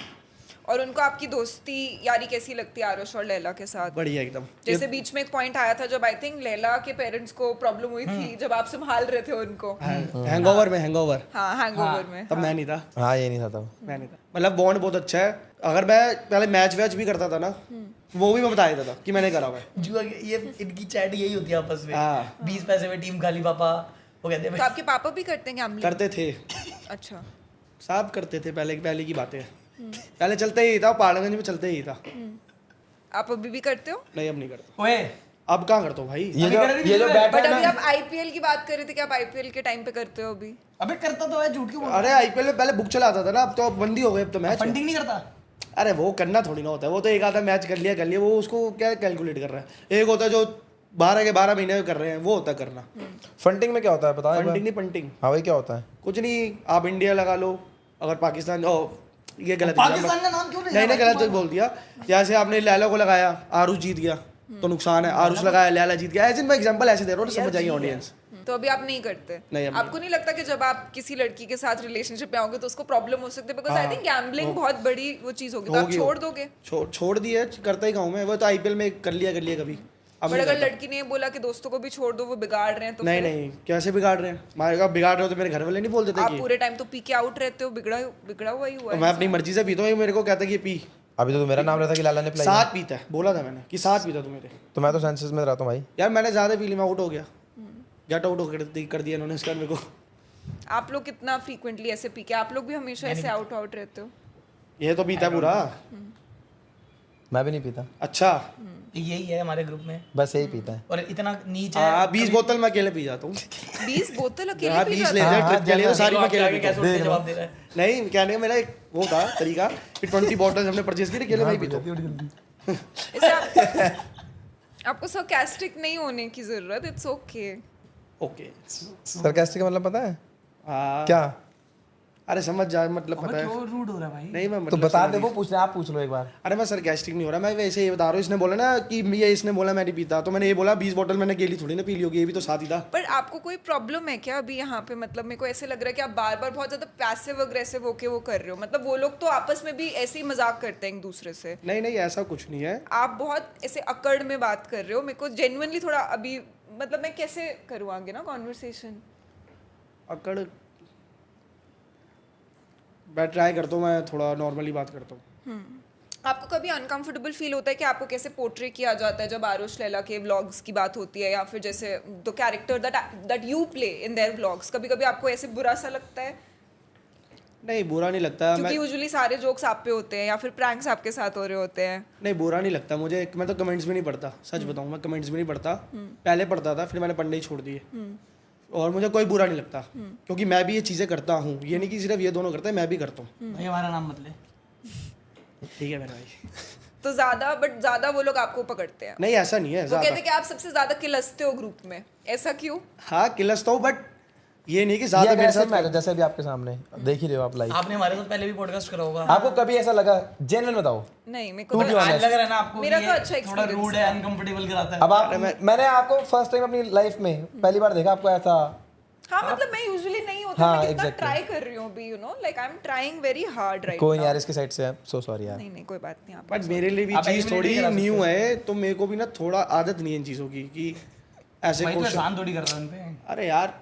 और उनको आपकी दोस्ती यारी कैसी लगती है आरुष और लैला के साथ? बढ़िया एकदम। जैसे बीच में एक पॉइंट आया था जब आई थिंक लैला के पेरेंट्स को प्रॉब्लम हुई थी, जब आप संभाल रहे थे उनको। हैंगओवर में, हैंगओवर हाँ, हैंगओवर में। तब मैं नहीं था, हाँ, ये नहीं था तब। मैं नहीं था। मतलब बॉन्ड बहुत अच्छा है। अगर मैं पहले मैच वैच भी करता था ना, वो भी मैं बता देता था कि मैंने करा हुआ है। जुआ ये इनकी चैट यही होती है आपस में। हाँ। 20 पैसे में टीम खाली पापा, वो कहते हैं तो आपके पापा भी करते हैं गैम्बलिंग? करते थे, अच्छा। सब करते थे, पहले की बातें। पहले चलते ही था, पहाड़गंज में चलते ही था। आप अभी भी करते हो? नहीं अब नहीं करता। ओए अब कहाँ करता हूँ भाई। ये जो बैठा बट है अभी ना, आप आईपीएल की बात कर रहे थे कि आप आईपीएल के टाइम पे करते हो अभी? अबे करता तो है, झूठ क्यों बोल रहा अरे आईपीएल में पहले बुक चलाता था ना, अब तो बंदी हो गई, अब तो है? मैच। फंडिंग नहीं करता? अरे वो करना थोड़ी ना होता है, वो तो एक आधा मैच कर लिया, वो उसको क्या कैलकुलेट कर रहा है। एक होता है जो 12 के 12 महीने में कर रहे हैं, वो होता है करना। फंडिंग में क्या होता है बता। फंडिंग नहीं, पंटिंग। हाँ भाई, क्या होता है? कुछ नहीं, आप इंडिया लगा लो, अगर पाकिस्तान ये गलत पाकिस्तान का नाम क्यों ले नहीं गलत बोल दिया। जैसे आपने लैला को लगाया, आरुष जीत गया तो नुकसान है, आरुष लगाया लैला जीत गया, ऐसे मैं एग्जांपल ऐसे दे रहा हूँ, समझ जाएंगे ऑडियंस। तो अभी आप नहीं करते? नहीं, अब आपको नहीं लगता कि जब आप किसी लड़की के साथ रिलेशनशिप में आओगे तो उसको प्रॉब्लम हो सकती है? बिकॉज आई थिंक गैम्बलिंग बहुत बड़ी वो चीज होगी, तो आप होगी छोड़ दोगे? छोड़ दिए, करता ही खाऊं मैं, वो तो आईपीएल में कर लिया कभी। अब बट नहीं अगर करता। लड़की ने बोला कि दोस्तों को भी छोड़ दो, वो बिगाड़ रहे हैं, तो नहीं फिर नहीं, कैसे बिगाड़ रहे हैं? मारे का बिगाड़ रहे हो तो मेरे घर वाले नहीं बोल देते आप कि पूरे टाइम तो पी के आउट रहते हो, बिगड़ा हुआ ही हुआ तो है। मैं अपनी मर्जी से पीता हूँ, ये मेरे को कहता है कि ये पी। अभी तो मेरा नाम रहता कि लाला ने पिलाई है। साथ पीता है, बोला था मैंने कि साथ पीता तू मेरे। तो मैं तो सेंसेस में रहता हूँ भाई। यार मैंने ज्यादा पी ली, मैं आउट हो गया, गेट आउट कर दिया इन्होंने इसका मेरे को। आप लोग कितना फ्रीक्वेंटली ऐसे पी के, आप लोग भी हमेशा ऐसे आउट रहते हो? ये तो पीता है पूरा। मैं भी नहीं पीता, अच्छा यही है हमारे ग्रुप में, बस यही पीता है। और इतना नीच है। हाँ 20 बोतल मैं अकेले पी जाता हूँ। 20 बोतल अकेले हाँ पी 20 जाता ले है? जाए ट्रिप के लिए तो सारी मैं अकेले आगे पीता कैसे उल्टे जवाब दे रहा है हूँ। नहीं कहने का मेरा एक वो था तरीका कि 20 बॉटल्स हमने परचेज की अकेले मैं ही पीता हूँ। इसे आपको sarcastic नहीं होने की जरूरत, इट्स ओके। ओके सरकास्टिक का मतलब पता है हाँ क्या? अरे समझ जा मतलब पता है क्यों रूड हो रहा है भाई नहीं मैं तो मतलब बता समझ दे, गया। वो पूछ रहे, आप पूछ लो एक बार। अरे मैं सरकास्टिक नहीं हो रहा, मैं वैसे ही बता रहा हूँ। इसने बोला ना कि ये इसने बोला मैं नहीं पीता, तो मैंने ये बोला 20 बॉटल मैंने अकेली थोड़ी ना पी ली होगी, ये भी तो साथ ही था। पर आपको कोई प्रॉब्लम है क्या अभी यहाँ पे? मतलब मेरे को ऐसे लग रहा है कि आप बार बार बहुत ज्यादा पैसिव अग्रेसिव होके वो कर रहे हो। मतलब वो लोग तो आपस में भी ऐसे ही मजाक करते हैं एक दूसरे से, नहीं नहीं ऐसा कुछ नहीं है। आप बहुत ऐसे अकड़ में बात कर रहे हो। मेरे को जेन्युइनली थोड़ा अभी मतलब मैं कैसे करूँ आगे ना कॉन्वर्सेशन? अकड़ मैं ट्राई करता हूँ, मैं थोड़ा नॉर्मली बात करता हूँ। आपको कभी अनकंफर्टेबल फील होता है कि आपको कैसे पोर्ट्रे किया जाता है जब आरुष लैला के व्लॉग्स की बात होती है, या फिर जैसे the character that you play in their vlogs, कभी कभी आपको ऐसे बुरा सा लगता है? नहीं बुरा नहीं लगता क्योंकि मैं, यूजुअली सारे जोक्स आप पे होते हैं या फिर प्रैंक्स आपके साथ हो रहे होते हैं। नहीं बुरा नहीं लगता मुझे। मैं तो कमेंट्स भी नहीं पढ़ता, सच बताऊँ मैं कमेंट्स भी नहीं पढ़ता। पहले पढ़ता था, फिर मैंने पढ़ने ही छोड़ दिए। और मुझे कोई बुरा नहीं लगता, क्योंकि मैं भी ये चीज़ें करता हूँ। ये नहीं कि सिर्फ ये दोनों करते हैं, मैं भी करता हूँ। भाई हमारा नाम मत ले। ठीक है मेरा भाई। तो ज्यादा वो लोग आपको पकड़ते हैं। नहीं ऐसा नहीं है वो कहते ज़्यादा। हैं कि आप सबसे ज्यादा किलसते हो ग्रुप में, ऐसा क्यों? हाँ किलसता हूँ, बट ये नहीं कि ये ज़्यादा मेरे aggressive साथ। मैच है, जैसे अभी आपके सामने देख ही रहे हो आप लाइव। आपने हमारे साथ पहले भी पॉडकास्ट करा होगा। आपको कभी ऐसा लगा, जेन्युइन बताओ? नहीं मेरे को To तो be honest. आज लग रहा है ना आपको मेरा कि तो ये अच्छा थोड़ा experience रूड है, अनकंफर्टेबल कराता है। अब आप, मैंने आपको फर्स्ट टाइम अपनी लाइफ में पहली बार देखा, आपको ऐसा। हाँ मतलब मैं यूजुअली नहीं होता, हाँ, मैं कितना exactly. ट्राई कर रही हूँ अभी, you know like I am trying very hard right कोई नहीं यार, इसके साइड से सो सॉरी यार। नहीं कोई बात नहीं। आप बट मेरे लिए भी आप चीज़ eliminate थोड़ी नहीं करा सकते। न्यू है, तो मेरे को भी ना थोड़ा आदत नहीं है इन चीज़ों की कि ऐसे भाई तो क्वेश्चन। एहसान थोड़ी कर रहा है उन पे। अरे यार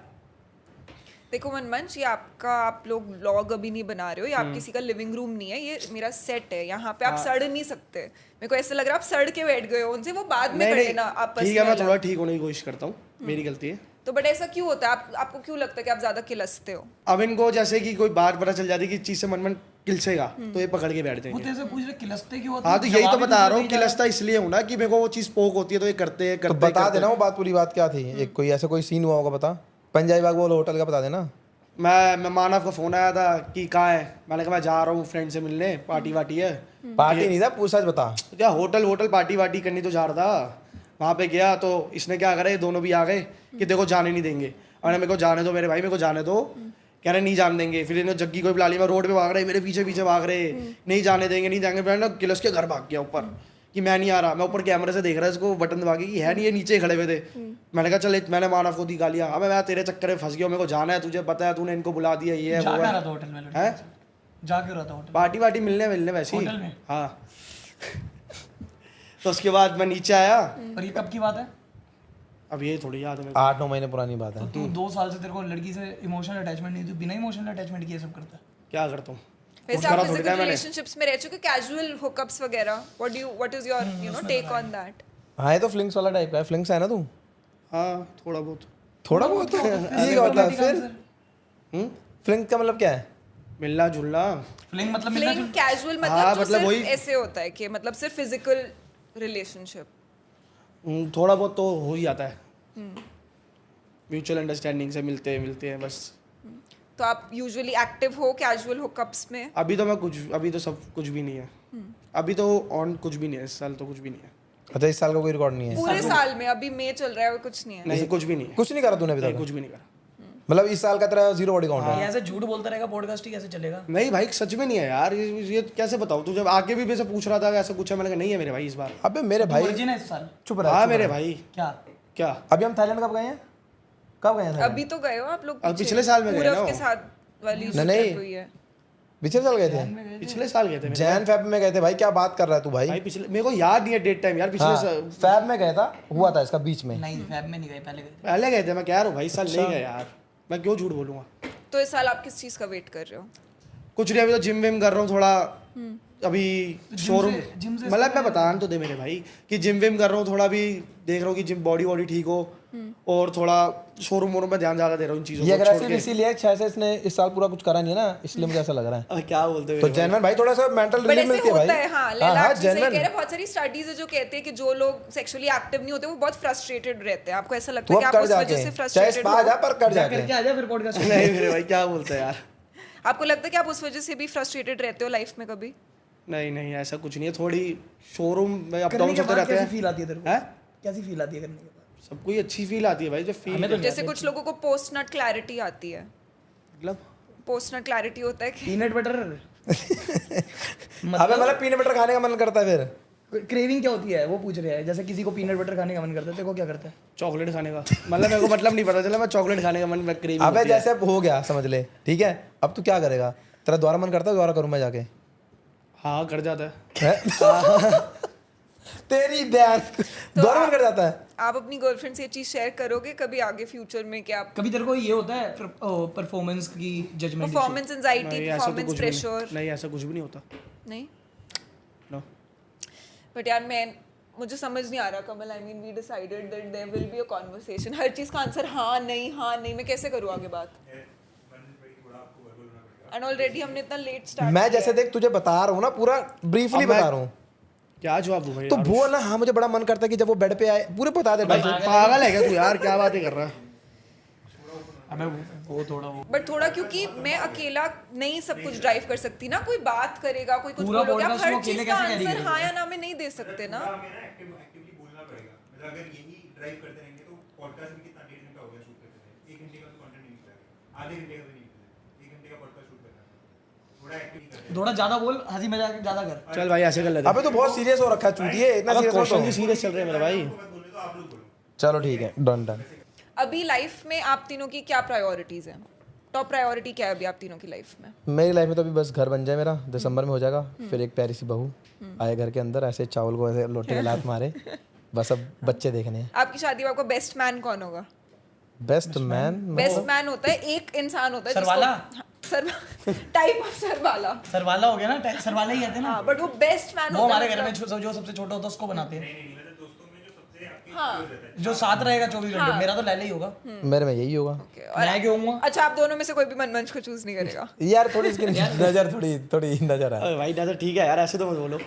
देखो मनमंच, ये आपका आप लोग व्लॉग अभी नहीं बना रहे हो, ये आप किसी का लिविंग रूम नहीं है, ये मेरा सेट है। यहाँ पे आप सड़ नहीं सकते। मेरे को ऐसा लग रहा है आप सड़ के बैठ गए हो उनसे, वो बाद में नहीं कर नहीं लेना आपस ठीक है, में मैं अलग। थोड़ा ठीक होने की कोशिश करता हूँ, मेरी गलती है। तो बट ऐसा क्यों होता है? आपको क्यों लगता है कि आप ज्यादा किलसते हो? अब इनको जैसे कि कोई बात पता चल जाती है कि इस चीज़ से मन किलसेगा, तो ये पकड़ के बैठ वो जाएंगे। तेरे से पूछ रहे किलसते क्यों होते हाँ हैं? तो यही तो जवाब ही बता रहा हूँ, दूसरा नहीं किलसता इसलिए हूँ ना कि मेरे को वो चीज़ पोक होती है, तो ये करते हैं तो करते बता करते। देना वो बात, पूरी बात क्या थी। एक कोई ऐसा कोई सीन हुआ होगा, बता। पंजाबी बाग वाला होटल का बता देना। मैं मानव का फ़ोन आया था कि कहाँ है, मैंने कहा मैं जा रहा हूँ फ्रेंड से मिलने, पार्टी वार्टी है। पार्टी नहीं था, पूछ सच बता। तो क्या होटल पार्टी वार्टी करनी तो जा रहा था। वहाँ पे गया तो इसने क्या करा, ये दोनों भी आ गए कि देखो जाने नहीं देंगे। और मेरे को जाने दो मेरे भाई, मेरे को जाने दो। कह रहे नहीं जाने देंगे। फिर इन्होंने जग्गी को बुला लिया, मैं रोड पे भाग रहे, मेरे पीछे पीछे भाग रहे, नहीं जाने देंगे नहीं जाएंगे। फिर ना किलस के घर भाग गया ऊपर कि मैं नहीं आ रहा। मैं ऊपर कैमरे से देख रहा इसको, बटन दबा के कि है नहीं, ये नीचे खड़े हुए थे। मैंने कहा चल, मैंने मानव को दी गालियाँ, अब मैं तेरे चक्कर में फंस गया, मेरे को जाना है, तुझे पता है, तूने इनको बुला दिया, ये है जा वो क्या है। रहा था होटल में? हैं? जा क्यों रहा था होटल? पार्टी वार्टी मिलने वैसे ही। होटल में? हाँ तो उसके बाद मैं नीचे आया। और ये कब की बात है? अब ये थोड़ी याद है मेरे को। 8-9 महीने पुरानी बात है। तू 2 साल से तेरे को लड़की से इमोशनल अटैचमेंट नहीं, तू बिना इमोशनल अटैचमेंट किए सब करता है। क्या करता हूँ वैसे कुछ आप करा थोड़ी फिजिकल ना मैंने। रिलेशनशिप्स में रह चुके, कैजुअल हुकअप्स वगैरह, what is your you know take on that? हाँ, ये तो फ्लिंग्स वाला टाइप का है। फ्लिंग्स है ना तू? हाँ थोड़ा बहुत। थोड़ा बहुत तो ये क्या होता है फिर? फ्लिंग का मतलब क्या है? मिलना जुलना। फ्लिंग मतलब मिलना प्लेन कैजुअल हाँ, मतलब जो मतलब सिर्फ वही- ऐसे होता है कि मतलब सिर्फ फिजिकल रिलेशनशिप। थोड़ा बहुत तो हो ही जाता है, म्यूचुअल अंडरस्टैंडिंग से मिलते हैं बस। तो आप यूजुअली एक्टिव हो कैजुअल हुकअप्स में? अभी तो सब कुछ भी नहीं है। अभी तो ऑन कुछ भी नहीं है, इस साल तो कुछ भी नहीं है। अच्छा, इस साल का कोई रिकॉर्ड नहीं है? पूरे साल में अभी मई चल रहा है और कुछ नहीं है? नहीं कुछ भी नहीं है, कुछ नहीं करा तूने अभी नहीं तक? कुछ भी नहीं करा। मतलब इस साल का तेरा जीरो बॉडी काउंट ये है? ऐसे झूठ बोलता रहेगा, पॉडकास्ट ही कैसे चलेगा? नहीं भाई सच में नहीं है यार, ये कैसे बताऊँ? तू जब आगे भी मेरे से पूछ रहा था ऐसा कुछ है, मैंने कहा नहीं है मेरे भाई इस बार। अबे मेरे भाई वर्जिन है इस साल? चुप रहा। हाँ मेरे भाई। क्या? क्या अभी हम थाईलैंड कब गए हैं? कब गए हैं? अभी तो गए हो आप लोग? अब पीछे? पिछले साल में गए पूरब ना के वो। साथ वाली नहीं, जो नहीं। trip हुई है। पिछले साल गए थे? पिछले साल गए थे मेरे जैन फेब में गए थे भाई। क्या बात कर रहा है तू भाई? भाई। पिछले मेरे को याद नहीं है डेट टाइम यार। पिछले हाँ, साल फेब में गया था, हुआ था इसका बीच में। नहीं, फैब में नहीं गए, पहले गए। पहले गए थे, मैं कह रहा हूँ भाई इस साल नहीं गए यार, मैं क्यों झूठ बोलूँगा। तो इस साल आप किस चीज का वेट कर रहे हो? कुछ नहीं, अभी तो जिम विम कर रहा हूँ थोड़ा। अभी शोरूम जिम से मतलब मैं बताना तो दे मेरे भाई कि जिम विम कर रहा हूँ थोड़ा, अभी देख रहा हूँ कि जिम बॉडी ठीक हो, और थोड़ा शोरूम वोरूम में ध्यान ज़्यादा दे रहा हूँ इन चीज़ों ये को छोड़ अग्रेसिव के। इसीलिए 6 से इसने इस साल पूरा कुछ करा नहीं है ना, इसलिए मुझे ऐसा लग रहा है। अब क्या बोलते हो तो मेरे भाई? जेन्युइन भाई थोड़ा सा मेंटल बट रिलीफ ऐसे मिलती है भाई। होता है, हाँ लैला हाँ, actually सही कह genuine। रहे हैं। बहुत सारी स्टडीज है जो कहते हैं कि जो लोग सेक्सुअली एक्टिव नहीं होते वो बहुत फ्रस्ट्रेटेड रहते हैं। आपको ऐसा लगता तू है कि अब आप कर उस वजह जाके, से चाहे फ्रस्ट्रेटेड स्पा जा हो? पर कर जाके। करके आ जा फिर पॉडकास्ट नहीं मेरे भाई क्या बोलते हैं यार। आपको लगता है कि आप उस वजह से भी फ्रस्ट्रेटेड रहते हो लाइफ में कभी? नहीं नहीं ऐसा कुछ नहीं है, थोड़ी शोरूम में अप करने डाउन के होते बाद रहते कैसी हैं। फील आती है तेरे को? हैं? कैसी फील आती है करने के बाद? सबको ही अच्छी फील आती है भाई जब फील जैसे कुछ लोगों को पोस्ट नट क्लैरिटी आती है। मतलब पोस्ट नट क्लैरिटी होता है कि पीनट बटर अबे मतलब पीनट बटर खाने का मन करता है फिर। क्रेविंग क्या होती है वो पूछ रहे हैं। जैसे किसी को पीनट बटर खाने का मन करता है, तेरे को क्या करता है? चॉकलेट खाने का मतलब मेरे को मतलब नहीं पता चला, मैं चॉकलेट खाने का मन में क्रेविंग अबे होती है। जैसे अब हो गया समझ ले, ठीक है, अब तू क्या करेगा? तेरा दोबारा मन करता है दोबारा करूँ मैं जाके? हाँ कर जाता है। हैं? तेरी बहन दोबारा मन कर जाता है। आप अपनी गर्लफ्रेंड से ये चीज शेयर करोगे कभी आगे फ्यूचर में कि आप कभी तेरे को ये होता है परफॉर्मेंस की जजमेंट? परफॉर्मेंस एंजाइटी, नहीं ऐसा तो परफॉर्मेंस कुछ भी प्रेशर? नहीं ऐसा कुछ भी नहीं होता। नहीं नो बट यार मुझे समझ नहीं आ रहा Kamal. I mean we decided that there will be a conversation. हर चीज का आंसर हाँ नहीं मैं कैसे करूँ आगे बात? एंड ऑलरेडी हमने इतना लेट स्टार्ट मैं जैसे देख तुझे बता रहा हूँ ना, पूरा ब्रीफली अब मैं- बता रहा हूँ, क्या जवाब दूँ भाई तो यार? बोल ना। हाँ मुझे बड़ा मन करता है कि जब वो बेड पे आए पूरे बता दे भाई। पागल है क्या तू यार, क्या बातें कर रहा है? हमें वो थोड़ा वो बट थोड़ा क्योंकि मैं अकेला नहीं सब कुछ ड्राइव कर सकती ना, कोई बात करेगा, कोई कुछ पूरा बोलोगे, आप podcast हर वो चीज अकेले का कैसे carry आंसर करेगा? हाँ या ना में नहीं दे सकते ना। एक्टिवली बोलना पड़ेगा। मतलब अगर यही ड्राइव करते रहेंगे तो पॉडकास्ट में कितना 1.5 घंटा हो गया शूट करते हैं, 1 घंटे का तो कंटेंट नहीं निकलेगा, आधे घंटे का तो नहीं निकलेगा, 1 घंटे का पॉडकास्ट शूट करना है। थोड़ा एक्टिवली करते थोड़ा ज्यादा बोल, हंसी मजाक ज्यादा कर। चल भाई ऐसे कर लेते अबे तो बहुत सीरियस हो रखा है चूतिए, इतना अब सीरियस क्वेश्चन हो भी सीरियस चल रहे हैं मेरे भाई। बोले तो आप लोग बोलो। चलो ठीक है, डन डन। अभी लाइफ में आप तीनों की क्या प्रायोरिटीज हैं? टॉप प्रायोरिटी क्या है अभी आप तीनों की लाइफ में? मेरी लाइफ में तो अभी बस घर बन जाए मेरा, दिसंबर में हो जाएगा, फिर एक प्यारी सी बहू आए घर के अंदर, ऐसे चावल को ऐसे लोटे में लात मारे, बस अब बच्चे देखने हैं। आपकी शादी में आपका बेस्ट मैन कौन होगा? बेस्ट मैन बेस्ट मैन होता है एक इंसान होता है सरवाला? सर टाइप ऑफ सरवाला। सरवाला हो गया ना, सरवाला ही कहते हैं ना। हाँ बट वो बेस्ट मैन वो होता हमारे है घर में जो सबसे छोटा होता है उसको बनाते हैं। जो साथ रहेगा 24 घंटे। मेरा तो लैला ही होगा। मेरे में यही होगा मैं क्यों हूँ? अच्छा आप दोनों में से कोई भी मनमंच को चूज नहीं करेगा? यार, थोड़ी इसकी नजर थोड़ी नजर है। अरे भाई नजर ठीक है यार, ऐसे तो मत बोलो।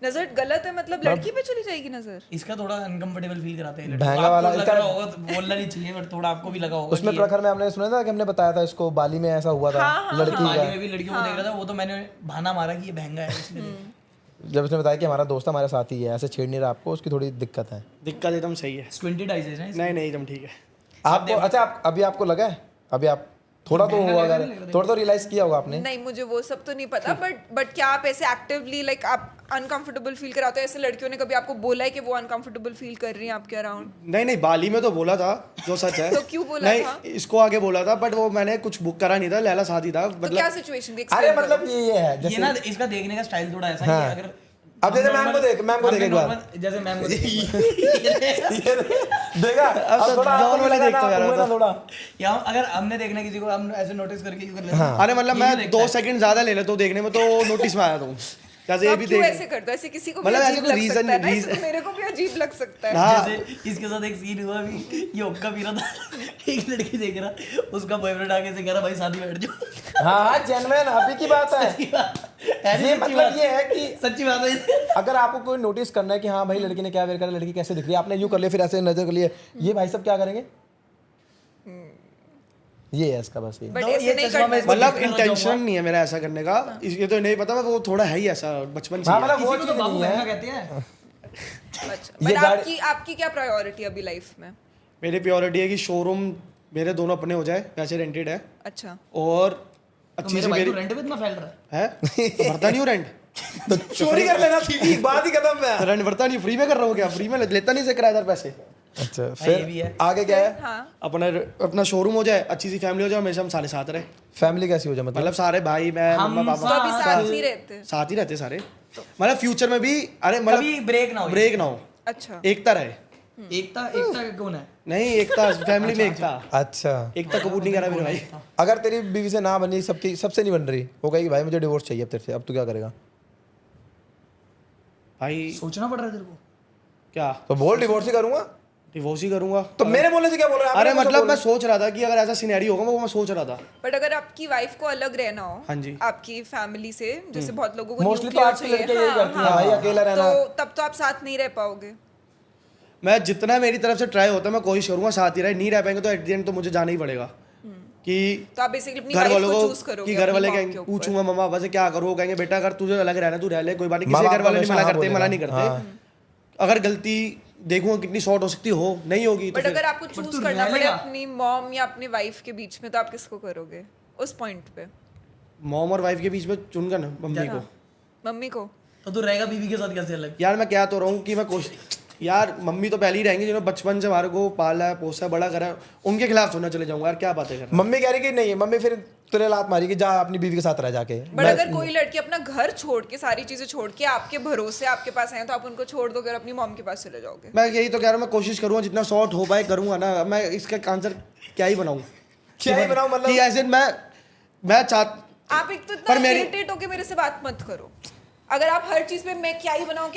नजर गलत है मतलब लड़की पे चली जाएगी नजर? इसका थोड़ा अनकंफर्टेबल फील कराते हैं लड़के। महंगा आपको वाला लग इसका- रहा होगा तो बोलना नहीं चाहिए, बट थोड़ा आपको भी लगा होगा उसमें कि प्रखर में हमने सुना था कि हमने बताया था इसको, बाली में ऐसा हुआ था लड़की बाली का। में भी लड़कियों को देख रहा था, वो तो मैंने बहाना मारा कि ये महंगा है इसलिए। जब उसने बताया कि हमारा दोस्त हमारे साथ ही है, ऐसे छेड़ नहीं रहा आपको, उसकी थोड़ी दिक्कत है। दिक्कत एकदम सही है। स्क्विंटेड आईज है नहीं नहीं एकदम ठीक है। आपको अच्छा अभी आपको लगा है, अभी आप थोड़ा तो हुआ, अगर थोड़ा तो रियलाइज किया होगा आपने। नहीं मुझे वो सब तो नहीं पता बट क्या आप ऐसे एक्टिवली लाइक आप अनकंफर्टेबल फील कराते हो? ऐसे लड़कियों ने कभी आपको बोला है कि वो अनकंफर्टेबल फील कर रही हैं आपके अराउंड? नहीं नहीं बाली में तो बोला था जो सच है। तो क्यों बोला नहीं था? इसको आगे बोला था बट वो मैंने कुछ बुक करा नहीं था, लैला साथ ही था तो मतलब। क्या सिचुएशन थी? अरे explain मतलब करो। ये है ये जैसे ना इसका देखने का स्टाइल थोड़ा ऐसा हाँ। है कि अगर अब जैसे मैम को देख हमने एक बार normal- जैसे मैम को देख देखा, अब थोड़ा दोनों आपको वाले लगा देखते ना, यार, हुआ ना तो। थोड़ा। या अगर हमने देखना किसी को, हम ऐसे नोटिस करके क्यों कर लेते हैं? अरे मतलब ये भी मैं देखता 2 है। सेकंड ज्यादा ले लेता हूँ देखने में तो नोटिस में आया था जैसे तो ये आप भी क्यों देख ऐसे करते हो? ऐसे किसी को भी मतलब ऐसे अजीब कोई लग सकता है ना, reason- इसको मेरे को भी अजीब लग सकता है। हाँ। जैसे इसके साथ एक सीन हुआ अभी, ये हुक्का पी रहा था, एक लड़की देख रहा, उसका बॉयफ्रेंड आके से कह रहा भाई शादी बैठ जाओ। हाँ जेन्युइन अभी की बात है। ये मतलब ये है कि सच्ची बात है। अगर आपको कोई नोटिस करना है कि हाँ भाई लड़की ने क्या वेयर करा, लड़की कैसे दिख रही है, आपने यूं कर लिया, फिर ऐसे नजर कर लिया, ये भाई सब क्या करेंगे? ये है इसका बस ये। बट तो ऐसे ये नहीं चश्मा करना मैं है। इसको मतलब देख कर इंटेंशन जाऊंगा। नहीं है मेरा ऐसा करने का, ये तो नहीं पता वो थोड़ा है ही ऐसा बचपन से हाँ ही है। मतलब वो किसी को तो चीज बाबू नहीं महंगा है। कहते हैं। अच्छा ये बट गाड़ी- आपकी क्या प्रायोरिटी अभी लाइफ में? मेरी प्योरिटी है कि शोरूम मेरे दोनों अपने हो जाए, वैसे रेंटेड है अच्छा और तो अच्छी मेरे सी भाई मेरी तो रेंट पे इतना फैल रहा है। है तो भरता नहीं हूँ रेंट। तो चोरी कर लेना सीधी बात ही खत्म है। रेंट भरता नहीं, फ्री में कर रहा हूँ क्या? फ्री में लेता नहीं से किराएदार पैसे। अच्छा ये भी है। फिर आगे क्या है? हाँ अपना अपना शोरूम हो जाए, अच्छी सी फैमिली हो जाए, हमेशा हम सारे साथ रहे, फैमिली कैसी हो जाए मतलब? मतलब सारे भाई मैं हम मम्मा तो पापा अभी साथ नहीं रहते? साथ ही रहते सारे, मतलब फ्यूचर में भी। अरे मतलब कभी ब्रेक ना हो। ब्रेक ना हो, अच्छा एकता रहे। एकता कौन है? नहीं एकता फैमिली में एकता, अच्छा एकता कबूल नहीं करा मेरे भाई। अगर तेरी बीवी से ना बनी, सबकी सबसे नहीं बन रही, वो कहेगी भाई मुझे डिवोर्स चाहिए अब तेरे से, अब तू क्या करेगा? भाई सोचना पड़ रहा है तेरे को। क्या तो बोल डिवोर्स ही करूंगा। डिवोर्स ही करूंगा। तो मेरे बोलने से क्या बोल रहा है? अरे आपने मुझसे मतलब बोला। मैं सोच रहा था कि अगर ऐसा सिनेरियो होगा, वो मैं सोच रहा था। बट अगर आपकी वाइफ को अलग रहना हो, हाँ जी। आपकी फैमिली से, जैसे बहुत लोगों को मोस्टली तो nuclear आज की चाहिए, लड़कियां यही हाँ, करती हैं हाँ, भाई, अकेला रहना। तो तब तो आप साथ नहीं रह पाओगे। मैं जितना मेरी तरफ से ट्राई होता है मैं कोशिश करूंगा साथ ही रहे, नहीं रह पाएंगे तो एट द एंड तो मुझे जाना ही पड़ेगा। कि तो आप बेसिकली अपनी घर वाइफ वालों को को चूज करोगे कि घर अपनी वाले मॉम के कहेंगे, ऊपर। पूछूंगा मम्मा पापा से क्या करो, वो कहेंगे बेटा अगर तुझे अलग रहना तू रह ले, कोई बात नहीं, माँ किसी बाप घर वाले तो नहीं मना हमेशा करते, हाँ मना नहीं बोलेगा। करते। अगर गलती देखूंगा कितनी शॉर्ट हो सकती हो, नहीं होगी तो बट फिर अगर आपको चूज करना पड़े अपनी मॉम या अपनी वाइफ के बीच में, तो आप किसको करोगे उस पॉइंट पे? मॉम और वाइफ के बीच में चुनकर ना मम्मी को। मम्मी को? तो तू रहेगा बीवी के साथ कैसे अलग? यार मैं क्या तो रहा हूँ कि मैं कोशिश, यार मम्मी तो पहले ही रहेंगी जिन्होंने बचपन से हमारे को पाला है, पोसा है, बड़ा करा है, उनके खिलाफ थोड़ा चले जाऊंगा यार, क्या बातें कर रहा मम्मी कह रही कि नहीं, मम्मी फिर तुझे लात मारी कि जा अपनी बीवी के साथ रह जाके। बट अगर कोई लड़की अपना घर छोड़ के, सारी चीजें छोड़ के आपके भरोसे आपके पास आए, तो आप उनको छोड़ दोगे और अपनी मॉम के पास चले जाओगे? मैं यही तो कह रहा हूँ, मैं कोशिश करूँगा जितना शॉर्ट हो पाए करूँगा ना। मैं इसका आंसर क्या ही बनाऊँ, क्या ही बनाऊं मतलब? कि ऐसे मैं चाह आप एक तो पर इतना मेरी- इरिटेट होके मेरे से बात मत करो। अगर आप हर चीज पे मैं क्या ही बनाऊं,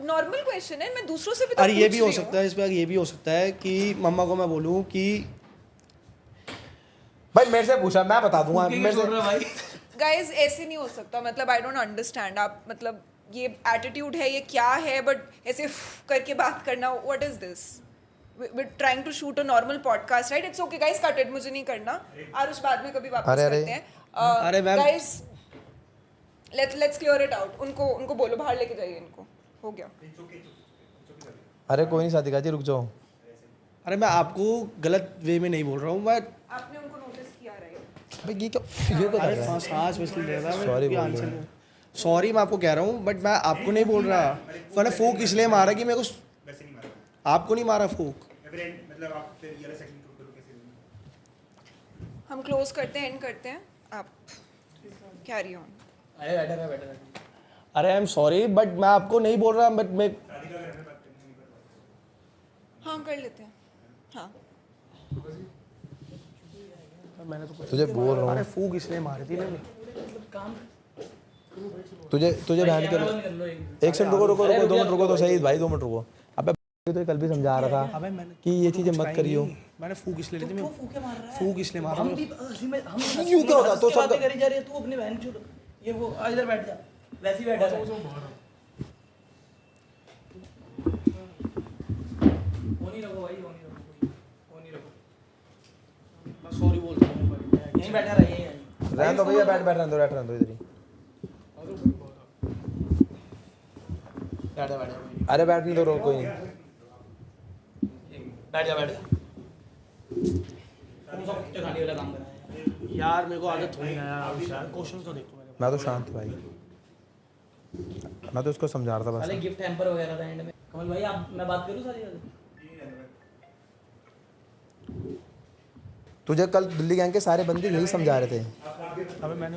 नॉर्मल क्वेश्चन है, मैं दूसरों से भी तो और ये पूछ भी हो रही हूँ। सकता है, इस पर ये भी हो सकता है कि मम्मा को मैं बोलूँ कि भाई मेरे से पूछा, मैं बता दूंगा। मेरे से भाई गाइस ऐसे नहीं हो सकता, मतलब आई डोंट अंडरस्टैंड। आप मतलब ये एटीट्यूड है, ये क्या है? बट ऐसे करके बात करना, what is this? We trying to shoot a normal podcast, right? It's okay guys, cut it, मुझे नहीं करना। आरुष बाद में कभी वापस अरे, करते हैं। अरे ma'am. Guys let's clear it out. उनको बोलो बाहर लेके जाइए इनको, हो गया। अरे कोई नहीं साथी जी, रुक जाओ। अरे मैं आपको गलत वे में नहीं बोल रहा हूँ मैं। आपने उनको नोटिस किया, राइट? भाई ये क्या अरे सांस वैसे ले रहा Sorry बोल है, सॉरी मैं आपको कह रहा हूँ, बट मैं आपको नहीं बोल रहा। मैंने फूक इसलिए मारा कि मेरे को, वैसे नहीं मारा आपको नहीं मारा फूक। मतलब आप फिर ये वाला सेकंड शूट करो कैसे? हम क्लोज करते हैं, एंड करते हैं, आप कैरी ऑन। अरे बैठा अरे आई एम सॉरी बट मैं आपको नहीं बोल रहा, बट मैं हाँ कर लेते हैं, हाँ। मैंने तो तुझे बोल रहा अरे हूँ, फूक इसलिए मारी थी मैंने। तुझे बहन के एक सेकंड रुको रुको रुको, 2 मिनट रुको तो सही भाई, 2 मिनट रुको। अबे तो कल भी समझा रहा था अबे मैंने कि ये चीजें मत करियो। मैंने फूक इसलिए ली थी, मैं फूक इसलिए मारा। हम भी हंसी में हम यूं क्या होता? तो सब बातें करी जा रही है, तू अपनी बहन छोड़, ये वो आ इधर बैठ जा, वैसे ही बैठा रहे। होनी रखो भाई, होनी रखो। सॉरी बोल रहा हूँ। यहीं बैठा रहे, यहीं रहने दो भैया, बैठ बैठ रहने दो इधर ही। बैठा अरे बैठने दो, रो कोई नहीं। बैठ जा तुम सब कुत्ते खाने वाला काम कर रहे हैं। यार मेरे को आदत थोड़ी है यार, क्वेश्चन तो देखो मेरे। मैं तो शांत भाई, मैं तो उसको समझा रहा था साले बस। गिफ्ट हैम्पर वगैरह था एंड में। कमल भाई आप, मैं बात करूं सारी बात? तुझे कल दिल्ली गैंग के सारे बंदे यही समझा रहे थे। अबे मैंने,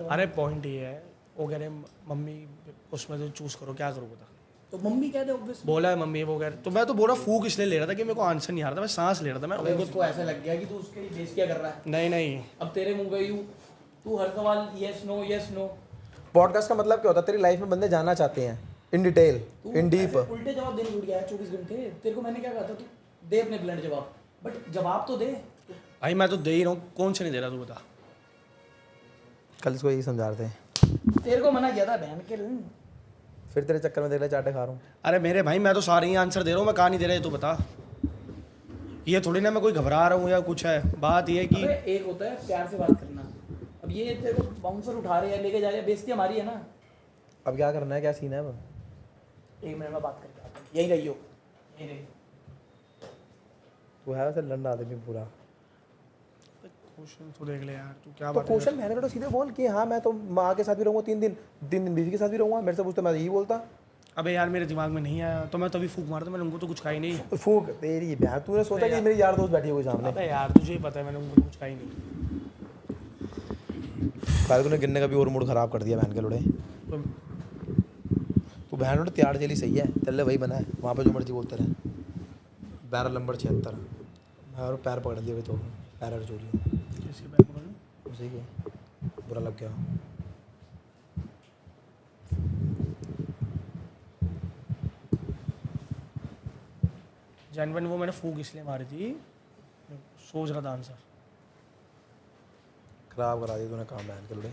अरे पॉइंट ये है, वो कह रहे मम्मी उसमें से चूज करो, क्या करो बता। तो मम्मी कहते ऑब्वियस। बोला है मम्मी, वो कह रहे, तो मैं तो बोला फूक इसलिए ले रहा था कि मेरे को आंसर नहीं आ रहा था, मैं सांस ले रहा था। मैं अबे उसको ऐसा लग गया कि तू उसके लिए बेइज्जती कर रहा है। नहीं नहीं, अब तेरे मुंह पे तू हर सवाल यस नो। पॉडकास्ट का मतलब क्या होता है? तेरी लाइफ में बंदे जानना चाहते हैं इन डिटेल, इन डीप। उल्टे जवाब देने जुड़ गया है 24 घंटे। तेरे को मैंने क्या कहा था, तू दे अपने ब्लंट जवाब, बट जवाब तो दे। भाई मैं तो दे ही रहा हूँ, कौन से नहीं दे रहा तू बता। कल इसको यही समझा रहे थे, तेरे को मना किया था बहन के। फिर तेरे चक्कर में देख ले चाटे खा रहा हूँ। अरे मेरे भाई मैं तो सारे ही आंसर दे रहा हूँ, मैं कहाँ नहीं दे रहा, ये तो बता। ये थोड़ी ना मैं कोई घबरा रहा हूँ या कुछ है, बात ये है कि अबे एक होता है प्यार से बात करना, अब ये तेरे को बाउंसर उठा रहे हैं, लेके जा रहे हैं, बेइज्जती हमारी है ना। अब क्या करना है, क्या सीन है? अब 1 मिनट में बात करके आता हूँ, यहीं रहियो, यहीं रहियो। तू है वैसे लंडा आदमी पूरा। क्वेश्चन तो देख ले यार, तू क्या तो बात क्वेश्चन मैंने तो सीधे बोल कि हाँ मैं तो माँ के साथ भी रहूँगा 3 दिन बीवी के साथ भी रहूँगा। मेरे से पूछते मैं यही बोलता। अबे यार मेरे दिमाग में नहीं आया, तो मैं तभी फूक मारता, मैंने उनको तो कुछ कहा ही नहीं। फूक तेरी बहन, तूने सोचा कि मेरी यार दोस्त बैठी हुई सामने। अबे यार तुझे ही पता है, मैंने उनको कुछ कहा ही नहीं। फालतू ने गिनने का भी और मूड खराब कर दिया बहन के लोड़े। तो तू बहन लोड़े त्याड़ जेली सही है, चल वही बना है, वहाँ पे जो मर्जी बोलते रहे। 12 नंबर 76 मैं और पैर पकड़ लिए तो पैर चोरी कैसे बैठ पकड़ लूं? उसी के बुरा लग गया। जेनवन वो मैंने फूक इसलिए मारी थी, सोच रहा था आंसर। खराब करा दिया तूने काम बहन के लुड़े।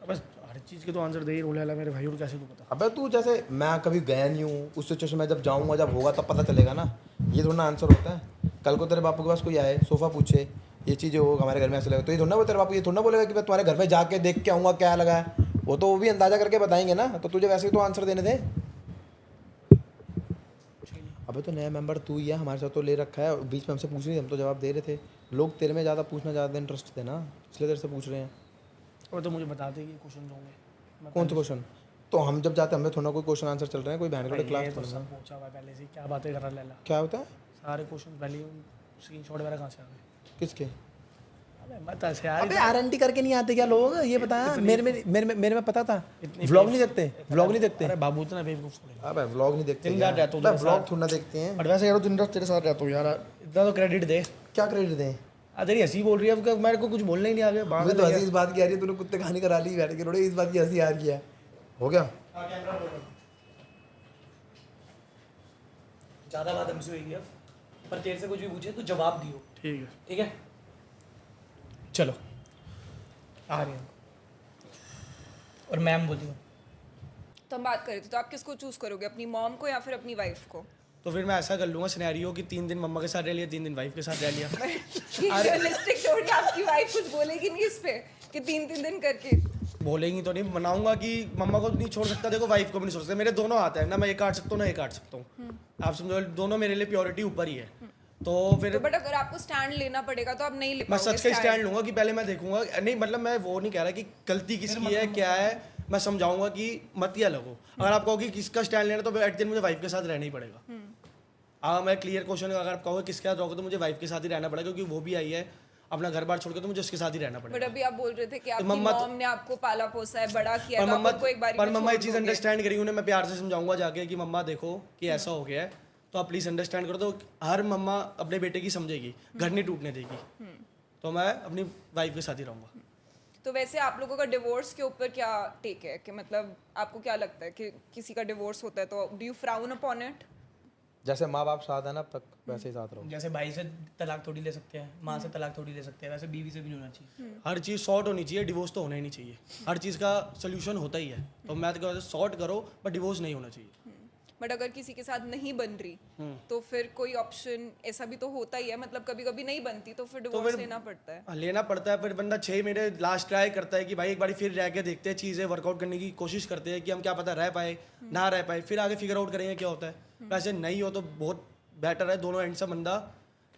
बस हर चीज़ के तो आंसर दे ही रोल है मेरे भाई, और कैसे तू पता। अबे तू जैसे मैं कभी गया नहीं हूँ उस सिचुएशन में, जब जाऊँगा जब होगा तब पता चलेगा ना, ये थोड़ा आंसर होता है। कल को तेरे बापू के पास कोई आए सोफ़ा पूछे ये चीज़ हो हमारे घर में ऐसे लगा, तो ये थोड़ा वो तेरे बापू ये थोड़ा बोलेगा कि मैं तुम्हारे घर में जाके देख के आऊँगा क्या लगा है, वो तो वो भी अंदाजा करके बताएंगे ना, तो तुझे वैसे ही तो आंसर देने दे। अबे तो नया मेंबर तू ही है, हमारे साथ तो ले रखा है, बीच में हमसे पूछ रही, हम तो जवाब दे रहे थे। लोग तेरे में ज़्यादा पूछना ज़्यादा इंटरेस्ट थे ना, इसलिए तेरे से पूछ रहे हैं। वो तो मुझे बता दे कि क्वेश्चन होंगे। कौन से क्वेश्चन? तो हम जब जाते हैं हमें थोड़ा कोई क्वेश्चन आंसर चल रहे हैं, कोई बहन का क्लास तो सब पूछा हुआ है पहले से, क्या बातें कर रहा लैला। क्या होता है? सारे क्वेश्चन पहले स्क्रीनशॉट वगैरह कहाँ से आ गए? किसके? अबे मत ऐसे यार। अबे आरएनटी करके नहीं आते क्या लोग, ये बता। मेरे में पता था। व्लॉग नहीं देखते, व्लॉग नहीं देखते। अरे बाबू इतना बेवकूफ थोड़ी। अबे व्लॉग नहीं देखते, दिन रात रहता हूँ तेरे व्लॉग थोड़ा देखते हैं। और वैसे यार दिन रात तेरे साथ रहता हूँ यार, इतना तो क्रेडिट दे। क्या क्रेडिट दें? तेरी हंसी बोल रही है, अब मेरे को कुछ बोलना ही नहीं आ गया। मुझे तो हंसी इस बात की आ रही है, तूने कुत्ते कहानी करा ली बैठ के रोड़े, इस बात की हंसी आ रही है। हो गया ज़्यादा बात हमसे हुई अब, पर तेरे से कुछ भी पूछे तो जवाब दियो। ठीक है ठीक है, चलो आ रही हूँ। और मैम बोली तो हम बात कर रहे थे, तो आप किसको चूज करोगे, अपनी मॉम को या फिर अपनी वाइफ को? तो फिर मैं ऐसा कर लूँगा सिनेरियो कि 3 दिन मम्मा के साथ रह लिया, 3 दिन वाइफ के साथ रह लिया। रियलिस्टिक थोड़ी, आपकी वाइफ कुछ बोलेगी नहीं इस पे कि 3-3 दिन करके? बोलेंगी तो नहीं, मनाऊंगा कि मम्मा को नहीं छोड़ सकता, देखो वाइफ को भी नहीं छोड़ सकता, मेरे दोनों हाथ है ना, मैं ये काट सकता हूँ ना ये काट सकता हूँ। आप समझो दोनों मेरे लिए प्योरिटी ऊपर ही है। तो फिर तो बट अगर आपको स्टैंड लेना पड़ेगा तो आप नहीं ले मैं पाओगे सच का स्टैंड लूंगा कि पहले मैं देखूंगा, नहीं मतलब मैं वो नहीं कह रहा कि गलती किसकी है क्या है, मैं समझाऊंगा कि मत ही अलग हो। अगर आप कहोगे किसका स्टैंड लेना तो एट दिन मुझे वाइफ के साथ रहना ही पड़ेगा। हाँ मैं क्लियर क्वेश्चन, अगर आप कहोगे किसके साथ रहोगे तो मुझे वाइफ के साथ ही रहना पड़ेगा, क्योंकि वो भी आई है अपना घर बार छोड़ के, तो मुझे उसके साथ ही रहना बट पड़ेगा। अभी आप बोल रहे थे कि आपकी मम्मा मॉम ने आपको पाला पोसा है, बड़ा किया है, पर तो मम्मा आप उनको एक बार पर मम्मा ये चीज़ अंडरस्टैंड करी, उन्हें मैं प्यार से समझाऊंगा जाके कि मम्मा देखो कि ऐसा हो गया है, तो आप प्लीज़ अंडरस्टैंड करो। तो हर मम्मा अपने बेटे की समझेगी, घर नहीं टूटने देगी। तो मैं अपनी वाइफ के साथ ही रहूँगा। तो वैसे आप लोगों का डिवोर्स के ऊपर क्या टेक है, कि मतलब आपको क्या लगता है कि किसी का डिवोर्स होता है तो do you frown upon it? जैसे माँ बाप साथ है ना तक वैसे ही साथ रहो। जैसे भाई से तलाक थोड़ी ले सकते हैं, माँ से तलाक थोड़ी ले सकते हैं, वैसे बीवी से भी नहीं होना चाहिए। हर चीज़ सॉर्ट होनी चाहिए, डिवोर्स तो होना ही नहीं चाहिए। हर चीज़ का सोल्यूशन होता ही है, तो मैं तो कहता हूँ सॉर्ट करो पर डिवोर्स नहीं होना चाहिए। बट अगर किसी के साथ नहीं बन रही तो फिर कोई ऑप्शन ऐसा भी तो होता ही है, मतलब कभी कभी नहीं बनती तो फिर डिवोर्स लेना पड़ता है। हाँ, लेना पड़ता है। फिर बंदा 6 महीने लास्ट ट्राई करता है कि भाई एक बार फिर रह के देखते हैं, चीज़ें वर्कआउट करने की कोशिश करते हैं कि हम क्या पता रह पाए ना रह पाए, फिर आगे फिगर आउट करेंगे क्या होता है। वैसे नहीं हो तो बहुत बेटर है, दोनों एंड से बंदा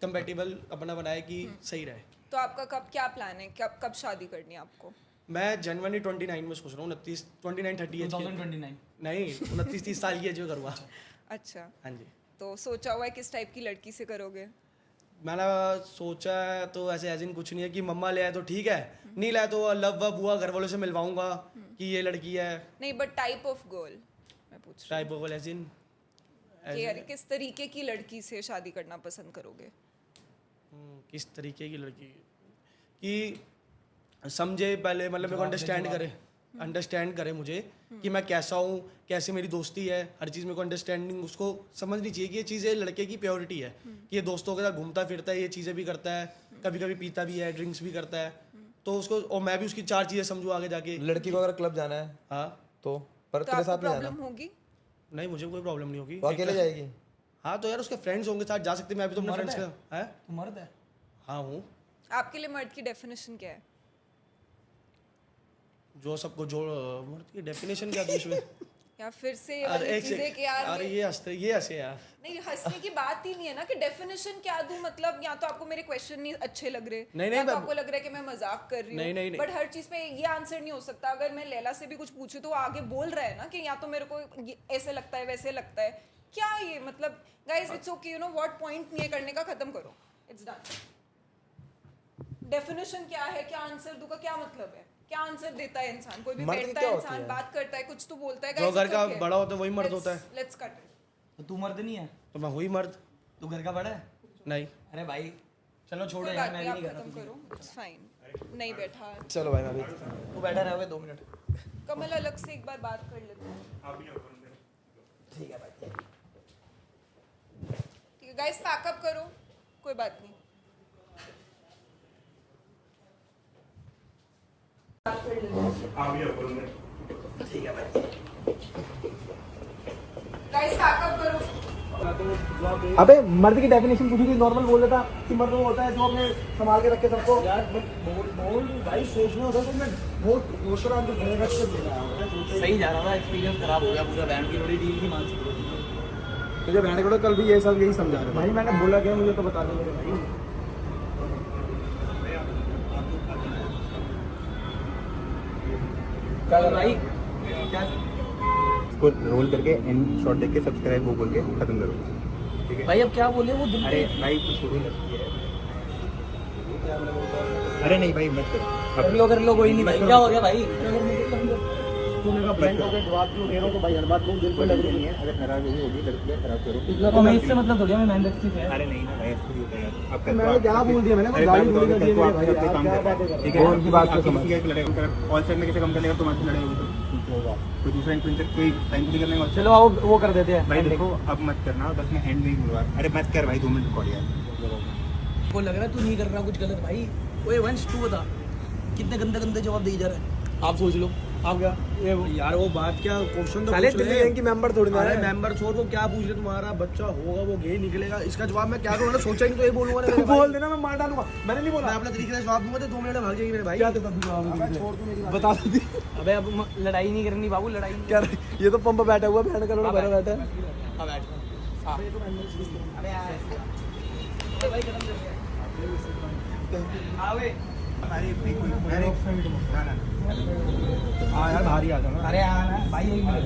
कंपेटिबल अपना बनाए कि सही रहे। तो आपका कब क्या प्लान है, कब शादी करनी है आपको? मैं जनवरी 29 में सोच रहा हूँ, 29-30 एज 2029 नहीं 29-30 साल की एज में करूँगा। अच्छा, हाँ जी, तो सोचा हुआ है किस टाइप की लड़की से करोगे? मैंने सोचा है तो ऐसे एज इन कुछ नहीं है कि मम्मा ले आए तो ठीक है, नहीं लाए तो लव वब हुआ घर वालों से मिलवाऊंगा कि ये लड़की है। नहीं, बट टाइप ऑफ गर्ल मैं पूछ रही टाइप ऑफ एज इन हूँ कि यार किस तरीके की लड़की से शादी करना पसंद करोगे? किस तरीके की लड़की कि समझे पहले, मतलब मेरे को अंडरस्टैंड करे मुझे कि मैं कैसा हूँ, कैसे मेरी दोस्ती है, हर चीज़ मेरे को अंडरस्टैंडिंग उसको समझनी चाहिए कि ये चीज़ें लड़के की प्योरिटी है, कि ये दोस्तों के साथ घूमता फिरता है, ये चीज़ें भी करता है, कभी कभी पीता भी है, ड्रिंक्स भी करता है, तो उसको और मैं भी उसकी 4 चीज़ें समझूँ आगे जाके। लड़की को अगर क्लब जाना है हाँ तो पर तो तेरे आपको साथ नहीं जाना, प्रॉब्लम होगी? नहीं मुझे कोई प्रॉब्लम नहीं होगी। वो अकेले जाएगी। हाँ तो यार उसके फ्रेंड्स होंगे साथ जा सकते हैं, मैं भी तो अपने मर्द फ्रेंड्स है? का है। तू मर्द है? हाँ हूँ। आपके लिए मर्द की डेफिनेशन क्या है? जो सबको जो मर्द की डेफिनेशन क्या दूसरे या फिर से ये अरे वाली एक चीजें कि यार अरे ये हंसे यार। नहीं, हंसने की बात ही नहीं है ना कि डेफिनेशन क्या दूं, मतलब या तो आपको मेरे क्वेश्चन नहीं अच्छे लग रहे, नहीं, या तो मैं- आपको लग रहा है कि मैं मजाक कर रही हूँ, नहीं। बट हर चीज पे ये आंसर नहीं हो सकता। अगर मैं लैला से भी कुछ पूछूं तो वो आगे बोल रहा है ना कि या तो मेरे को ऐसे लगता है वैसे लगता है, क्या ये मतलब guys it's okay, you know what, point नहीं है करने का, खत्म करो, इट्स डन। डेफिनेशन क्या है, क्या आंसर दूंगा, क्या मतलब है, क्या आंसर देता है इंसान? कोई भी मर्द की बैठता क्या है होती इंसान, है? बात करता है, कुछ तो बोलता है, जो घर का बड़ा होता है वही मर्द होता है। Let's cut it. तो तू मर्द नहीं है? तो मैं हुई मर्द। तू घर का बड़ा है? नहीं अरे भाई चलो छोड़ो कोई यार, बात मैं नहीं, भी नहीं आप कर रहा खत्म करो, इट्स फाइन। नहीं बैठा चलो भाई मैं भी तू बैठा रहोगे 2 मिनट। कमल, अलग से एक बार बात कर लेते हैं। आप भी नहीं हो ठीक है भाई। गाइस पैकअप करो, कोई बात नहीं। हाँ भैया बोल रहे गाइस पैकअप करो। अबे मर्द की डेफिनेशन पूछी थी, नॉर्मल बोल देता कि मर्द वो होता है जो अपने संभाल के रखे सबको। यार बोल भाई, सोचना होता तो मैं बहुत दूसरा तो घर रख के देना। सही जा रहा था, एक्सपीरियंस खराब हो गया पूरा। बैंड की थोड़ी डील की मान तुझे बैंड करो, कल भी ये सब यही समझा रहा भाई। मैंने बोला क्या, मुझे तो बता दो मेरे भाई। क्या भाई, क्या इसको रोल करके एंड शॉट देख के सब्सक्राइब वो बोल के खत्म करो, ठीक है भाई अब क्या बोले वो दिल अरे भाई कुछ शुरू लगती है। अरे नहीं भाई मत करो, कर लो कोई नहीं भाई। क्या हो गया भाई? तूने कहा बैंक का जवाब क्यों दे रहा हूं? तो भाई हर बात को दिल पे लग रही है। अगर नाराज होगी लड़की है, खराब करो। तो मैं इससे मतलब थोड़ी मैं मेहनत है। अरे नहीं ना भाई, ऐसे नहीं होता यार। अब मैंने क्या बोल दिया? मैंने गाली बोल दी है भाई। काम क्या बात कर, है? ठीक है उनकी बात को समझ गया कि लड़ेगा ऑल साइड में किसे कम करने का तुम्हारे से लड़ेगा तो होगा, कोई दूसरा इन्फ्लुएंसर कोई साइन पूरी करने का। चलो आओ वो कर देते हैं भाई देखो अब मत करना, बस मैं हैंड नहीं बुलवा। अरे मत कर भाई, 2 मिनट रिकॉर्ड यार। को लग रहा है तू नहीं कर रहा कुछ गलत भाई। ओए वंश तू बता, कितने गंदे गंदे जवाब दे जा रहा है। आप सोच लो। आप क्या ये यार वो बात क्या, क्वेश्चन तो साले पूछ दिल्ली रहे हैं। गैंग की मेंबर थोड़ी ना अरे है। मेंबर छोड़, वो क्या पूछ रहे, तुम्हारा बच्चा होगा वो गे निकलेगा, इसका जवाब मैं क्या करूँ? मैंने सोचा ही नहीं, तो ये बोलूंगा ना। बोल देना, मैं मार डालूंगा। मैंने नहीं मैं बोला। अपने तरीके से जवाब दूंगा तो 2 मिनट में भाग जाएगी मेरे भाई। क्या देता तू जवाब? छोड़ तू मेरी बात। बता दे। अबे अब लड़ाई नहीं करनी बाबू, लड़ाई नहीं। क्या ये तो पंप बैठा हुआ, बहन करोड़ भरा बैठा है। हाँ बैठ। हाँ अबे यार भाई खत्म कर दिया। आवे हाँ यार बाहर ही आ जाना। अरे हाँ ना भाई, एक मिनट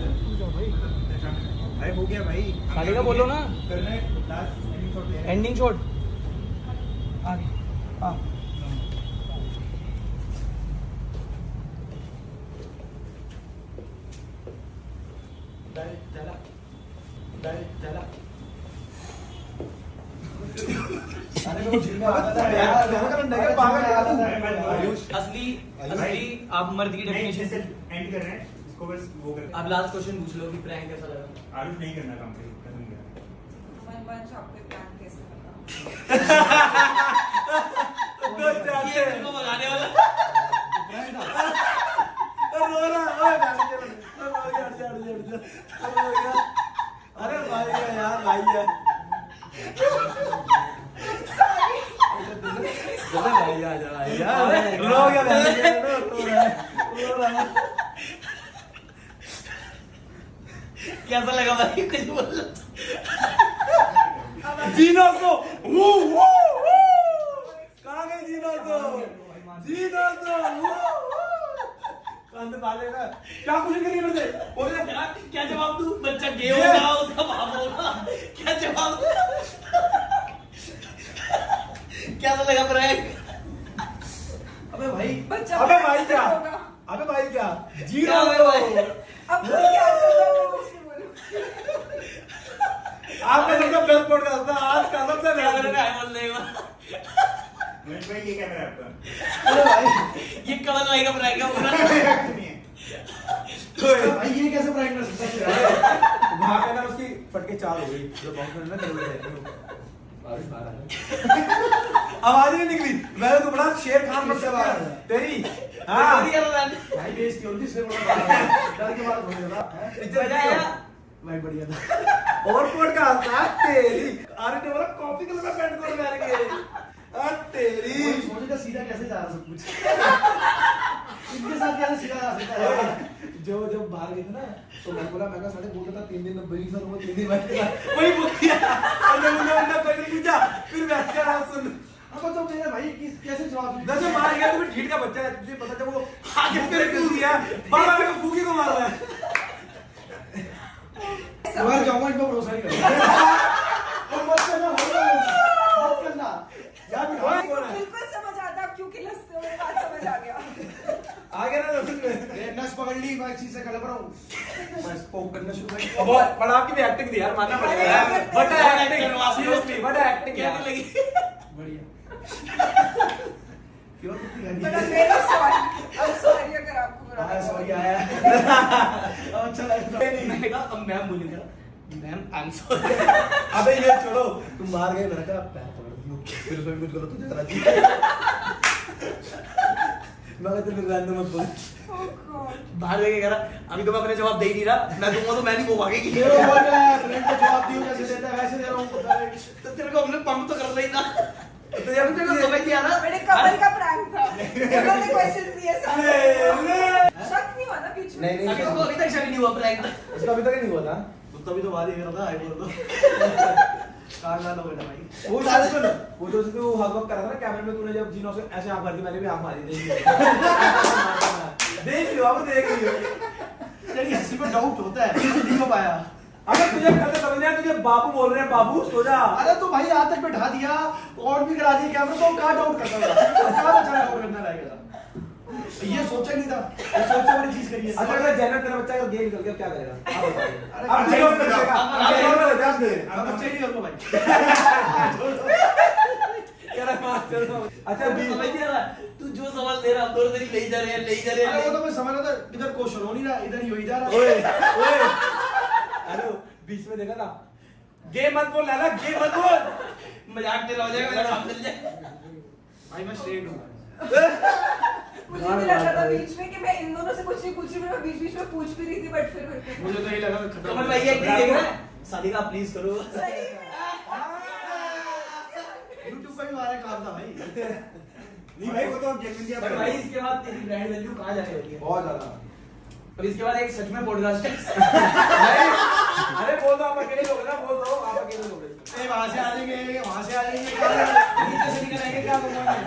भाई हो गया भाई, खाली का बोलो ना। करना है लास्ट एंडिंग शॉट। आगे हाँ असली आप मर्द की डेफिनेशन से एंड कर रहे हैं इसको, बस वो कर। आप लास्ट क्वेश्चन पूछ लो कि प्रैंक कैसा लगा। आरुष नहीं करना काम पे, खत्म किया। वंश आपके प्लान कैसे लगा? ये तुमको भगाने वाला। अरे भाई यार, भाई है भाई आ जा भाई यार। रो गया कैसा लगा भाई? कुछ बोलो। जीना को कहाँ गए? जीना को क्या कुछ करिए मेरे से? बोले क्या जवाब दूं? बच्चा गे होगा, उसका बाप होगा। क्या जवाब दूं? कैसा लगा प्रैंक? अबे भाई, बच्चा अबे भाई क्या? होगा। अबे भाई क्या? क्या जीना हुआ भाई? अब कोई क्या सोचा मैं कुछ नहीं बोलूं। आपने सबका बेस्ट पॉडकास्ट था आज का, सबसे क्या मैंने हाय बोल देगा? मनीष भाई ये कैमरा आपका। अरे भाई ये कमल भाई का प्रैंक है पूरा। नहीं है। भाई ये कैसे प्रैंक कर सकते हैं? वहां पे ना उसकी फटके 4 हो गई, जो बाउंसर ना चल रहे आवाज नहीं निकली। मैंने तो बड़ा शेर खान बन गया तेरी। हाँ तेरी कर रहा है। भाई बेइज्जती होती इससे बड़ा डर के बाद हो गया मजा आया? भाई बढ़िया था। और पॉडकास्ट था तेरी। अरे तो बोला कॉपी कलर का पैंट कर मारेंगे। अरे तेरी सोने का सीधा कैसे जा रहा सब कुछ? इनके साथ कैसे सीधा जा सकता है? जो जब बाहर गए थे ना, तो मैं बोला, मैं कहा साढ़े बोल था 3 दिन 90 सर वो 3 दिन बैठ के वही बुक किया। और जब उन्होंने कोई नहीं पूछा, फिर बैठ के रहा सुन। अब तो मेरे भाई कैसे जवाब दूं? जैसे मार गया तो फिर ठीठ का बच्चा है, तुझे पता जब वो आगे तेरे क्यों दिया, बाबा ने फूकी को मार रहा है। मर जाऊंगा, इन पे भरोसा नहीं करूंगा। और मत करना भाई, मत करना यार। बिल्कुल समझ आता क्योंकि लस्ते में बात समझ आ गया। आ गया ना रोशन में। ये नस पकड़ ली, मैं चीज से कलप रहा हूं। मैं स्पोक करना शुरू कर अब पर आपकी भी एक्टिंग थी यार, मानना पड़ेगा यार। But acting seriously, but acting क्या यार लगी? बढ़िया। क्यों कितनी घनी But है? I'm very sorry. I'm sorry अगर आपको बुरा हाँ लगा। सॉरी आया। अच्छा लगा। मैंने कहा अब मैं बोलूंगा मैम आई एम सॉरी। अबे ये छोड़ो, तुम बाहर गए, मैंने कहा पैर पकड़ दियो, फिर उसमें कुछ गलत हो जाता है। मैं कहते फिर रहने मत बोल। बाहर जाके कह रहा अभी तो मैं अपने जवाब दे ही नहीं रहा, मैं दूंगा तो मैं नहीं वो भागेगी। ये वो बोल रहा है फ्रेंड को जवाब दियो जैसे देता है वैसे दे रहा हूँ पता है। तो तेरे को हमने पंप तो कर रही था, तो जब तेरे को समझ नहीं आ रहा। मेरे कमर का प्रैंक था, उन्होंने क्वेश्चन दिए सारे। शक नहीं हुआ ना बीच में? नहीं अभी तो अभी तक शक नहीं हुआ प्रैंक। इसका अभी तक नहीं हुआ था। तभी तो बात ही कर रहा था आई बोल दो काट ला लो बेटा भाई। वो सारे सुन, वो जो उसने वो हग वग करा था ना कैमरे में, तूने जब जीनो से ऐसे आंख मारी थी, मैंने भी आंख मारी थी। देख लियो, अब देख लियो। तेरी हंसी पे डाउट होता है नहीं हो पाया। अगर तुझे कल समझ में आया, तुझे बाबू बोल रहे हैं, बाबू सो जा। अरे तो भाई आज तक बैठा दिया और भी करा दिया कैमरा, तो कहाँ डाउट करता था, कहाँ बचा डाउट करना रहेगा। ये सोचा नहीं था, ये सोचा वाली चीज करी है। अच्छा अगर जैनब तेरा बच्चा अगर गेम खेल के क्या करेगा? आप बताइए। अब जीरो में बचेगा, अब जीरो में बचेगा। अब बच्चे ही करूंगा भाई। तेरा मार चलो। अच्छा तू समझ नहीं आ रहा, तू जो सवाल दे रहा हम दोनों तेरी ले ही जा रहे हैं, ले ही जा रहे अरे वो हैं। तो मैं समझ रहा था इधर क्वेश्चन हो नहीं रहा, इधर ही हो ही जा रहा। ओए ओए, हेलो बीच में देखा था, गेम मत बोल लाला, गेम मत बोल। मजाक तेरा हो जाएगा, मेरा काम चल जाए। भाई मैं स्ट्रेट हूँ। मुझे भी लगा था बीच में कि मैं इन दोनों से कुछ नहीं पूछ रही, मैं बीच में पूछ भी रही थी, बट फिर मेरे को मुझे तो ये लगा खत्म। कमल भाई एक देख रहा है, सादिका प्लीज करो। सही में। YouTube पे भी हमारा काम था भाई। नहीं भाई वो तो गेम इंडिया पर भाई इसके बाद तेरी ब्रांड वैल्यू कहाँ जाने वाली है? बहुत ज्यादा। और इसके बाद एक सच में पॉडकास्ट है। अरे बोल दो, आप अकेले लोग ना, बोल दो आप अकेले लोग। ए वहां से आ जाएंगे, वहां से आ जाएंगे, नीचे से निकल आएंगे, क्या बोलूंगा मैं?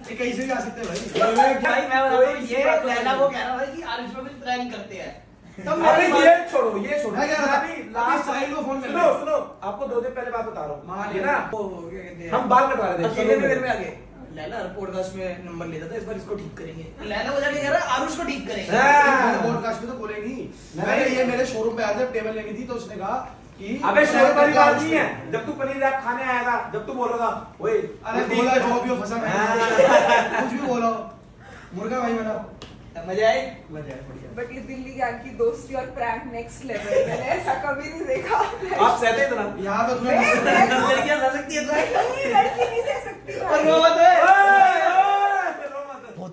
ये कहीं से भी आ सकते हैं भाई। भाई मैं बता रहा हूँ, ये लैला वो कह रहा था कि आरिश में कुछ प्लान करते हैं। तब अरे ये छोड़ो, ये छोड़ो। मैं कह रहा था, अभी अभी लास्ट साहिल को फोन कर सुनो सुनो, आपको 2 दिन पहले बात बता रहा मान हूँ, ये ना वो क्या कहते हैं, हम बाल कटवा रहे थे अकेले में घर में आके लैला पॉडकास्ट में नंबर ले जाता है, इस बार इसको ठीक करेंगे। लैला वो जाके कह रहा है आरुष को ठीक करेंगे। हाँ। पॉडकास्ट में तो बोले नहीं। मैंने ये मेरे शोरूम पे आया था, टेबल लेनी थी तो उसने कहा कि अबे शोरूम वाली बात नहीं है, जब तू पनीर रैप खाने आया था, जब तू बोल रहा था ओए अरे बोला जो भी हो फंसा मैं कुछ भी बोला मुर्गा भाई मेरा मजा आए? बढ़िया बढ़िया। बट ये दिल्ली गैंग की दोस्ती और प्रैंक नेक्स्ट लेवल, मैंने ऐसा कभी नहीं देखा। आप सहते इतना। यहाँ पे लड़कियां जा सकती है नहीं, लड़की नहीं सह सकती भाई। और वो मत है।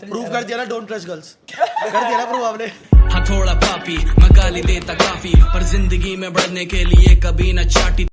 प्रूफ कर दिया ना, डोंट ट्रस्ट गर्ल्स कर दिया ना प्रूफ आपने। हाँ थोड़ा पापी मैं गाली देता काफी, पर जिंदगी में बढ़ने के लिए कभी न चाटी।